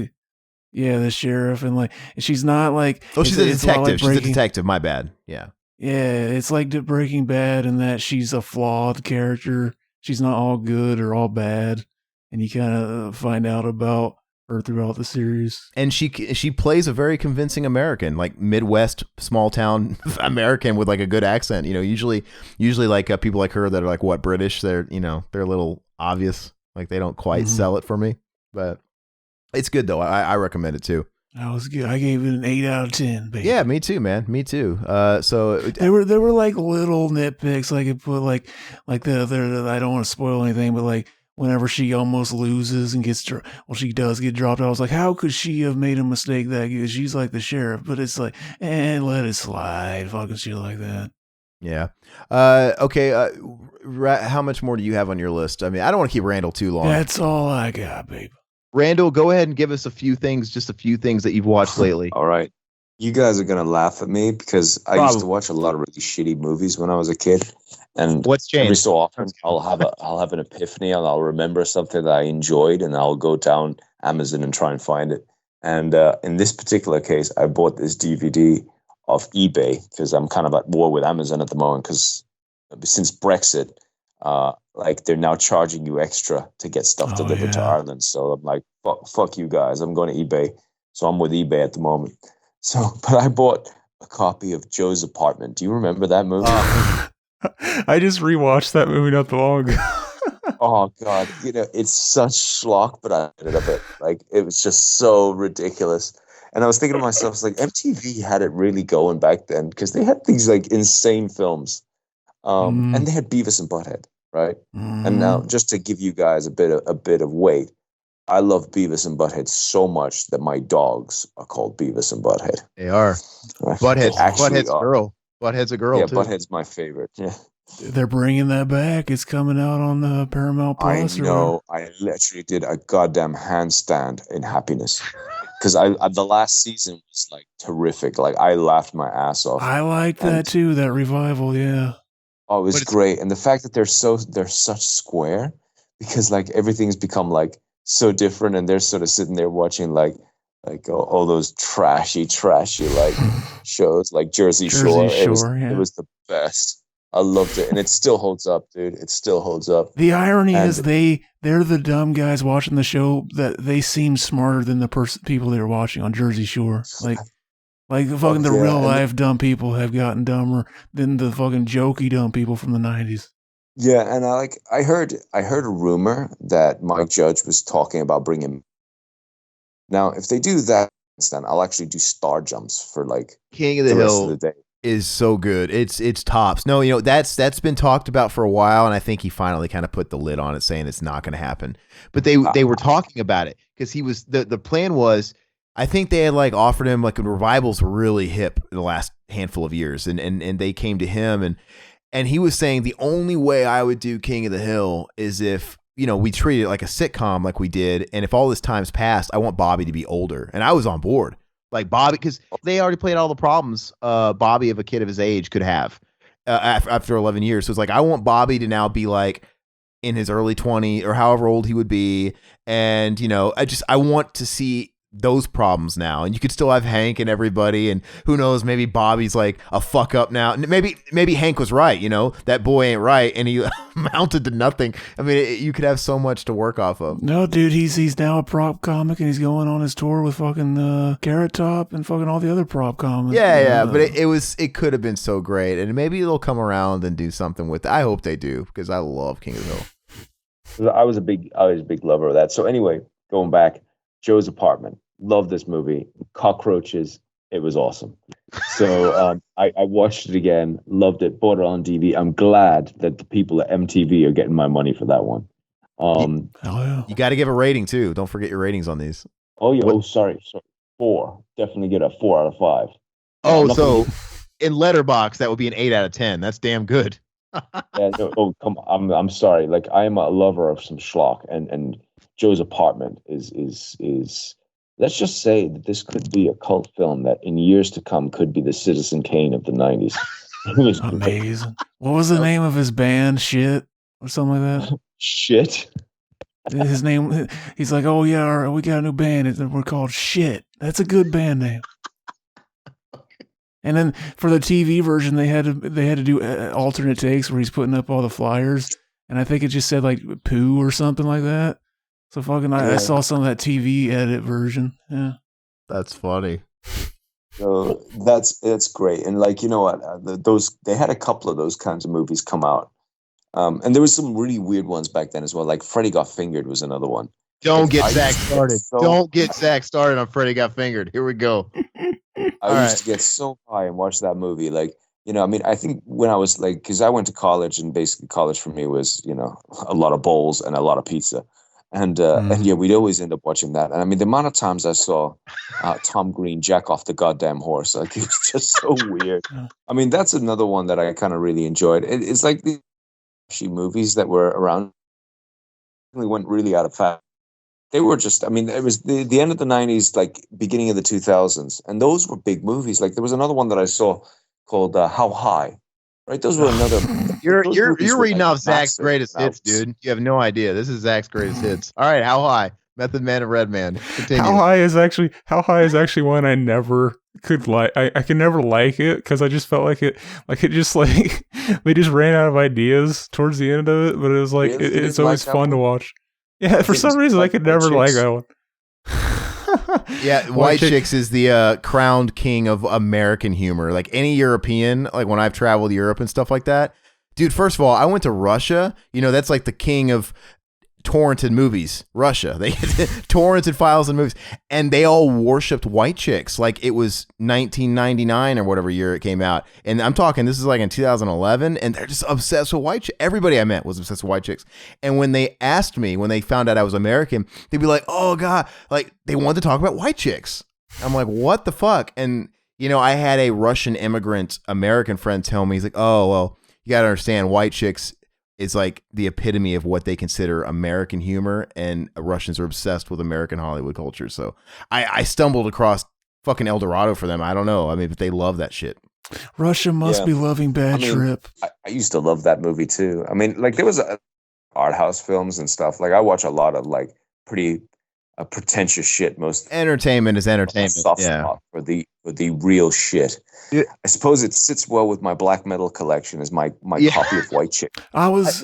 Yeah, the sheriff, and like she's not like she's a detective. She's a detective. My bad. Yeah. Yeah, it's like Breaking Bad in that she's a flawed character. She's not all good or all bad, and you kind of find out about her throughout the series. And she plays a very convincing American, like Midwest small town American with like a good accent. You know, usually like people like her that are like British. They're, you know, they're a little obvious, like they don't quite sell it for me. But it's good though. I recommend it too. That was good. I gave it an 8 out of 10, baby. Yeah, me too, man. Me too. So there were like little nitpicks, like it put like the I don't want to spoil anything, but like whenever she almost loses and she does get dropped, I was like, how could she have made a mistake that good? She's like the sheriff, but it's like, let it slide, fucking shit like that. Yeah. Okay. How much more do you have on your list? I mean, I don't want to keep Randal too long. That's all I got, babe. Randal, go ahead and give us just a few things that you've watched lately. All right. You guys are going to laugh at me because I used to watch a lot of really shitty movies when I was a kid. And what's changed? Every so often I'll have an epiphany and I'll remember something that I enjoyed and I'll go down Amazon and try and find it. And in this particular case, I bought this DVD of eBay because I'm kind of at war with Amazon at the moment because since Brexit, like they're now charging you extra to get stuff delivered to Ireland. So I'm like, fuck you guys. I'm going to eBay. So I'm with eBay at the moment. So, but I bought a copy of Joe's Apartment. Do you remember that movie? I just rewatched that movie not too long ago. Oh God, you know, it's such schlock, but I ended up like it was just so ridiculous. And I was thinking to myself, it's like MTV had it really going back then because they had these like insane films, and they had Beavis and Butthead, right? And now, just to give you guys a bit of weight, I love Beavis and Butthead so much that my dogs are called Beavis and Butthead. They are. Right? Butthead's a girl. Butthead's a girl. Yeah, too. Butthead's my favorite. Yeah. They're bringing that back. It's coming out on the Paramount Plus. I know. I literally did a goddamn handstand in happiness because the last season was like terrific. Like I laughed my ass off. I liked that too. That revival, yeah. Oh, it was great, and the fact that they're such square because like everything's become like so different, and they're sort of sitting there watching like all those trashy like shows like Jersey Shore. It was the best. I loved it, and it still holds up, dude. It still holds up. The irony is they're the dumb guys watching the show that they seem smarter than the people they're watching on Jersey Shore. Like the fucking real life dumb people have gotten dumber than the fucking jokey dumb people from the 90s. Yeah, and I heard a rumor that Mike Judge was talking about bringing. Now, if they do that, then I'll actually do star jumps for like King of the Hill of the day. Is so good. It's tops. No, you know, that's been talked about for a while, and I think he finally kind of put the lid on it, saying it's not going to happen. But they were talking about it because he was the plan was. I think they had like offered him like when revivals were really hip in the last handful of years, and they came to him and he was saying the only way I would do King of the Hill is if, you know, we treat it like a sitcom like we did, and if all this time's passed, I want Bobby to be older, and I was on board. Like Bobby, because they already played all the problems Bobby of a kid of his age could have after 11 years. So it's like, I want Bobby to now be like in his early 20s or however old he would be. And, you know, I want to see those problems now. And you could still have Hank and everybody. And who knows, maybe Bobby's like a fuck up now. Maybe Hank was right, you know, that boy ain't right. And he amounted to nothing. I mean, you could have so much to work off of. No, dude, he's now a prop comic and he's going on his tour with fucking Carrot Top and fucking all the other prop comics. Yeah, but it could have been so great. And maybe they'll come around and do something with it. I hope they do because I love King of the Hill. I was a big lover of that. So anyway, going back, Joe's Apartment. Love this movie. Cockroaches. It was awesome. So I watched it again. Loved it. Bought it on DVD. I'm glad that the people at MTV are getting my money for that one. Oh yeah. You got to give a rating too. Don't forget your ratings on these. Oh yeah. Oh, sorry. 4. Definitely get a 4 out of 5. Oh, so in Letterbox that would be an 8 out of 10. That's damn good. Yeah, no, oh, come on. I'm sorry. Like, I am a lover of some schlock, and Joe's Apartment is. Let's just say that this could be a cult film that, in years to come, could be the Citizen Kane of the '90s. It was Amazing. What was the name of his band? Shit or something like that. Shit. His name. He's like, oh yeah, we got a new band. We're called Shit. That's a good band name. And then for the TV version, they had to do alternate takes where he's putting up all the flyers, and I think it just said like poo or something like that. So fucking, I saw some of that TV edit version. Yeah, That's funny. So that's great. And like, you know what? They had a couple of those kinds of movies come out, and there was some really weird ones back then as well. Like Freddy Got Fingered was another one. Don't get Zach started. Don't get Zach started on Freddy Got Fingered. Here we go. I used to get so high and watch that movie. Like, you know, I mean, I think when I was like, because I went to college, and basically college for me was, you know, a lot of bowls and a lot of pizza. And yeah, we'd always end up watching that. And I mean, the amount of times I saw Tom Green jack off the goddamn horse, like, it was just so weird. I mean, that's another one that I kind of really enjoyed. It's like the movies that were around went really out of fashion. They were just, I mean, it was the end of the 90s, like beginning of the 2000s. And those were big movies. Like there was another one that I saw called How High, right? Those were another. You're reading off Zach's greatest hits, dude. You have no idea. This is Zach's greatest hits. All right, How High? Method Man and Red Man. Continue. How High is actually one I never could like. I can never like it because I just felt like it just like they just ran out of ideas towards the end of it. But it was like Really? it's always fun to watch. Yeah, for some reason I could never like that one. Yeah, White Chicks is the crowned king of American humor. Like any European, like when I've traveled Europe and stuff like that. Dude, first of all, I went to Russia. You know, that's like the king of torrented movies. Russia. They torrented files and movies. And they all worshipped White Chicks. Like it was 1999 or whatever year it came out. And I'm talking, this is like in 2011. And they're just obsessed with White Chicks. Everybody I met was obsessed with White Chicks. And when they asked me, when they found out I was American, they'd be like, oh God, like they wanted to talk about White Chicks. I'm like, what the fuck? And, you know, I had a Russian immigrant American friend tell me, he's like, oh, well, you got to understand, White Chicks is like the epitome of what they consider American humor, and Russians are obsessed with American Hollywood culture. So I stumbled across fucking El Dorado for them. I don't know. I mean, but they love that shit. Russia must be loving Bad Trip. I used to love that movie too. I mean, like there was art house films and stuff. Like I watch a lot of like pretty pretentious shit. Most entertainment is entertainment. Soft yeah, spot for the real shit. Yeah. I suppose it sits well with my black metal collection as my copy of White Chick. I was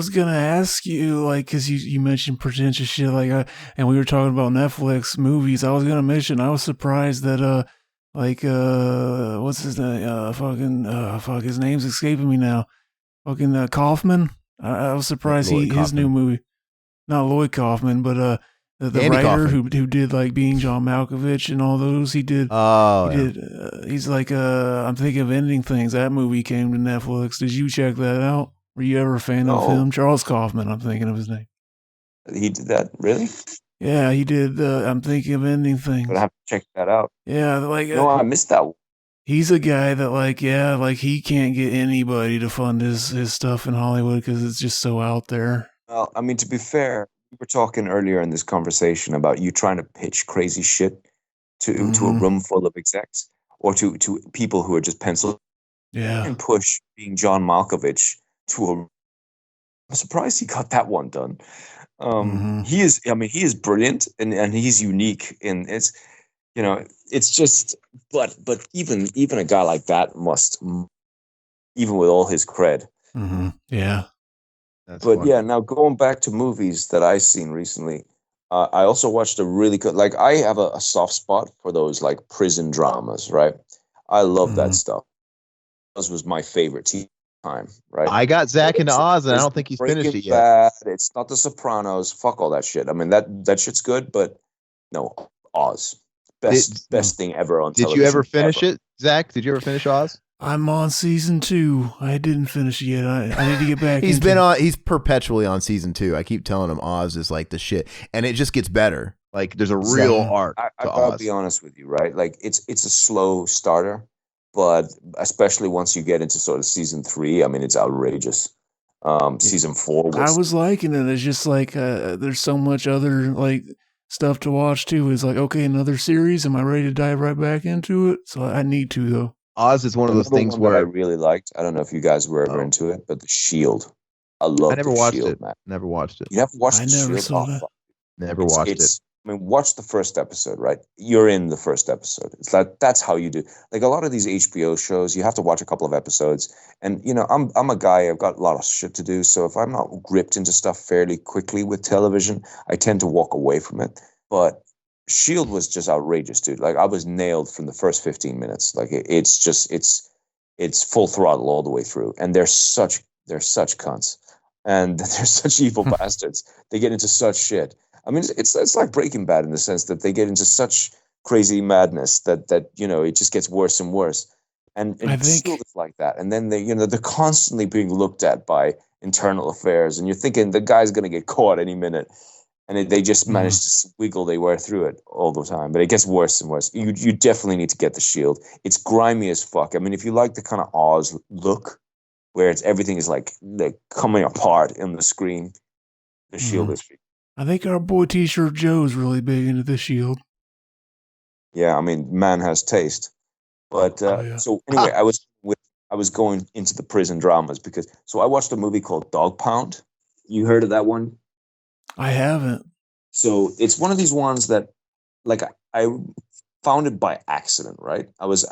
gonna ask you, like, because you mentioned pretentious shit, like, and we were talking about Netflix movies. I was gonna mention, I was surprised that what's his name? Fuck, his name's escaping me now. Fucking Kaufman. I was surprised his new movie, not Lloyd Kaufman, but the Andy writer Kaufman. who did like Being John Malkovich and all those. He did. He's like I'm thinking of Ending Things. That movie came to Netflix. Did you check that out? Were you ever a fan of him? Charles Kaufman. I'm thinking of his name. He did that, really? Yeah, he did. I'm thinking of Ending Things. But I have to check that out. Yeah, like no, I missed that one. He's a guy that like he can't get anybody to fund his stuff in Hollywood because it's just so out there. Well, I mean, to be fair, we were talking earlier in this conversation about you trying to pitch crazy shit to a room full of execs or to people who are just penciled and push Being John Malkovich to a. I'm surprised he got that one done. He is brilliant and he's unique, and it's, you know, it's just, but even a guy like that must, even with all his cred. Yeah. That's but funny. yeah, now going back to movies that I've seen recently, I also watched a really good, like I have a soft spot for those like prison dramas, right? I love that stuff. This was my favorite time, right? I got Zach into Oz, and I don't think he's finished it yet. It's not The Sopranos. Fuck all that shit. I mean, that shit's good, but no, Oz. Best thing ever on television. Did you ever finish it, Zach? Did you ever finish Oz? I'm on season 2. I didn't finish it yet. I need to get back. He's perpetually on season 2. I keep telling him Oz is like the shit, and it just gets better. Like there's a real art. I gotta be honest with you, right? Like it's a slow starter, but especially once you get into sort of season 3, I mean, it's outrageous. Season 4 I was liking it. It's just like there's so much other like stuff to watch too. It's like, okay, another series. Am I ready to dive right back into it? So I need to though. Oz is one of those things where I really liked. I don't know if you guys were ever into it, but The Shield. I never watched Shield, it. man. Never watched it. You never watched The Shield? I never saw that. Never watched it. I mean, watch the first episode, right? You're in the first episode. It's like that's how you do. Like a lot of these HBO shows, you have to watch a couple of episodes. And you know, I'm a guy. I've got a lot of shit to do. So if I'm not gripped into stuff fairly quickly with television, I tend to walk away from it. But Shield was just outrageous, dude. Like I was nailed from the first 15 minutes. Like it's full throttle all the way through. And they're such cunts, and they're such evil bastards. They get into such shit. I mean, it's like Breaking Bad in the sense that they get into such crazy madness that you know it just gets worse and worse. And Shield is like that. And then they're constantly being looked at by internal affairs, and you're thinking the guy's going to get caught any minute. And they just manage to wiggle their way through it all the time. But it gets worse and worse. You definitely need to get The Shield. It's grimy as fuck. I mean, if you like the kind of Oz look, where everything is like coming apart in the screen, The Shield is. I think our boy T-shirt Joe's really big into The Shield. Yeah, I mean, man has taste. But so anyway, I was going into the prison dramas because I watched a movie called Dog Pound. You heard of that one? I haven't. So it's one of these ones that, like, I found it by accident, right? I was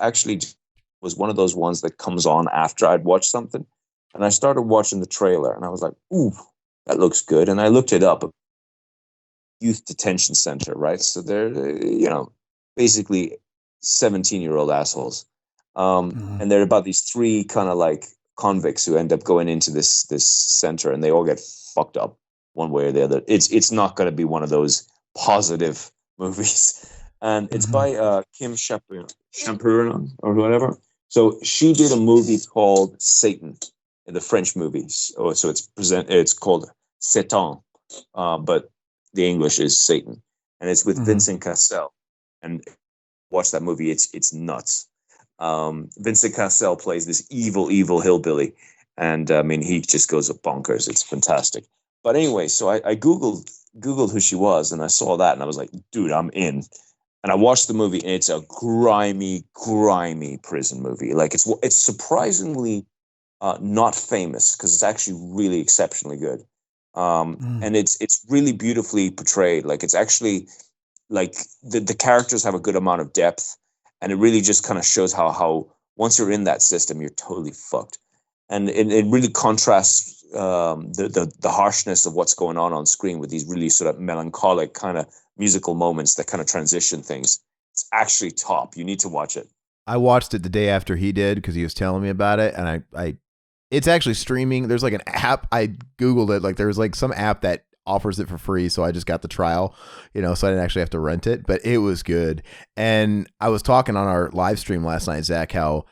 one of those ones that comes on after I'd watched something, and I started watching the trailer, and I was like, "Ooh, that looks good." And I looked it up. Youth detention center, right? So they're basically 17-year-old assholes, and they're about these 3 kind of like convicts who end up going into this center, and they all get fucked up one way or the other. It's not going to be one of those positive movies, and it's by Kim Champurin or whatever. So she did a movie called Satan, in the French movies. So it's called Satan, but the English is Satan, and it's with Vincent Cassel. And watch that movie; it's nuts. Vincent Cassel plays this evil hillbilly, and I mean he just goes bonkers. It's fantastic. But anyway, so I googled who she was, and I saw that, and I was like, dude, I'm in. And I watched the movie, and it's a grimy prison movie. Like it's surprisingly not famous because it's actually really exceptionally good. And it's really beautifully portrayed. Like it's actually like the characters have a good amount of depth, and it really just kind of shows how once you're in that system, you're totally fucked. And it really contrasts the harshness of what's going on screen with these really sort of melancholic kind of musical moments that kind of transition things. It's actually top. You need to watch it. I watched it the day after he did because he was telling me about it, and I it's actually streaming. There's like an app. I Googled it. Like there's like some app that offers it for free, so I just got the trial, so I didn't actually have to rent it, but it was good. And I was talking on our live stream last night, Zach, how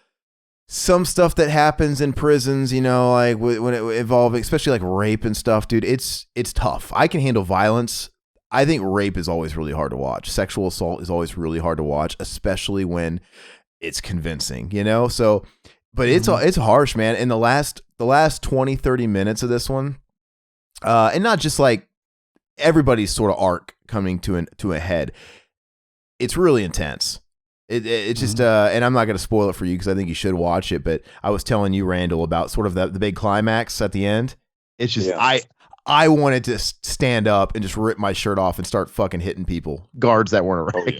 some stuff that happens in prisons, like when it involves, especially like rape and stuff, dude, it's tough. I can handle violence. I think rape is always really hard to watch. Sexual assault is always really hard to watch, especially when it's convincing, So, but it's harsh, man. In the last 20, 30 minutes of this one, and not just like everybody's sort of arc coming to a head. It's really intense. It's just, and I'm not going to spoil it for you because I think you should watch it. But I was telling you, Randall, about sort of the big climax at the end. It's just, I wanted to stand up and just rip my shirt off and start fucking hitting people, guards that weren't around.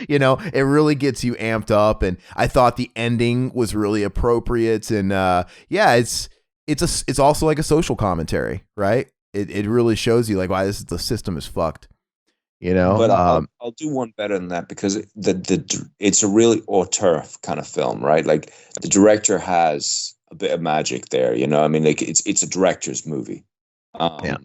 It really gets you amped up. And I thought the ending was really appropriate. And it's also like a social commentary, right? It really shows you like why the system is fucked. But I'll do one better than that because it's a really auteur kind of film, right? Like the director has a bit of magic there. You know, I mean, like it's a director's movie. Yeah.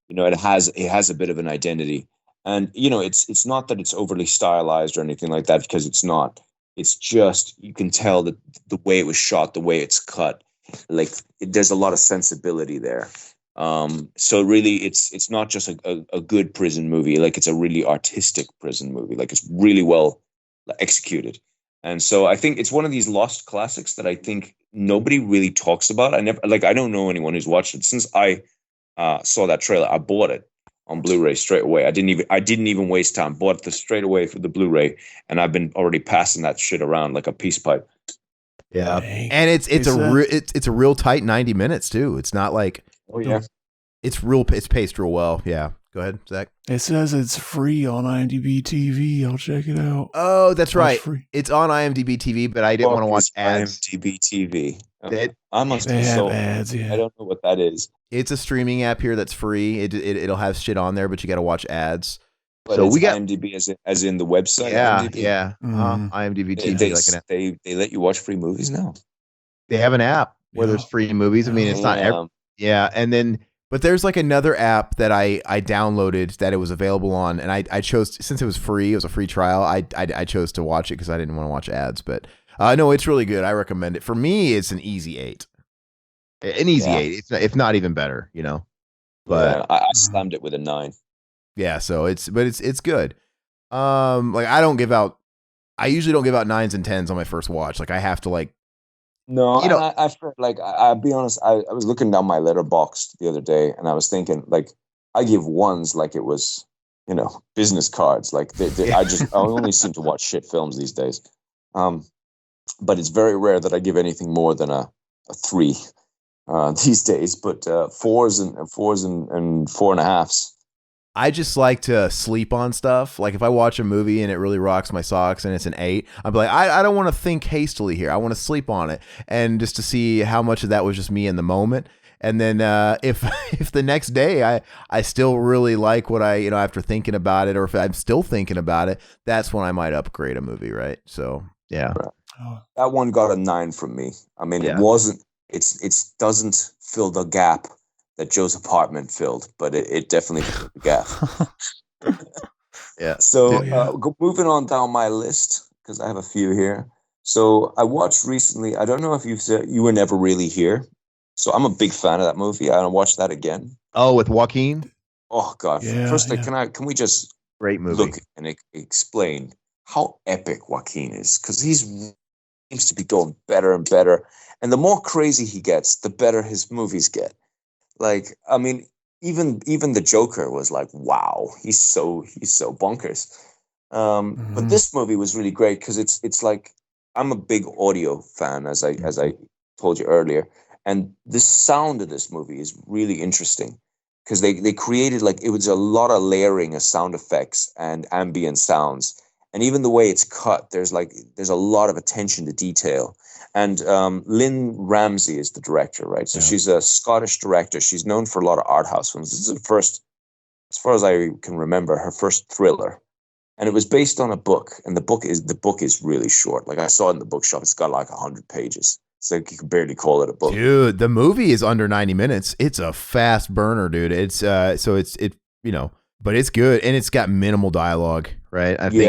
You know, it has a bit of an identity, and you know, it's not that it's overly stylized or anything like that, because it's not. It's just, you can tell that the way it was shot, the way it's cut, like there's a lot of sensibility there. So really, it's not just a good prison movie. Like, it's a really artistic prison movie. Like, it's really well executed. And so I think it's one of these lost classics that I think nobody really talks about. I don't know anyone who's watched it. Since I saw that trailer, I bought it on Blu-ray straight away. I didn't even waste time. Bought it straight away for the Blu-ray, and I've been already passing that shit around like a peace pipe. Yeah, and it's a real tight 90 minutes too. It's not like, oh yeah, it's paced real well. Yeah, go ahead, Zach. It says it's free on IMDb TV. I'll check it out. Oh, that's right. It's on IMDb TV, but I didn't want to watch ads. IMDb TV. I must have ads. Yeah, I don't know what that is. It's a streaming app here that's free. It'll have shit on there, but you got to watch ads. But so we got IMDb as in the website. Yeah, IMDb? yeah. IMDb TV. They let you watch free movies now. They have an app where there's free movies. I mean, it's not. And then. But there's like another app that I downloaded that it was available on, and I chose, since it was free, it was a free trial. I chose to watch it because I didn't want to watch ads. But no, it's really good. I recommend it. For me, it's an easy 8. An easy 8. It's not even better, you know. But I slammed it with a 9. Yeah, so it's good. Like I usually don't give out 9s and 10s on my first watch. Like, I have to like. No, you know, I feel like I'll be honest. I was looking down my letterbox the other day, and I was thinking, like, I give 1s like it was, you know, business cards. Like I only seem to watch shit films these days. But it's very rare that I give anything more than a 3 these days. But 4s and 4.5s. I just like to sleep on stuff. Like, if I watch a movie and it really rocks my socks and it's an 8, I'm like, I don't want to think hastily here. I want to sleep on it, and just to see how much of that was just me in the moment. And then if the next day I still really like what I, you know, after thinking about it, or if I'm still thinking about it, that's when I might upgrade a movie, right? So yeah, that one got a 9 from me. I mean, it wasn't. It doesn't fill the gap that Joe's Apartment filled, but it definitely filled the gap. Yeah. So moving on down my list, because I have a few here. So I watched recently, I don't know if you've said, You Were Never Really Here. So I'm a big fan of that movie. I watched that again. Oh, with Joaquin? Oh God. First, can we just great movie. Look and explain how epic Joaquin is? Because he seems to be going better and better. And the more crazy he gets, the better his movies get. Like, I mean, even the Joker was like, wow, he's so bonkers. But this movie was really great because it's like, I'm a big audio fan, as I told you earlier, and the sound of this movie is really interesting because they created, like, it was a lot of layering of sound effects and ambient sounds, and even the way it's cut, there's a lot of attention to detail. And Lynn Ramsey is the director, right? So she's a Scottish director. She's known for a lot of art house films. This is the first, as far as I can remember, her first thriller. And it was based on a book. And the book is really short. Like, I saw it in the bookshop. It's got like 100 pages. So you can barely call it a book. Dude, the movie is under 90 minutes. It's a fast burner, dude. It's so it's you know, but it's good, and it's got minimal dialogue, right? I mean,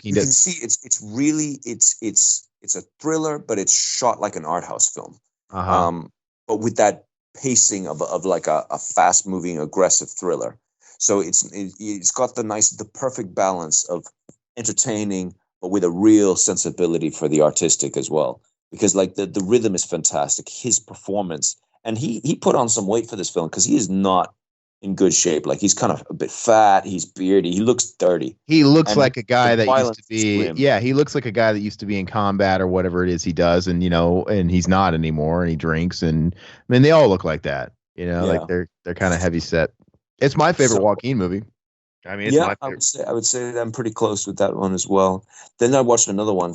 you can see it's really it's a thriller, but it's shot like an art house film. But with that pacing of like a fast moving, aggressive thriller. So it's got the perfect balance of entertaining, but with a real sensibility for the artistic as well. Because like the rhythm is fantastic, his performance, and he put on some weight for this film because he is not in good shape. Like, he's kind of a bit fat, he's beardy, he looks dirty. He looks like a guy that used to be he looks like a guy that used to be in combat or whatever it is he does, and you know, and he's not anymore, and he drinks, and I mean, they all look like that, you know, like they're kind of heavy set. It's my favorite Joaquin movie. I mean, it's my favorite. I would say I'm pretty close with that one as well. Then I watched another one,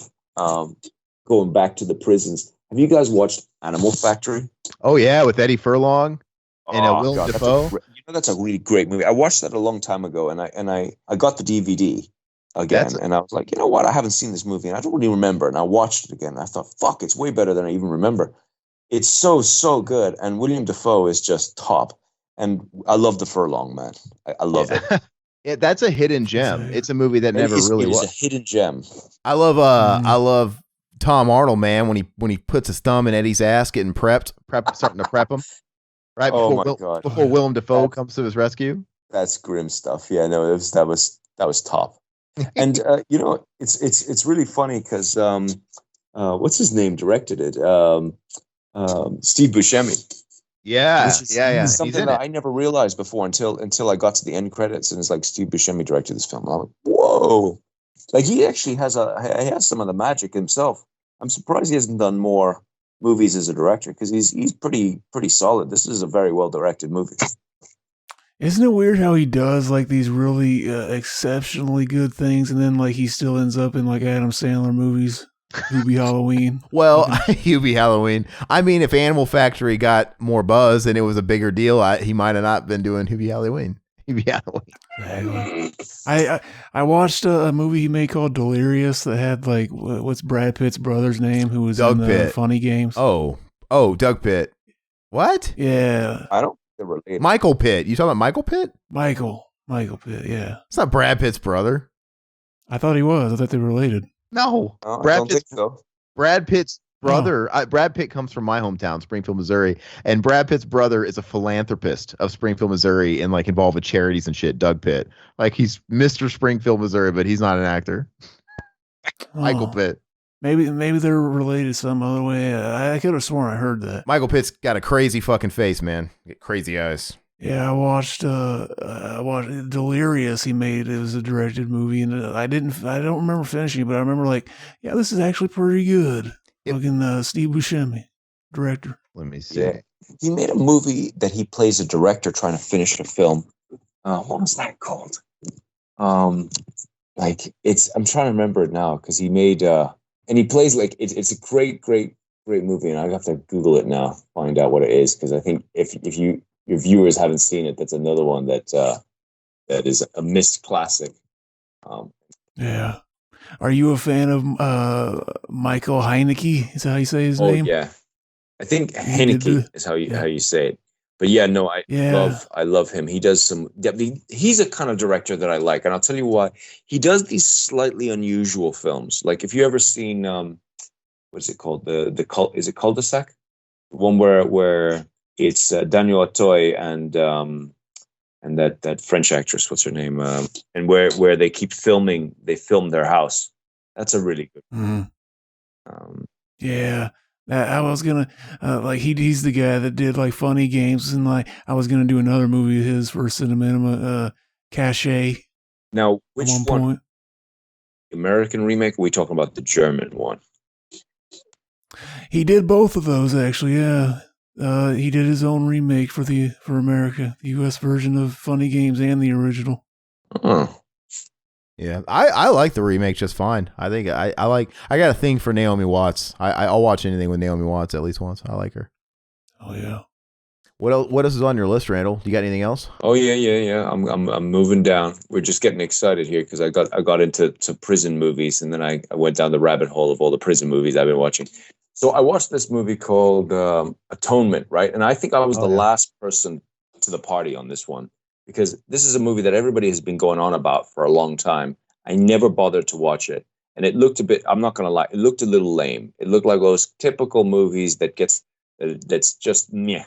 going back to the prisons. Have you guys watched Animal Factory? Oh yeah, with Eddie Furlong and Willem Dafoe. That's a really great movie. I watched that a long time ago, and I got the DVD again, and I was like, you know what? I haven't seen this movie, and I don't really remember. And I watched it again, and I thought, fuck, it's way better than I even remember. It's so good, and William Dafoe is just top. And I love the Furlong, man. I love it. Yeah, that's a hidden gem. It's a movie that never really was. It's a hidden gem. I love Tom Arnold, man, when he puts his thumb in Eddie's ass, getting starting to prep him. Right before Willem Dafoe comes to his rescue. That's grim stuff. Yeah, no, that was top. And you know, it's really funny because what's his name directed it? Steve Buscemi. Yeah. Something that I never realized before until I got to the end credits, and it's like Steve Buscemi directed this film. I'm like, whoa! Like he actually has some of the magic himself. I'm surprised he hasn't done more movies as a director, because he's pretty solid. This is a very well directed movie. Isn't it weird how he does like these really exceptionally good things, and then like he still ends up in like Adam Sandler movies? Hubie Halloween. Well, Hubie Halloween. I mean, if Animal Factory got more buzz and it was a bigger deal, he might have not been doing Hubie Halloween. Hubie Halloween. I watched a movie he made called Delirious that had like what's Brad Pitt's brother's name, who was Doug in Pitt. Funny Games. Oh, Doug Pitt. What? Yeah, I don't think they're related. Michael Pitt. You talking about Michael Pitt? Michael Pitt. Yeah, it's not Brad Pitt's brother. I thought he was. I thought they were related. No, I don't think so. Brad Pitt's brother. Brad Pitt comes from my hometown, Springfield, Missouri, and Brad Pitt's brother is a philanthropist of Springfield, Missouri, and like involved with charities and shit. Doug Pitt, like he's Mr. Springfield, Missouri, but he's not an actor. Michael Pitt. Maybe they're related some other way. I could have sworn I heard that. Michael Pitt's got a crazy fucking face, man. Crazy eyes. Yeah, I watched Delirious. He made it was a directed movie, and I don't remember finishing it, but I remember like, yeah, this is actually pretty good. Fucking Steve Buscemi, director. Let me see. Yeah. He made a movie that he plays a director trying to finish a film. What was that called? I'm trying to remember it now, because he made and he plays like it's a great movie, and I have to Google it now, find out what it is, because I think if your viewers haven't seen it, that's another one that is a missed classic. Yeah. Are you a fan of Michael Haneke? Is that how you say his name? Oh, yeah. I think Haneke is how you say it. But yeah, no, I love him. He does he's a kind of director that I like, and I'll tell you why. He does these slightly unusual films. Like, if you ever seen what is it called? Is it Cul-de-sac? The one where it's Daniel Auteuil and that French actress, what's her name? And where they keep filming, they film their house. That's a really good one. Yeah. I was gonna like he's the guy that did like Funny Games, and like I was gonna do another movie of his for Cinema Enema, Cachet. Now, which one? Point. American remake? Or are we talking about the German one? He did both of those, actually. Yeah, he did his own remake for America, the U.S. version of Funny Games, and the original. Oh. Yeah, I like the remake just fine. I think I got a thing for Naomi Watts. I'll watch anything with Naomi Watts at least once. I like her. Oh yeah. What else is on your list, Randall? You got anything else? Oh yeah. I'm moving down. We're just getting excited here because I got into prison movies, and then I went down the rabbit hole of all the prison movies I've been watching. So I watched this movie called Atonement, right? And I think I was the last person to the party on this one, because this is a movie that everybody has been going on about for a long time. I never bothered to watch it. And it looked a bit, I'm not going to lie, it looked a little lame. It looked like those typical movies that's just meh.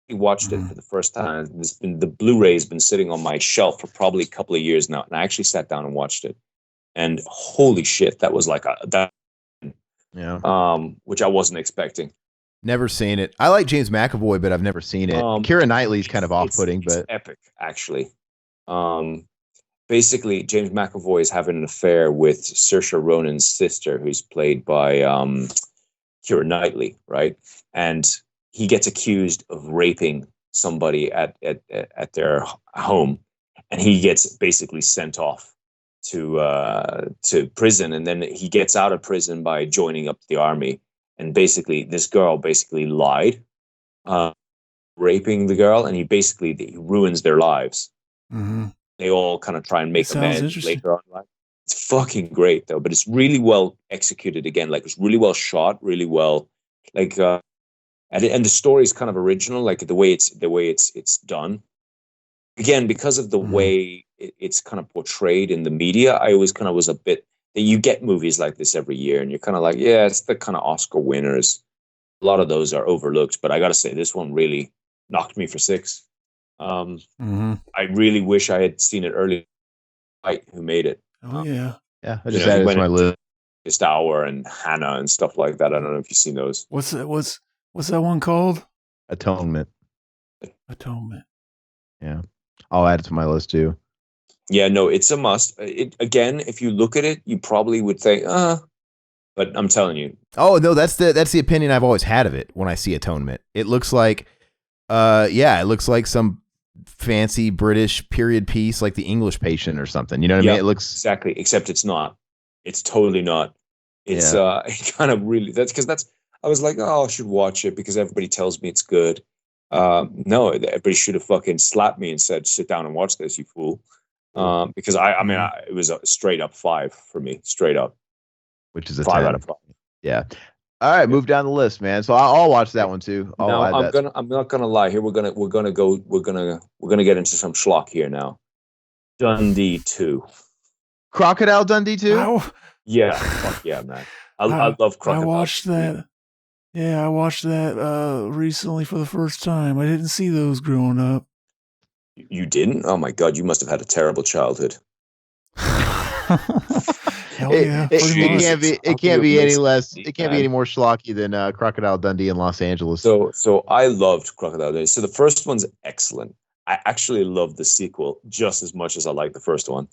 I watched it for the first time. The Blu-ray has been sitting on my shelf for probably a couple of years now. And I actually sat down and watched it. And holy shit, that was like which I wasn't expecting. Never seen it. I like James McAvoy, but I've never seen it. Keira Knightley's kind of off-putting, but it's epic, actually. Basically, James McAvoy is having an affair with Saoirse Ronan's sister, who's played by Keira Knightley, right? And he gets accused of raping somebody at their home, and he gets basically sent off to prison, and then he gets out of prison by joining up the army. And basically, this girl basically lied, raping the girl, and he ruins their lives. Mm-hmm. They all kind of try and make amends later on. It's fucking great, though, but it's really well executed again. Like, it's really well shot, really well. Like, and the story is kind of original, like the way it's done. Again, because of the way it's kind of portrayed in the media, I always kind of was a bit that you get movies like this every year, and you're kind of like, yeah, it's the kind of Oscar winners. A lot of those are overlooked, but I got to say, this one really knocked me for six. I really wish I had seen it earlier. Who made it? Oh yeah. I just added it to my list. This Hour and Hannah and stuff like that. I don't know if you've seen those. What's that one called? Atonement. Yeah. I'll add it to my list too. Yeah, no, it's a must. Again, if you look at it, you probably would think, but I'm telling you. Oh no, that's the opinion I've always had of it when I see Atonement. It looks like, it looks like some fancy British period piece, like The English Patient or something. You know what I mean? It looks exactly, except it's not. It's totally not. It's it kind of really I was like, oh, I should watch it because everybody tells me it's good. No, everybody should have fucking slapped me and said, sit down and watch this, you fool. Because it was a straight up 5 for me, straight up. Which is a 5 10. out of 5. Yeah. All right, move down the list, man. So I'll watch that one too. I'm not gonna lie here. We're gonna get into some schlock here now. Dundee 2. Crocodile Dundee 2? Yeah, fuck yeah, man. I love Crocodile. I watched that. Yeah, I watched that recently for the first time. I didn't see those growing up. You didn't? Oh my god, you must have had a terrible childhood. Hell yeah! It can't be any less. It can't be any more schlocky than Crocodile Dundee in Los Angeles. So I loved Crocodile Dundee. So the first one's excellent. I actually love the sequel just as much as I like the first one.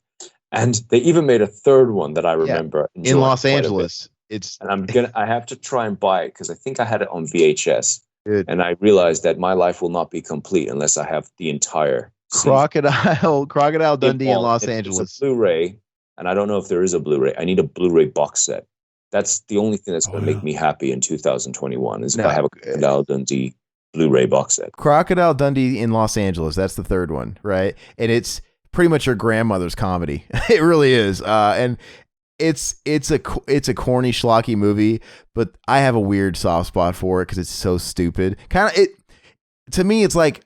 And they even made a third one that I remember in Los Angeles. I have to try and buy it because I think I had it on VHS. Good. And I realized that my life will not be complete unless I have the entire Crocodile Dundee in Los Angeles. It's a Blu-ray, and I don't know if there is a Blu-ray. I need a Blu-ray box set. That's the only thing that's going to make me happy in 2021 is if I have a Crocodile Dundee Blu-ray box set. Crocodile Dundee in Los Angeles. That's the third one, right? And it's pretty much your grandmother's comedy. It really is. And it's a corny schlocky movie, but I have a weird soft spot for it because it's so stupid. To me, it's like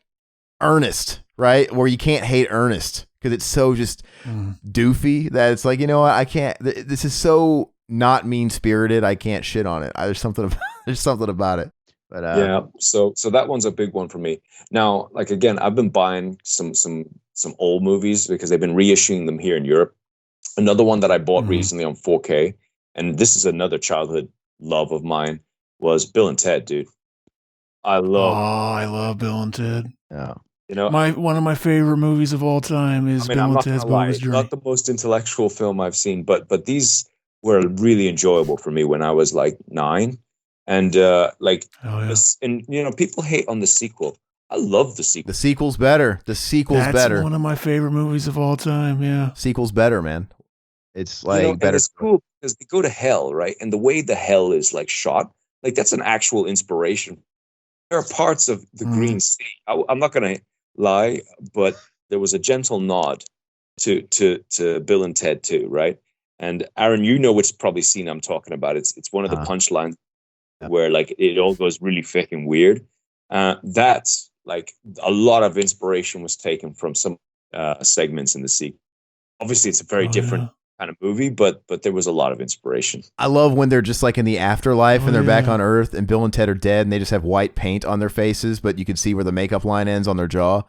Ernest, right? Where you can't hate Ernest because it's so just doofy that it's like, you know what? I can't. This is so not mean spirited. I can't shit on it. There's something about it. But so that one's a big one for me. Now, like again, I've been buying some old movies because they've been reissuing them here in Europe. Another one that I bought recently on 4K, and this is another childhood love of mine, was Bill and Ted, dude. I love Bill and Ted. Yeah. You know, one of my favorite movies of all time is Bill and Ted's Bogus Journey. Not the most intellectual film I've seen, but these were really enjoyable for me when I was like 9. And people hate on the sequel. I love the sequel. The sequel's better. That's one of my favorite movies of all time. Yeah, sequel's better, man. It's like better. And it's cool because they go to hell, right? And the way the hell is like shot, like that's an actual inspiration. There are parts of the Green Sea. I'm not gonna lie, but there was a gentle nod to Bill and Ted too, right? And Aaron, you know which probably scene I'm talking about. It's one of the punchlines where like it all goes really thick and weird. That's like a lot of inspiration was taken from some segments in the sequel. Obviously, it's a very different kind of movie, but there was a lot of inspiration. I love when they're just like in the afterlife and they're back on Earth and Bill and Ted are dead and they just have white paint on their faces, but you can see where the makeup line ends on their jaw.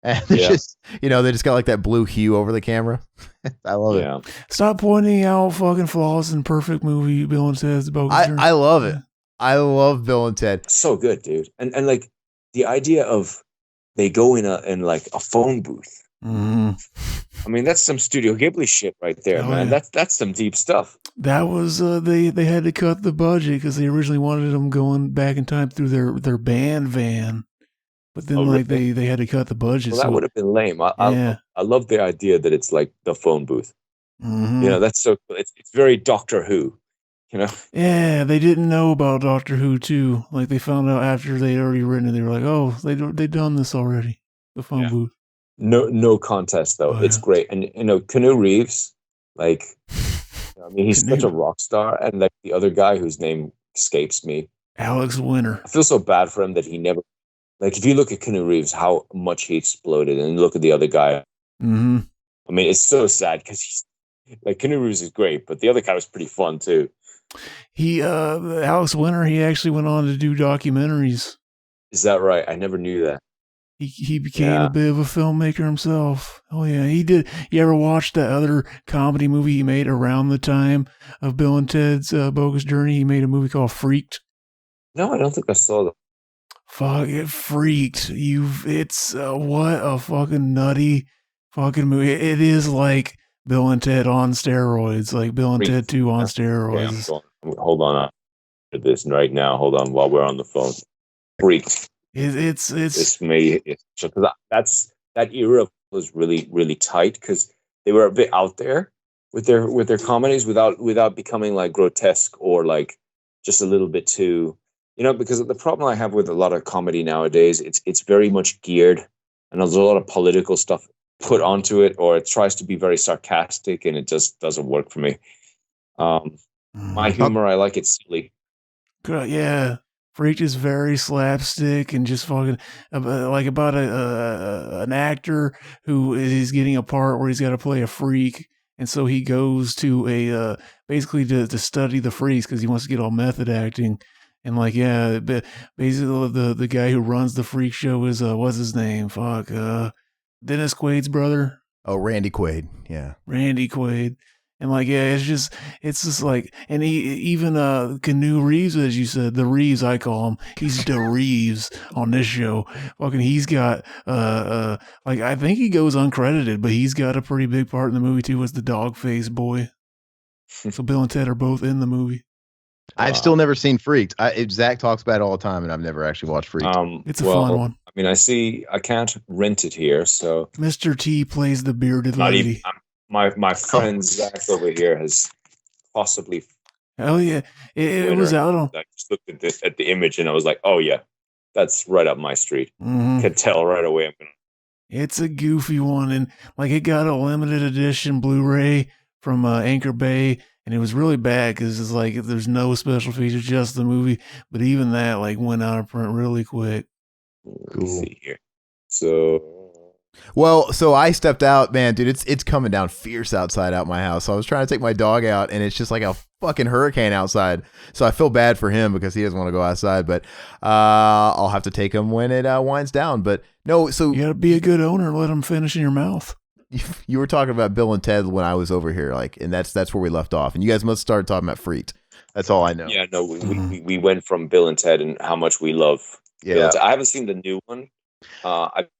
And they just, they just got like that blue hue over the camera. I love it. Stop pointing out fucking flaws in perfect movie Bill and Ted's Bogus Journey. I love it. I love Bill and Ted. So good, dude. And like the idea of they go in like a phone booth. I mean, that's some Studio Ghibli shit right there, man. Yeah. That's some deep stuff. That was they had to cut the budget because they originally wanted them going back in time through their band van, but then they had to cut the budget. Well, that would have been lame. I love the idea that it's like the phone booth. That's so. It's very Doctor Who. Yeah, they didn't know about Doctor Who too. Like they found out after they'd already written it. They were like, "Oh, they'd done this already." The phone booth. No contest though. It's great, and Keanu Reeves, like, he's such a rock star, and like the other guy whose name escapes me, Alex Winter. I feel so bad for him that he never, like, if you look at Keanu Reeves, how much he exploded, and look at the other guy. Mm-hmm. I mean, it's so sad because he's like, Keanu Reeves is great, but the other guy was pretty fun too. Alex Winter, he actually went on to do documentaries. Is that right? I never knew that. He became a bit of a filmmaker himself. Oh yeah, he did. You ever watch that other comedy movie he made around the time of Bill and Ted's Bogus Journey? He made a movie called Freaked. No, I don't think I saw that. Fuck it, Freaked. It's what a fucking nutty fucking movie. It is like Bill and Ted on steroids, like Bill and Freaked. Ted 2 on steroids. Okay, hold on to this right now. Hold on while we're on the phone. Freaked. It's because that era was really, really tight because they were a bit out there with their comedies without becoming like grotesque or like just a little bit too, because the problem I have with a lot of comedy nowadays, it's very much geared, and there's a lot of political stuff put onto it, or it tries to be very sarcastic, and it just doesn't work for me. My humor, I like it silly. Yeah. Freaked is very slapstick and just fucking like about an actor who is getting a part where he's got to play a freak, and so he goes to basically to study the freaks because he wants to get all method acting, and like basically the guy who runs the freak show is what's his name? Dennis Quaid's brother. Oh, Randy Quaid. Yeah, Randy Quaid. And like, it's just like, and even Keanu Reeves, as you said, the Reeves, I call him, he's the Reeves on this show. Fucking, he's got, like, I think he goes uncredited, but he's got a pretty big part in the movie too, as the dog face boy. So Bill and Ted are both in the movie. I've still never seen Freaked. Zach talks about it all the time, and I've never actually watched Freaked. It's a fun one. I mean, I can't rent it here, so. Mr. T plays the bearded lady. My friend Zach over here has possibly. Oh yeah, it was out on. I just looked at the image and I was like, oh yeah, that's right up my street. Mm-hmm. Can tell right away. It's a goofy one, and like it got a limited edition Blu-ray from Anchor Bay, and it was really bad because it's like there's no special features, just the movie. But even that like went out of print really quick. Cool. Let's see here. So. Well, so I stepped out, man, dude. It's coming down fierce outside out my house. So I was trying to take my dog out, and it's just like a fucking hurricane outside. So I feel bad for him because he doesn't want to go outside. But I'll have to take him when it winds down. But no, so you got to be a good owner and let him finish in your mouth. You were talking about Bill and Ted when I was over here, like, and that's where we left off. And you guys must start talking about Freaked. That's all I know. Yeah, no, we went from Bill and Ted and how much we love. Yeah, Bill and Ted. I haven't seen the new one.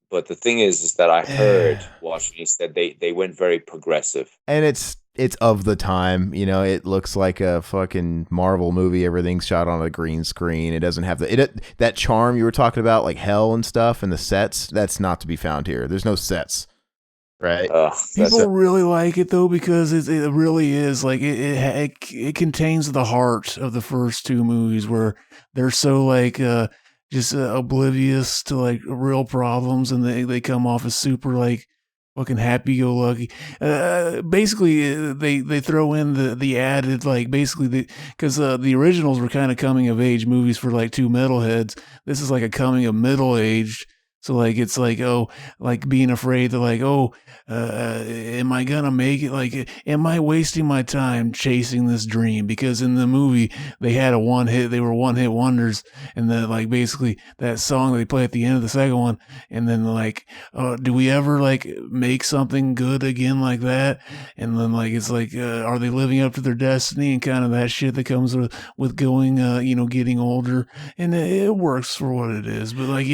But the thing is that I heard watching it said they went very progressive, and it's of the time. It looks like a fucking Marvel movie. Everything's shot on a green screen. It doesn't have that charm you were talking about, like hell and stuff, and the sets. That's not to be found here. There's no sets, right? People really like it though because it really is like it contains the heart of the first two movies where they're so like. Just oblivious to like real problems, and they come off as super like fucking happy-go-lucky. Basically, they throw in the added like basically because the originals were kind of coming of age movies for like two metalheads. This is like a coming of middle aged. So like it's like like being afraid that like am I gonna make it? Like am I wasting my time chasing this dream? Because in the movie they had they were one hit wonders, and then like basically that song they play at the end of the second one, and then like do we ever like make something good again like that? And then like it's like are they living up to their destiny and kind of that shit that comes with going getting older, and it works for what it is. But like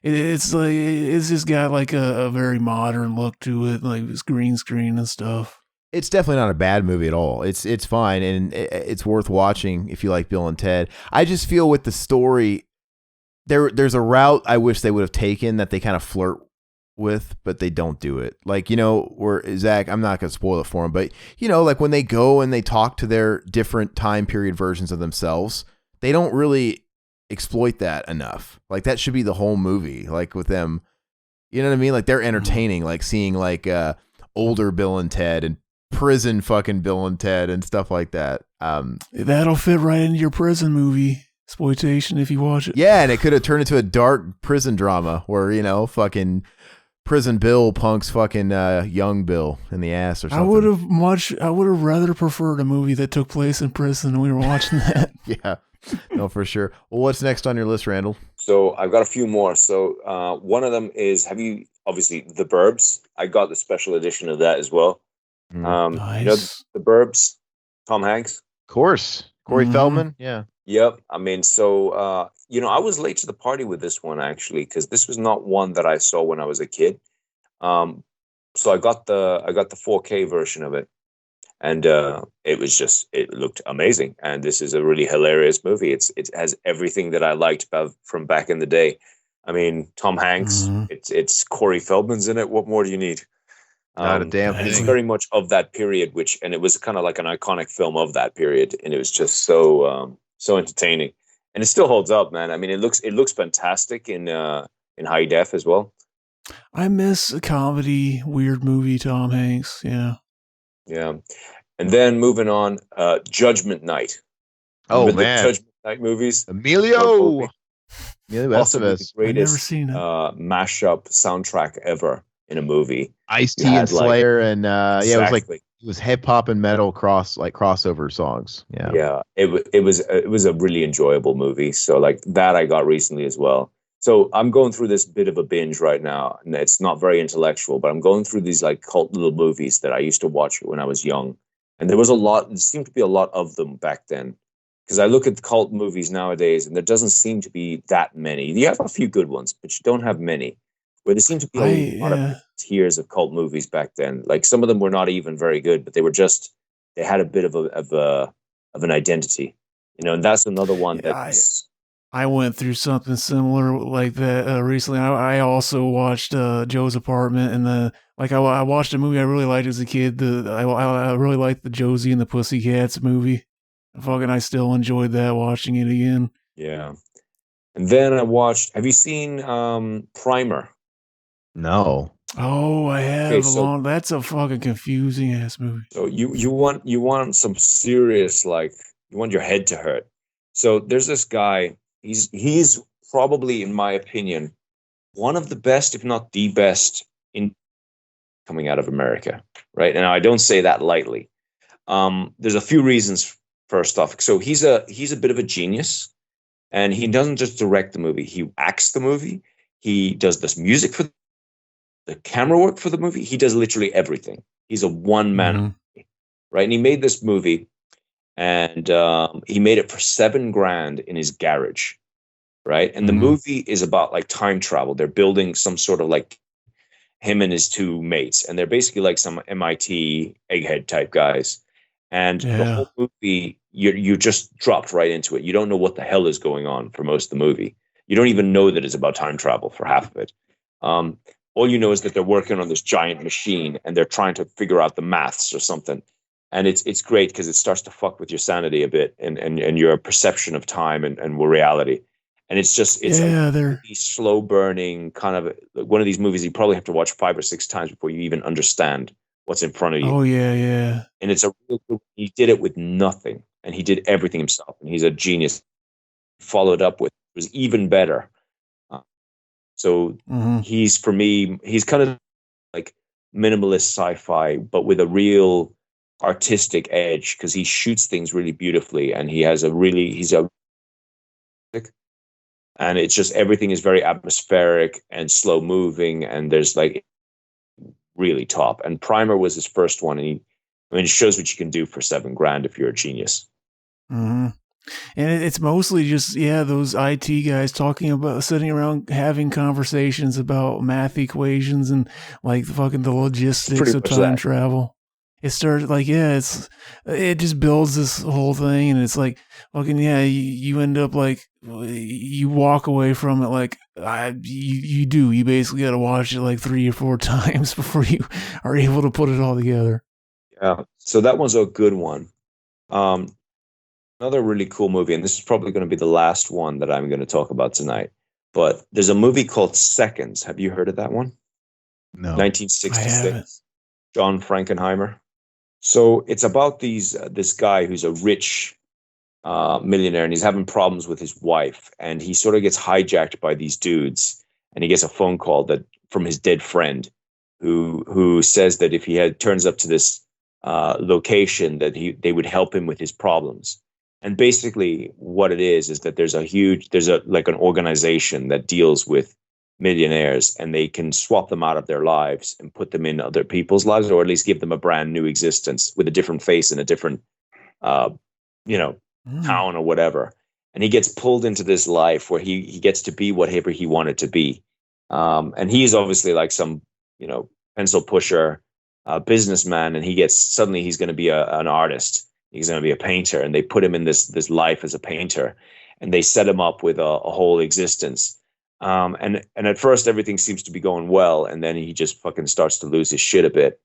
it's like it's just got like a very modern look to it, like this green screen and stuff. It's definitely not a bad movie at all. It's fine, and it's worth watching if you like Bill and Ted. I just feel with the story, there's a route I wish they would have taken that they kind of flirt with, but they don't do it. Like, where Zach, I'm not going to spoil it for him, but like when they go and they talk to their different time period versions of themselves, they don't really exploit that enough. Like that should be the whole movie, like with them, you know what I mean? Like they're entertaining, like seeing like older Bill and Ted and prison fucking Bill and Ted and stuff like that. That'll fit right into your prison movie. exploitation if you watch it. Yeah, and it could have turned into a dark prison drama where, you know, fucking Prison Bill punks fucking young Bill in the ass or something. I would have rather preferred a movie that took place in prison when we were watching that. Yeah, no, for sure. Well, what's next on your list, Randall? So I've got a few more. So one of them is, obviously The Burbs. I got the special edition of that as well. Nice. You know, The Burbs, Tom Hanks. Of course. Corey Feldman. Yeah. Yep. I mean, so, you know, I was late to the party with this one, actually, because this was not one that I saw when I was a kid. So I got the 4K version of it, and it looked amazing. And this is a really hilarious movie. It has everything that I liked from back in the day. I mean, Tom Hanks, it's Corey Feldman's in it. What more do you need? Not a damn and it's thing. very much of that period, and it was kind of like an iconic film of that period, and it was just so entertaining, and it still holds up, man. I mean, it looks fantastic in high def as well. I miss a comedy, weird movie, Tom Hanks. Yeah. Yeah. And then moving on, Judgment Night. Oh, Remember man. the Judgment Night movies? Emilio Also the Estevez. greatest never seen it. mashup soundtrack ever in a movie. Ice-T You had, and Slayer, and exactly. it was hip hop and metal crossover songs. Yeah. Yeah, it was a really enjoyable movie. So like that I got recently as well. So I'm going through this bit of a binge right now, and it's not very intellectual, but I'm going through these like cult little movies that I used to watch when I was young, and there seemed to be a lot of them back then. Because I look at cult movies nowadays, and there doesn't seem to be that many. You have a few good ones, but you don't have many. Where there seemed to be a lot of tiers of cult movies back then. Like some of them were not even very good, but they had a bit of an identity, you know. And that's another one I went through something similar like that recently. I also watched Joe's Apartment, and I watched a movie I really liked as a kid. I really liked the Josie and the Pussycats movie. I still enjoyed that, watching it again. Yeah. And then I watched. Have you seen Primer? No. Oh, I have. Okay, that's a fucking confusing ass movie. So you want some serious, like, you want your head to hurt. So there's this guy. He's probably, in my opinion, one of the best, if not the best, in coming out of America. Right, and I don't say that lightly. There's a few reasons. First off, so he's a bit of a genius, and he doesn't just direct the movie. He acts the movie. He does this music for the camera work for the movie. He does literally everything. He's a one-man, right? And he made this movie, and he made it for $7,000 in his garage, right? And the movie is about like time travel. They're building some sort of like him and his two mates, and they're basically like some MIT egghead type guys. And the whole movie, you just dropped right into it. You don't know what the hell is going on for most of the movie. You don't even know that it's about time travel for half of it. All you know is that they're working on this giant machine, and they're trying to figure out the maths or something. And it's great because it starts to fuck with your sanity a bit and your perception of time and reality. And it's they're slow burning kind of one of these movies you probably have to watch 5 or 6 times before you even understand what's in front of you. Oh yeah. And he did it with nothing, and he did everything himself, and he's a genius. Followed up with it was even better. He's, for me, he's kind of like minimalist sci-fi, but with a real artistic edge, because he shoots things really beautifully, and and it's just everything is very atmospheric and slow moving, and there's like really top. And Primer was his first one, and it shows what you can do for $7,000 if you're a genius. And it's mostly just those IT guys talking about sitting around having conversations about math equations and like the logistics of time travel. It started like it just builds this whole thing, and it's like you end up like you walk away from it like you basically got to watch it like 3 or 4 times before you are able to put it all together. Yeah, so that one's a good one. Another really cool movie, and this is probably going to be the last one that I'm going to talk about tonight, but there's a movie called Seconds. Have you heard of that one? No. 1966. John Frankenheimer. So it's about this guy who's a rich millionaire, and he's having problems with his wife, and he sort of gets hijacked by these dudes, and he gets a phone call that from his dead friend, who says that if he turns up to this location, that they would help him with his problems. And basically, what it is that there's like an organization that deals with millionaires, and they can swap them out of their lives and put them in other people's lives, or at least give them a brand new existence with a different face and a different, town or whatever. And he gets pulled into this life where he gets to be whatever he wanted to be. And he's obviously like some, pencil pusher, businessman, and he's going to be an artist. He's going to be a painter, and they put him in this life as a painter, and they set him up with a whole existence. And at first everything seems to be going well, and then he just fucking starts to lose his shit a bit.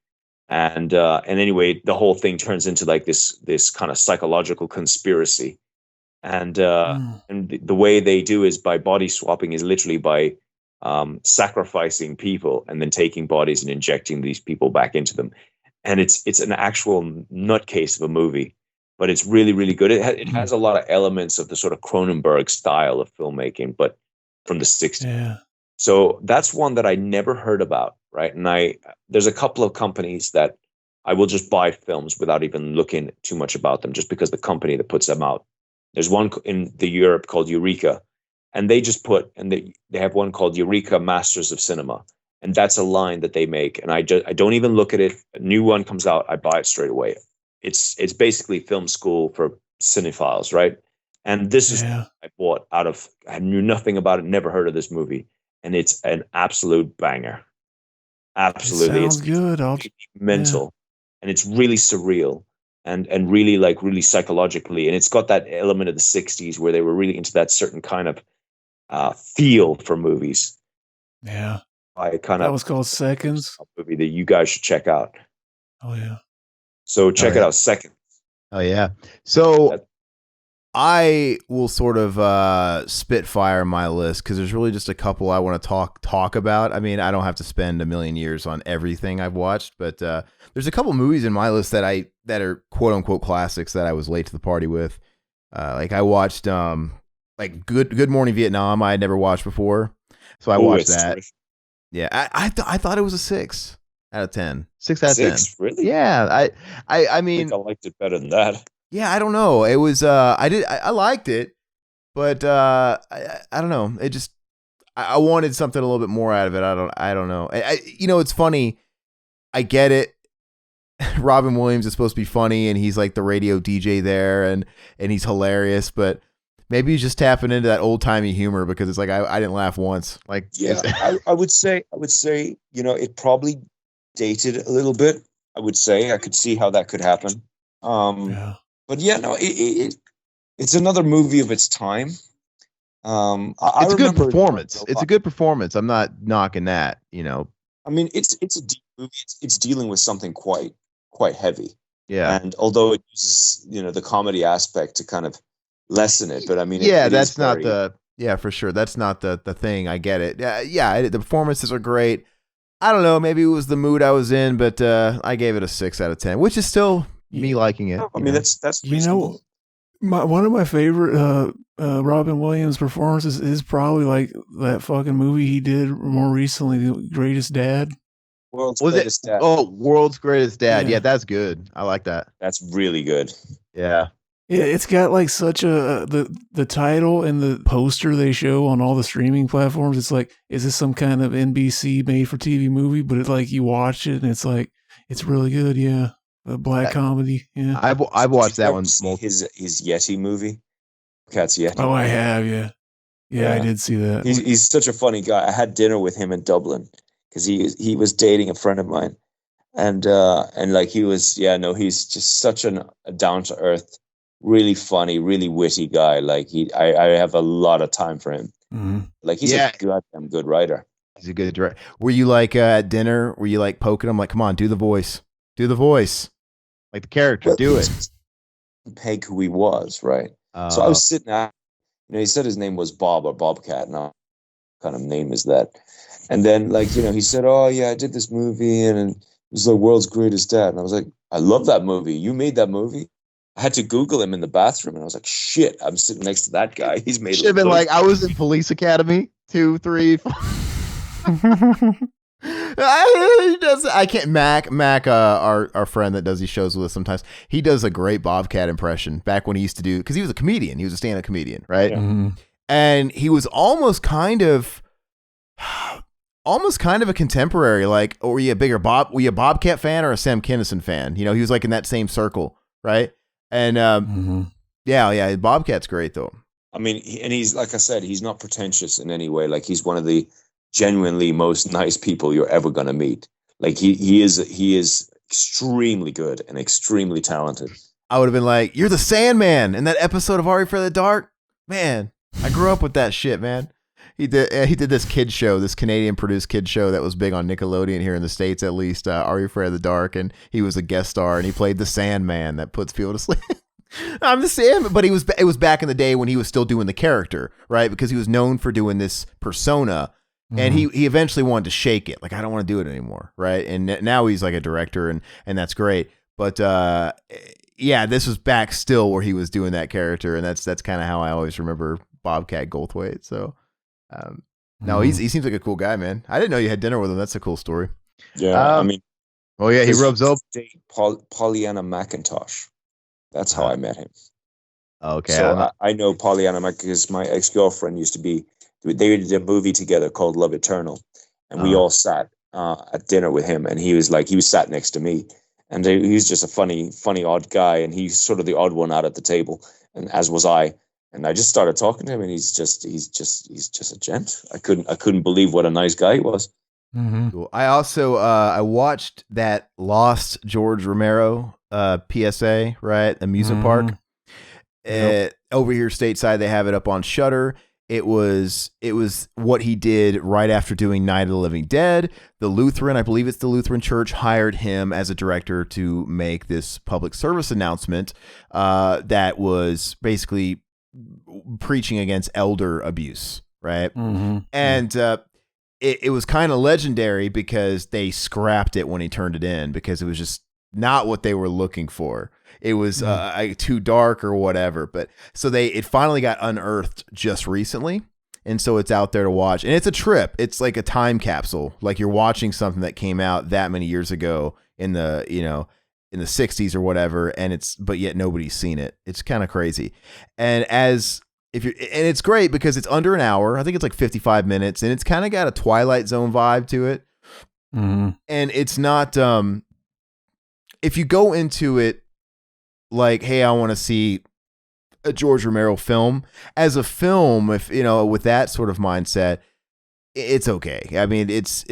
And anyway, the whole thing turns into like this kind of psychological conspiracy. And the way they do is by body swapping, is literally by sacrificing people and then taking bodies and injecting these people back into them. And it's an actual nutcase of a movie, but it's really, really good. It has a lot of elements of the sort of Cronenberg style of filmmaking, but from the 60s. Yeah. So that's one that I never heard about, right? And there's a couple of companies that I will just buy films without even looking too much about them, just because the company that puts them out. There's one in the Europe called Eureka, and they have one called Eureka Masters of Cinema, and that's a line that they make. And I don't even look at it. A new one comes out, I buy it straight away. It's basically film school for cinephiles, right? And this is I bought I knew nothing about it, never heard of this movie, and it's an absolute banger. Absolutely, it sounds good. It's mental, and it's really surreal. And really really psychologically, and it's got that element of the 60s where they were really into that certain kind of feel for movies. Yeah, that was called Seconds. Movie that you guys should check out. Oh yeah. So check it out, Seconds. Oh yeah. So I will sort of spitfire my list because there's really just a couple I want to talk about. I mean, I don't have to spend a million years on everything I've watched, but there's a couple movies in my list that are quote unquote classics that I was late to the party with. Like I watched like Good Morning Vietnam. I had never watched before, so I watched that. Terrific. Yeah, I thought it was a 6 out of 10. 6 out of 10. Really? Yeah, I mean, I liked it better than that. Yeah, I don't know. It was I liked it, but I don't know. It just I wanted something a little bit more out of it. I don't know. It's funny. I get it. Robin Williams is supposed to be funny, and he's like the radio DJ there, and he's hilarious. But maybe he's just tapping into that old timey humor, because it's like I didn't laugh once. Like, yeah, I would say it probably dated a little bit. I would say I could see how that could happen. Yeah. But yeah, no, it's another movie of its time. It's a good performance. It's a good performance. I'm not knocking that. I mean, it's a deep movie. It's dealing with something quite heavy. Yeah. And although it uses the comedy aspect to kind of lessen it, but I mean, that's not the. Yeah, for sure. That's not the thing. I get it. Yeah. The performances are great. I don't know. Maybe it was the mood I was in, but I gave it a 6 out of 10, which is still me liking it. I mean, that's reasonable. One of my favorite Robin Williams performances is probably like that fucking movie he did more recently, The Greatest Dad. World's Greatest Dad. Oh, World's Greatest Dad. Yeah, that's good. I like that. That's really good. Yeah. Yeah, it's got like such the title and the poster they show on all the streaming platforms. It's like, is this some kind of NBC made for TV movie? But it's like you watch it and it's like, it's really good. Yeah. A black comedy. Yeah. I've watched that one. His Yeti movie. Cat's Yeti. Oh, I have. Yeah. Yeah, I did see that. He's such a funny guy. I had dinner with him in Dublin because he was dating a friend of mine, and like he's just such a down to earth, really funny, really witty guy. Like I have a lot of time for him. Mm-hmm. Like he's a goddamn good writer. He's a good director. Were you like at dinner? Were you like poking him? Like, come on, do the voice. Do the voice. Like the character. Do it. Peg who he was, right? So I was sitting out. He said his name was Bob or Bobcat. Now, what kind of name is that? And then, he said, "Oh yeah, I did this movie, and it was the World's Greatest Dad." And I was like, "I love that movie. You made that movie?" I had to Google him in the bathroom, and I was like, "Shit, I'm sitting next to that guy. He's made." Should have been like, I was in Police Academy 2, 3, 4. He does. I can't. Mac, our friend that does these shows with us sometimes. He does a great Bobcat impression. Back when he used to do, because he was a comedian. He was a stand-up comedian, right? Yeah. Mm-hmm. And he was almost kind of a contemporary. Like, or were you a Bobcat fan or a Sam Kinison fan? You know, he was like in that same circle, right? And yeah, Bobcat's great though. I mean, and he's, like I said, he's not pretentious in any way. Like, he's one of the genuinely most nice people you're ever going to meet. Like, he is extremely good and extremely talented. I would have been like, "You're the Sandman" in that episode of Are You Afraid of the Dark? Man, I grew up with that shit, man. He did this kid show, this Canadian produced kid show that was big on Nickelodeon here in the States, at least. Are You Afraid of the Dark? And he was a guest star, and he played the Sandman that puts people to sleep. I'm the Sandman, but it was back in the day when he was still doing the character, right? Because he was known for doing this persona, and he eventually wanted to shake it. Like, I don't want to do it anymore, right? And now he's like a director, and that's great. But yeah, this was back still where he was doing that character, and that's kind of how I always remember Bobcat Goldthwait. So. No, he seems like a cool guy, man. I didn't know you had dinner with him. That's a cool story. Yeah, I mean, oh yeah, he rubs up. Pollyanna McIntosh. That's how I met him. Okay, so I know Pollyanna because my ex-girlfriend used to be. They did a movie together called Love Eternal, and we all sat at dinner with him. And he was sat next to me, and he was just a funny, odd guy, and he's sort of the odd one out at the table, and as was I. And I just started talking to him, and he's just a gent. I couldn't believe what a nice guy he was. Mm-hmm. Cool. I also I watched that Lost George Romero PSA, right? Amusement park. Yep. Over here stateside, they have it up on Shudder. It was what he did right after doing Night of the Living Dead. The Lutheran, I believe it's the Lutheran Church, hired him as a director to make this public service announcement that was basically preaching against elder abuse, right? Mm-hmm. And it was kind of legendary because they scrapped it when he turned it in because it was just not what they were looking for. It was too dark or whatever. But so it finally got unearthed just recently, and so it's out there to watch. And it's a trip. It's like a time capsule. Like you're watching something that came out that many years ago in the 60s or whatever, but yet nobody's seen it. It's kind of crazy. And it's great because it's under an hour. I think it's like 55 minutes, and it's kind of got a Twilight Zone vibe to it. Mm-hmm. And it's not, if you go into it like, hey, I want to see a George Romero film, as a film, if, with that sort of mindset, it's okay. I mean, it's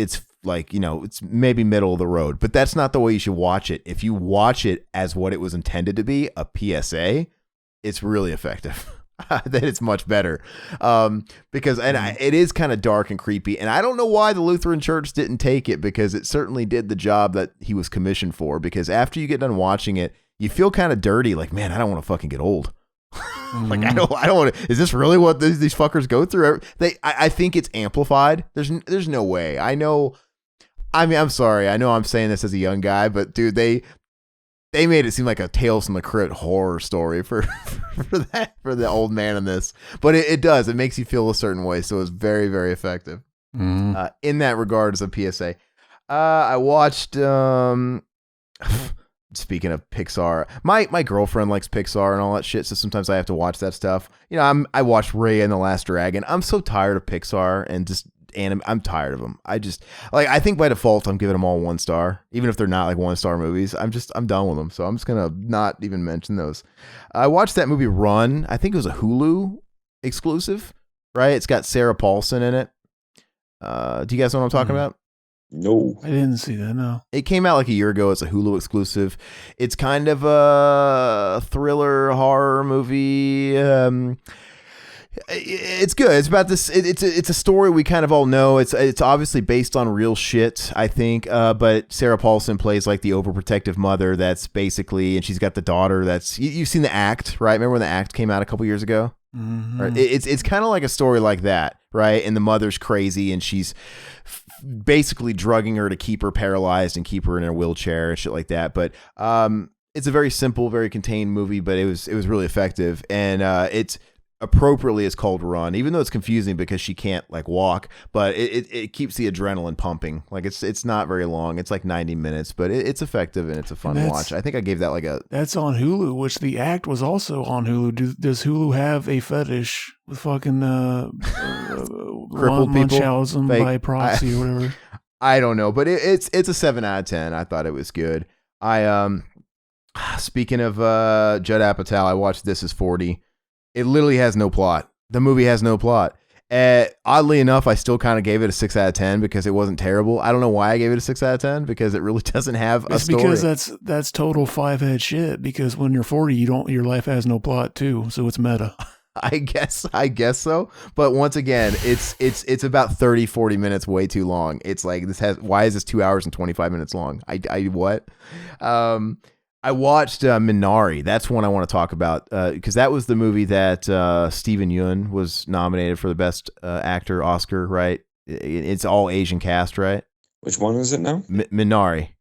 like, it's maybe middle of the road, but that's not the way you should watch it. If you watch it as what it was intended to be, a PSA, it's really effective. That it's much better. Because it is kind of dark and creepy, and I don't know why the Lutheran Church didn't take it, because it certainly did the job that he was commissioned for, because after you get done watching it, you feel kind of dirty, like, man, I don't want to fucking get old. Like, I don't want to. Is this really what these fuckers go through? I think it's amplified. There's no way. I know. I mean, I'm sorry. I know I'm saying this as a young guy, but dude, they made it seem like a Tales from the Crypt horror story for the old man in this. But it does. It makes you feel a certain way. So it's very, very effective. Mm-hmm. In that regard, as a PSA. I watched. Speaking of Pixar, my girlfriend likes Pixar and all that shit, so sometimes I have to watch that stuff. I watched Raya and the Last Dragon. I'm so tired of Pixar and just anime. I'm tired of them. I think by default I'm giving them all 1 star, even if they're not like 1-star movies. I'm done with them, so I'm just gonna not even mention those. I watched that movie Run. I think it was a Hulu exclusive, right? It's got Sarah Paulson in it. Do you guys know what I'm talking about? No, I didn't see that. No, it came out like a year ago. It's a Hulu exclusive. It's kind of a thriller horror movie. It's good. It's about this. It's a story we kind of all know. It's obviously based on real shit, I think. But Sarah Paulson plays like the overprotective mother. That's basically, and she's got the daughter. That's you've seen The Act, right? Remember when The Act came out a couple years ago? Mm-hmm. Right? It's kind of like a story like that, right? And the mother's crazy, and she's basically drugging her to keep her paralyzed and keep her in a wheelchair and shit like that. But it's a very simple, very contained movie, but it was really effective, and it's appropriately is called Run, even though it's confusing because she can't like walk, but it keeps the adrenaline pumping. Like it's not very long. It's like 90 minutes, but it's effective and it's a fun watch. I think I gave that like a... That's on Hulu, which the act was also on Hulu. Does Hulu have a fetish with fucking crippled people? Munchausen by proxy or whatever? I don't know, but it's a 7 out of 10. I thought it was good. Speaking of Judd Apatow, I watched This Is 40. It literally has no plot. The movie has no plot. Oddly enough, I still kind of gave it a 6 out of 10 because it wasn't terrible. I don't know why I gave it a 6 out of 10 because it really doesn't have a story. Because that's total 5-head shit. Because when you're 40, your life has no plot too, so it's meta. I guess so. But once again, it's about 30, 40 minutes way too long. It's like why is this 2 hours and 25 minutes long? What? I watched Minari. That's one I want to talk about because that was the movie that Steven Yeun was nominated for the Best Actor Oscar, right? It's all Asian cast, right? Which one is it now? Minari.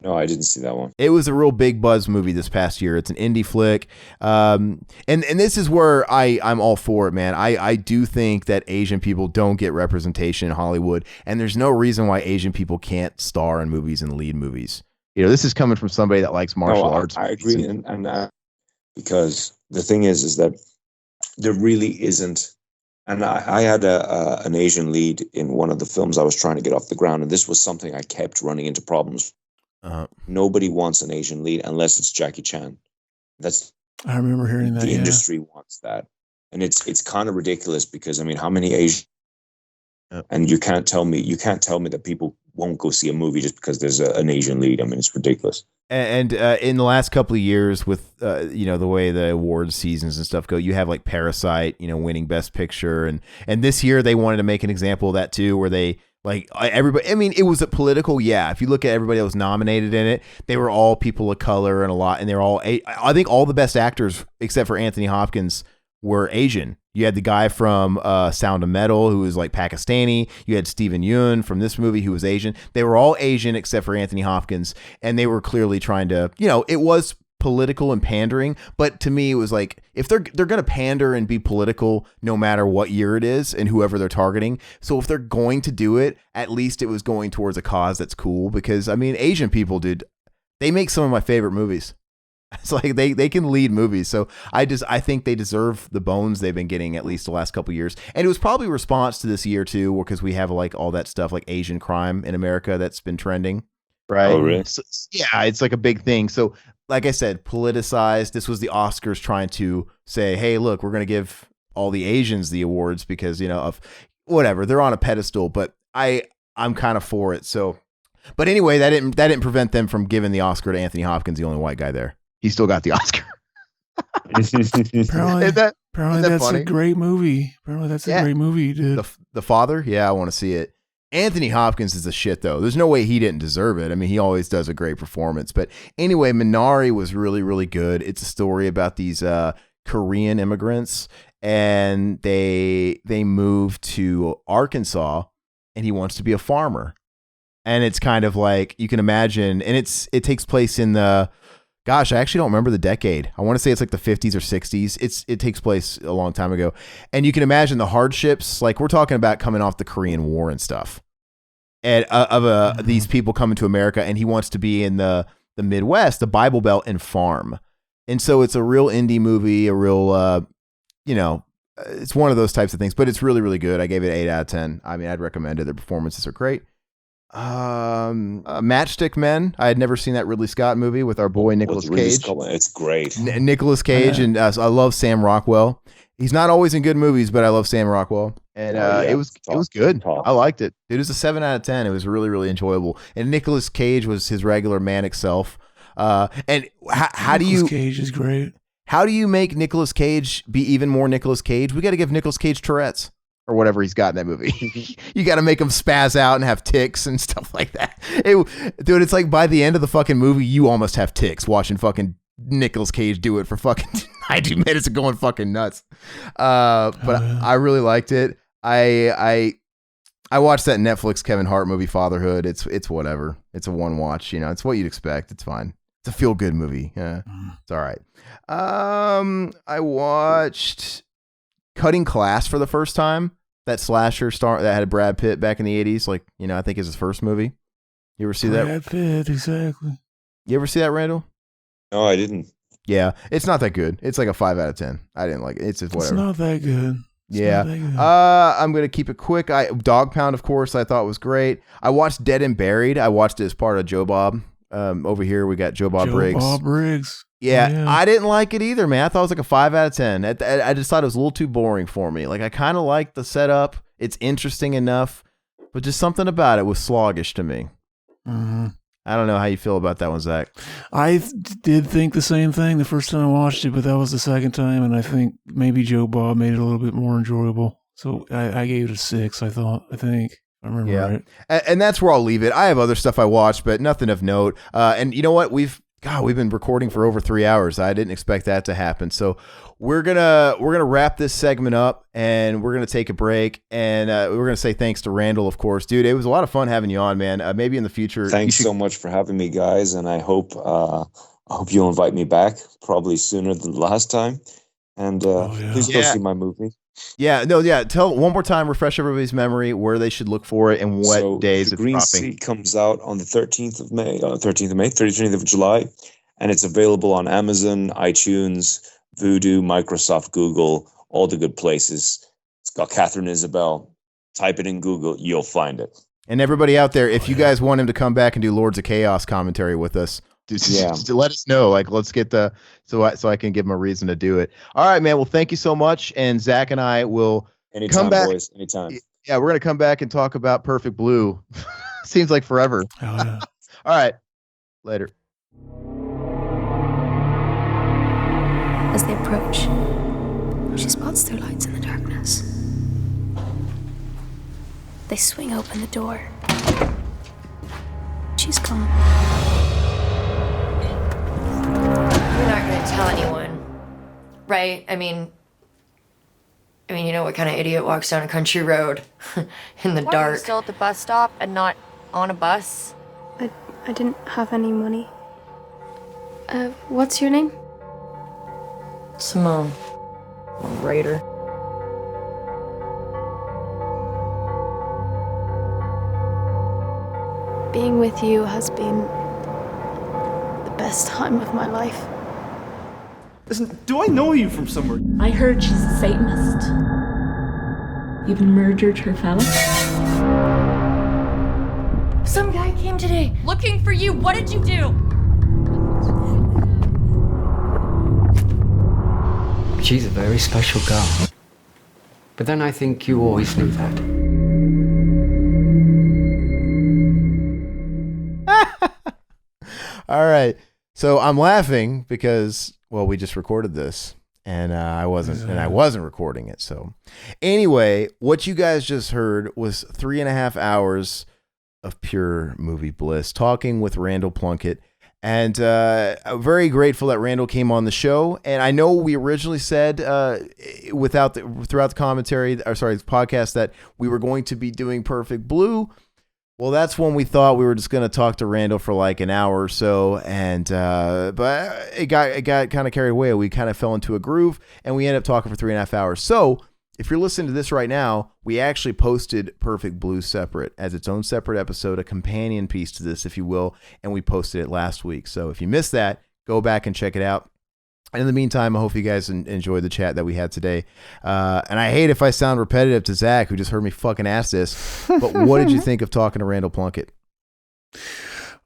No, I didn't see that one. It was a real big buzz movie this past year. It's an indie flick. And this is where I'm all for it, man. I do think that Asian people don't get representation in Hollywood, and there's no reason why Asian people can't star in movies and lead movies. You know, this is coming from somebody that likes martial arts. I agree, and because the thing is that there really isn't. And I had an Asian lead in one of the films I was trying to get off the ground, and this was something I kept running into problems. Nobody wants an Asian lead unless it's Jackie Chan. I remember hearing that. The industry wants that, and it's kind of ridiculous because I mean, how many Asian? And you can't tell me that people won't go see a movie just because there's an Asian lead. I mean, it's ridiculous. And in the last couple of years, with the way the awards seasons and stuff go, you have like Parasite, winning Best Picture, and this year they wanted to make an example of that too, where they like everybody. I mean, it was a political, yeah. If you look at everybody that was nominated in it, they were all people of color and they're all. I think all the best actors except for Anthony Hopkins were Asian. You had the guy from Sound of Metal who was like Pakistani. You had Steven Yeun from this movie who was Asian. They were all Asian except for Anthony Hopkins, and they were clearly trying to, it was political and pandering, but to me it was like if they're going to pander and be political no matter what year it is and whoever they're targeting. So if they're going to do it, at least it was going towards a cause that's cool because I mean Asian people, dude, they make some of my favorite movies. It's like they can lead movies. So I think they deserve the bones they've been getting at least the last couple of years. And it was probably a response to this year too, because we have like all that stuff like Asian crime in America that's been trending. Right. Oh, really? So, yeah, it's like a big thing. So like I said, politicized. This was the Oscars trying to say, hey, look, we're going to give all the Asians the awards because, of whatever. They're on a pedestal, but I'm kind of for it. So, but anyway, that didn't prevent them from giving the Oscar to Anthony Hopkins, the only white guy there. He still got the Oscar. Apparently that's funny? a great movie. Apparently that's a great movie, dude. The Father? Yeah, I want to see it. Anthony Hopkins is a shit, though. There's no way he didn't deserve it. I mean, he always does a great performance. But anyway, Minari was really, really good. It's a story about these Korean immigrants, and they move to Arkansas, and he wants to be a farmer. And it's kind of like, you can imagine, and it takes place in the... Gosh, I actually don't remember the decade. I want to say it's like the 50s or 60s. It takes place a long time ago. And you can imagine the hardships. Like we're talking about coming off the Korean War and stuff. And these people coming to America, and he wants to be in the Midwest, the Bible Belt, and farm. And so it's a real indie movie, a real, it's one of those types of things. But it's really, really good. I gave it 8 out of 10. I mean, I'd recommend it. The performances are great. Matchstick Men. I had never seen that Ridley Scott movie with our boy Nicolas Cage. It's great. Nicolas Cage, and I love Sam Rockwell. He's not always in good movies, but I love Sam Rockwell. And it was good. I liked it. It was a 7 out of 10. It was really, really enjoyable. And Nicolas Cage was his regular manic self. And how do you? Nicolas Cage is great. How do you make Nicolas Cage be even more Nicolas Cage? We got to give Nicolas Cage Tourette's. Or whatever he's got in that movie. You got to make him spaz out and have tics and stuff like that. Dude, it's like by the end of the fucking movie, you almost have tics watching fucking Nicolas Cage do it for fucking 90 minutes of going fucking nuts. I really liked it. I watched that Netflix Kevin Hart movie Fatherhood. It's whatever. It's a one watch. It's what you'd expect. It's fine. It's a feel-good movie. Yeah, it's all right. I watched Cutting Class for the first time. That slasher star that had Brad Pitt back in the 80s. Like, I think is his first movie. You ever see that? Brad Pitt, exactly. You ever see that, Randall? No, I didn't. Yeah, it's not that good. It's like a 5 out of 10. I didn't like it. It's just whatever. It's not that good. I'm gonna keep it quick. Dog Pound, of course, I thought was great. I watched Dead and Buried. I watched it as part of Joe Bob. Over here we got Joe Bob Briggs. Yeah, I didn't like it either, man. I thought it was like a 5 out of 10. I just thought it was a little too boring for me. Like, I kind of like the setup. It's interesting enough, but just something about it was sluggish to me. Mm-hmm. I don't know how you feel about that one, Zach. I did think the same thing the first time I watched it, but that was the second time, and I think maybe Joe Bob made it a little bit more enjoyable. So I gave it a 6, I think. I remember right. And that's where I'll leave it. I have other stuff I watched, but nothing of note. And you know what? We've been recording for over 3 hours. I didn't expect that to happen. So we're gonna wrap this segment up, and we're gonna take a break, and we're gonna say thanks to Randall, of course, dude. It was a lot of fun having you on, man. Maybe in the future. Thanks so much for having me, guys, and I hope you'll invite me back probably sooner than the last time. And please go see my movie. Tell one more time, refresh everybody's memory where they should look for it and what days it's Green dropping. Sea comes out on the 13th of May, 13th of July, and it's available on Amazon, iTunes, Vudu, Microsoft, Google, all the good places. It's got Katharine Isabelle. Type it in Google, you'll find it. And everybody out there, if you guys want him to come back and do Lords of Chaos commentary with us, just let us know. Like, let's get so I can give him a reason to do it. All right, man. Well, thank you so much. And Zach and I will come back. Boys. Anytime. Yeah, we're gonna come back and talk about Perfect Blue. Seems like forever. Oh, yeah. All right. Later. As they approach, she spots their lights in the darkness. They swing open the door. She's gone. You're not going to tell anyone, right? I mean, you know what kind of idiot walks down a country road in the dark? Are you still at the bus stop and not on a bus? I didn't have any money. What's your name? Simone. I'm a writer. Being with you has been the best time of my life. Listen, do I know you from somewhere? I heard she's a Satanist. You've murdered her fella? Some guy came today looking for you. What did you do? She's a very special girl. But then I think you always knew that. All right. So I'm laughing because, well, we just recorded this and I wasn't recording it. So anyway, what you guys just heard was 3.5 hours of pure movie bliss talking with Randal Plunkett. And I'm very grateful that Randall came on the show. And I know we originally said throughout the podcast that we were going to be doing Perfect Blue. Well, that's when we thought we were just going to talk to Randall for like an hour or so, and but it got kind of carried away. We kind of fell into a groove, and we ended up talking for 3.5 hours. So if you're listening to this right now, we actually posted Perfect Blue separate as its own separate episode, a companion piece to this, if you will, and we posted it last week. So if you missed that, go back and check it out. And in the meantime, I hope you guys enjoyed the chat that we had today. And I hate if I sound repetitive to Zach, who just heard me fucking ask this, but what did you think of talking to Randal Plunkett?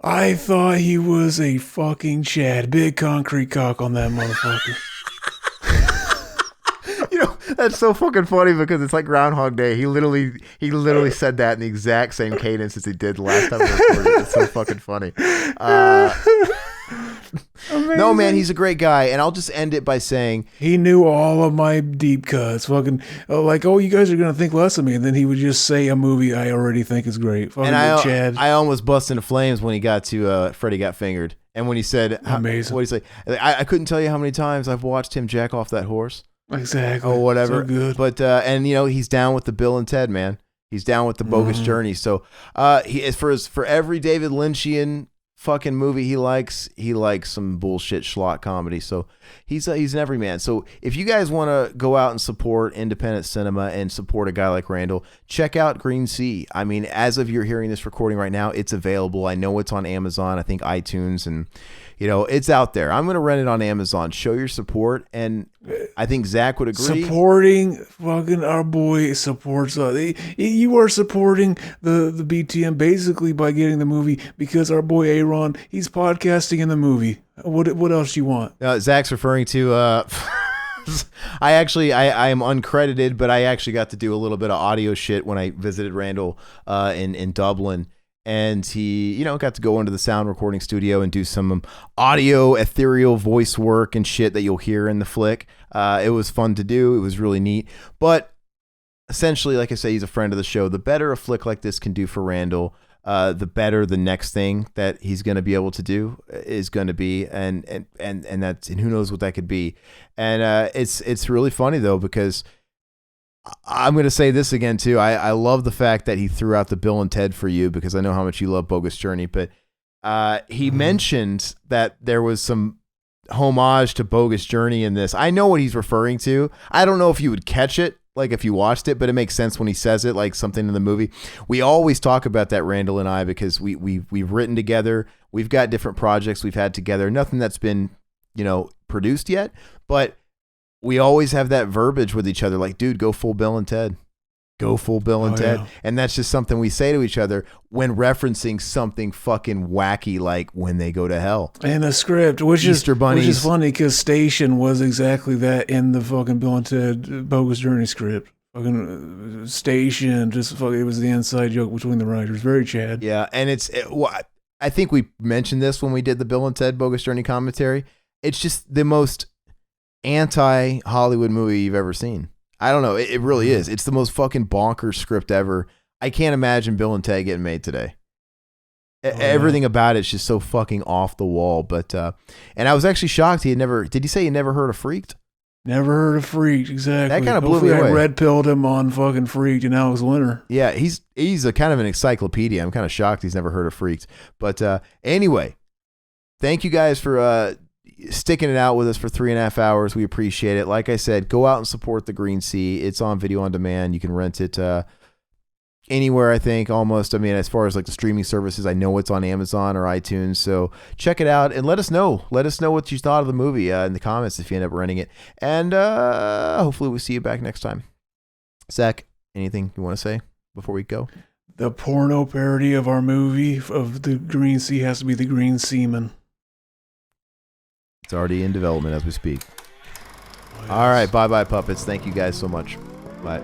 I thought he was a fucking Chad. Big concrete cock on that motherfucker. That's so fucking funny because it's like Groundhog Day. He literally said that in the exact same cadence as he did the last time we recorded. It's so fucking funny. No, man, he's a great guy, and I'll just end it by saying he knew all of my deep cuts. Fucking you guys are gonna think less of me, and then he would just say a movie I already think is great. Fucking Chad. I almost bust into flames when he got to Freddy Got Fingered, and when he said, "Amazing," what he say? I couldn't tell you how many times I've watched him jack off that horse. Exactly. Oh, whatever. So good. But and he's down with the Bill and Ted, man. He's down with the bogus journey. So he is for every David Lynchian fucking movie he likes some bullshit schlock comedy. So he's an everyman. So if you guys want to go out and support independent cinema and support a guy like Randal, check out Green Sea. I mean, as of you're hearing this recording right now, it's available. I know it's on Amazon, I think iTunes, and it's out there. I'm going to rent it on Amazon. Show your support, and I think Zach would agree. Supporting fucking our boy supports us. You are supporting the BTM basically by getting the movie because our boy Aaron, he's podcasting in the movie. What else do you want? Zach's referring to I am uncredited, but I actually got to do a little bit of audio shit when I visited Randal in Dublin. And he, got to go into the sound recording studio and do some audio, ethereal voice work and shit that you'll hear in the flick. It was fun to do. It was really neat. But essentially, like I say, he's a friend of the show. The better a flick like this can do for Randal, the better the next thing that he's going to be able to do is going to be. And who knows what that could be. And it's really funny, though, because I'm going to say this again, too. I love the fact that he threw out the Bill and Ted for you because I know how much you love Bogus Journey. But he mentioned that there was some homage to Bogus Journey in this. I know what he's referring to. I don't know if you would catch it, like if you watched it, but it makes sense when he says it, like something in the movie. We always talk about that, Randal and I, because we've written together. We've got different projects we've had together. Nothing that's been, produced yet, but we always have that verbiage with each other, like, dude, go full Bill and Ted. Go full Bill and Ted. Yeah. And that's just something we say to each other when referencing something fucking wacky like When They Go to Hell. And the script, which is funny because Station was exactly that in the fucking Bill and Ted Bogus Journey script. Fucking Station, it was the inside joke between the writers. Very Chad. Yeah, and I think we mentioned this when we did the Bill and Ted Bogus Journey commentary. It's just the most anti-Hollywood movie you've ever seen. I don't know. It really is. It's the most fucking bonkers script ever. I can't imagine Bill and Ted getting made today. Everything about it's just so fucking off the wall. But and I was actually shocked did he say he never heard of Freaked? Never heard of Freaked, exactly. That kind of blew me away. I red-pilled him on fucking Freaked and now he's winner. Yeah, he's a kind of an encyclopedia. I'm kind of shocked he's never heard of Freaked. But anyway, thank you guys for sticking it out with us for 3.5 hours. We appreciate it. Like I said, go out and support the Green Sea. It's on video on demand. You can rent it anywhere, I think, almost. I mean, as far as like the streaming services, I know it's on Amazon or iTunes. So check it out and let us know. Let us know what you thought of the movie in the comments if you end up renting it. And hopefully we'll see you back next time. Zach, anything you want to say before we go? The porno parody of our movie of the Green Sea has to be the Green Seaman. It's already in development as we speak. All right. Bye-bye, puppets. Thank you guys so much. Bye.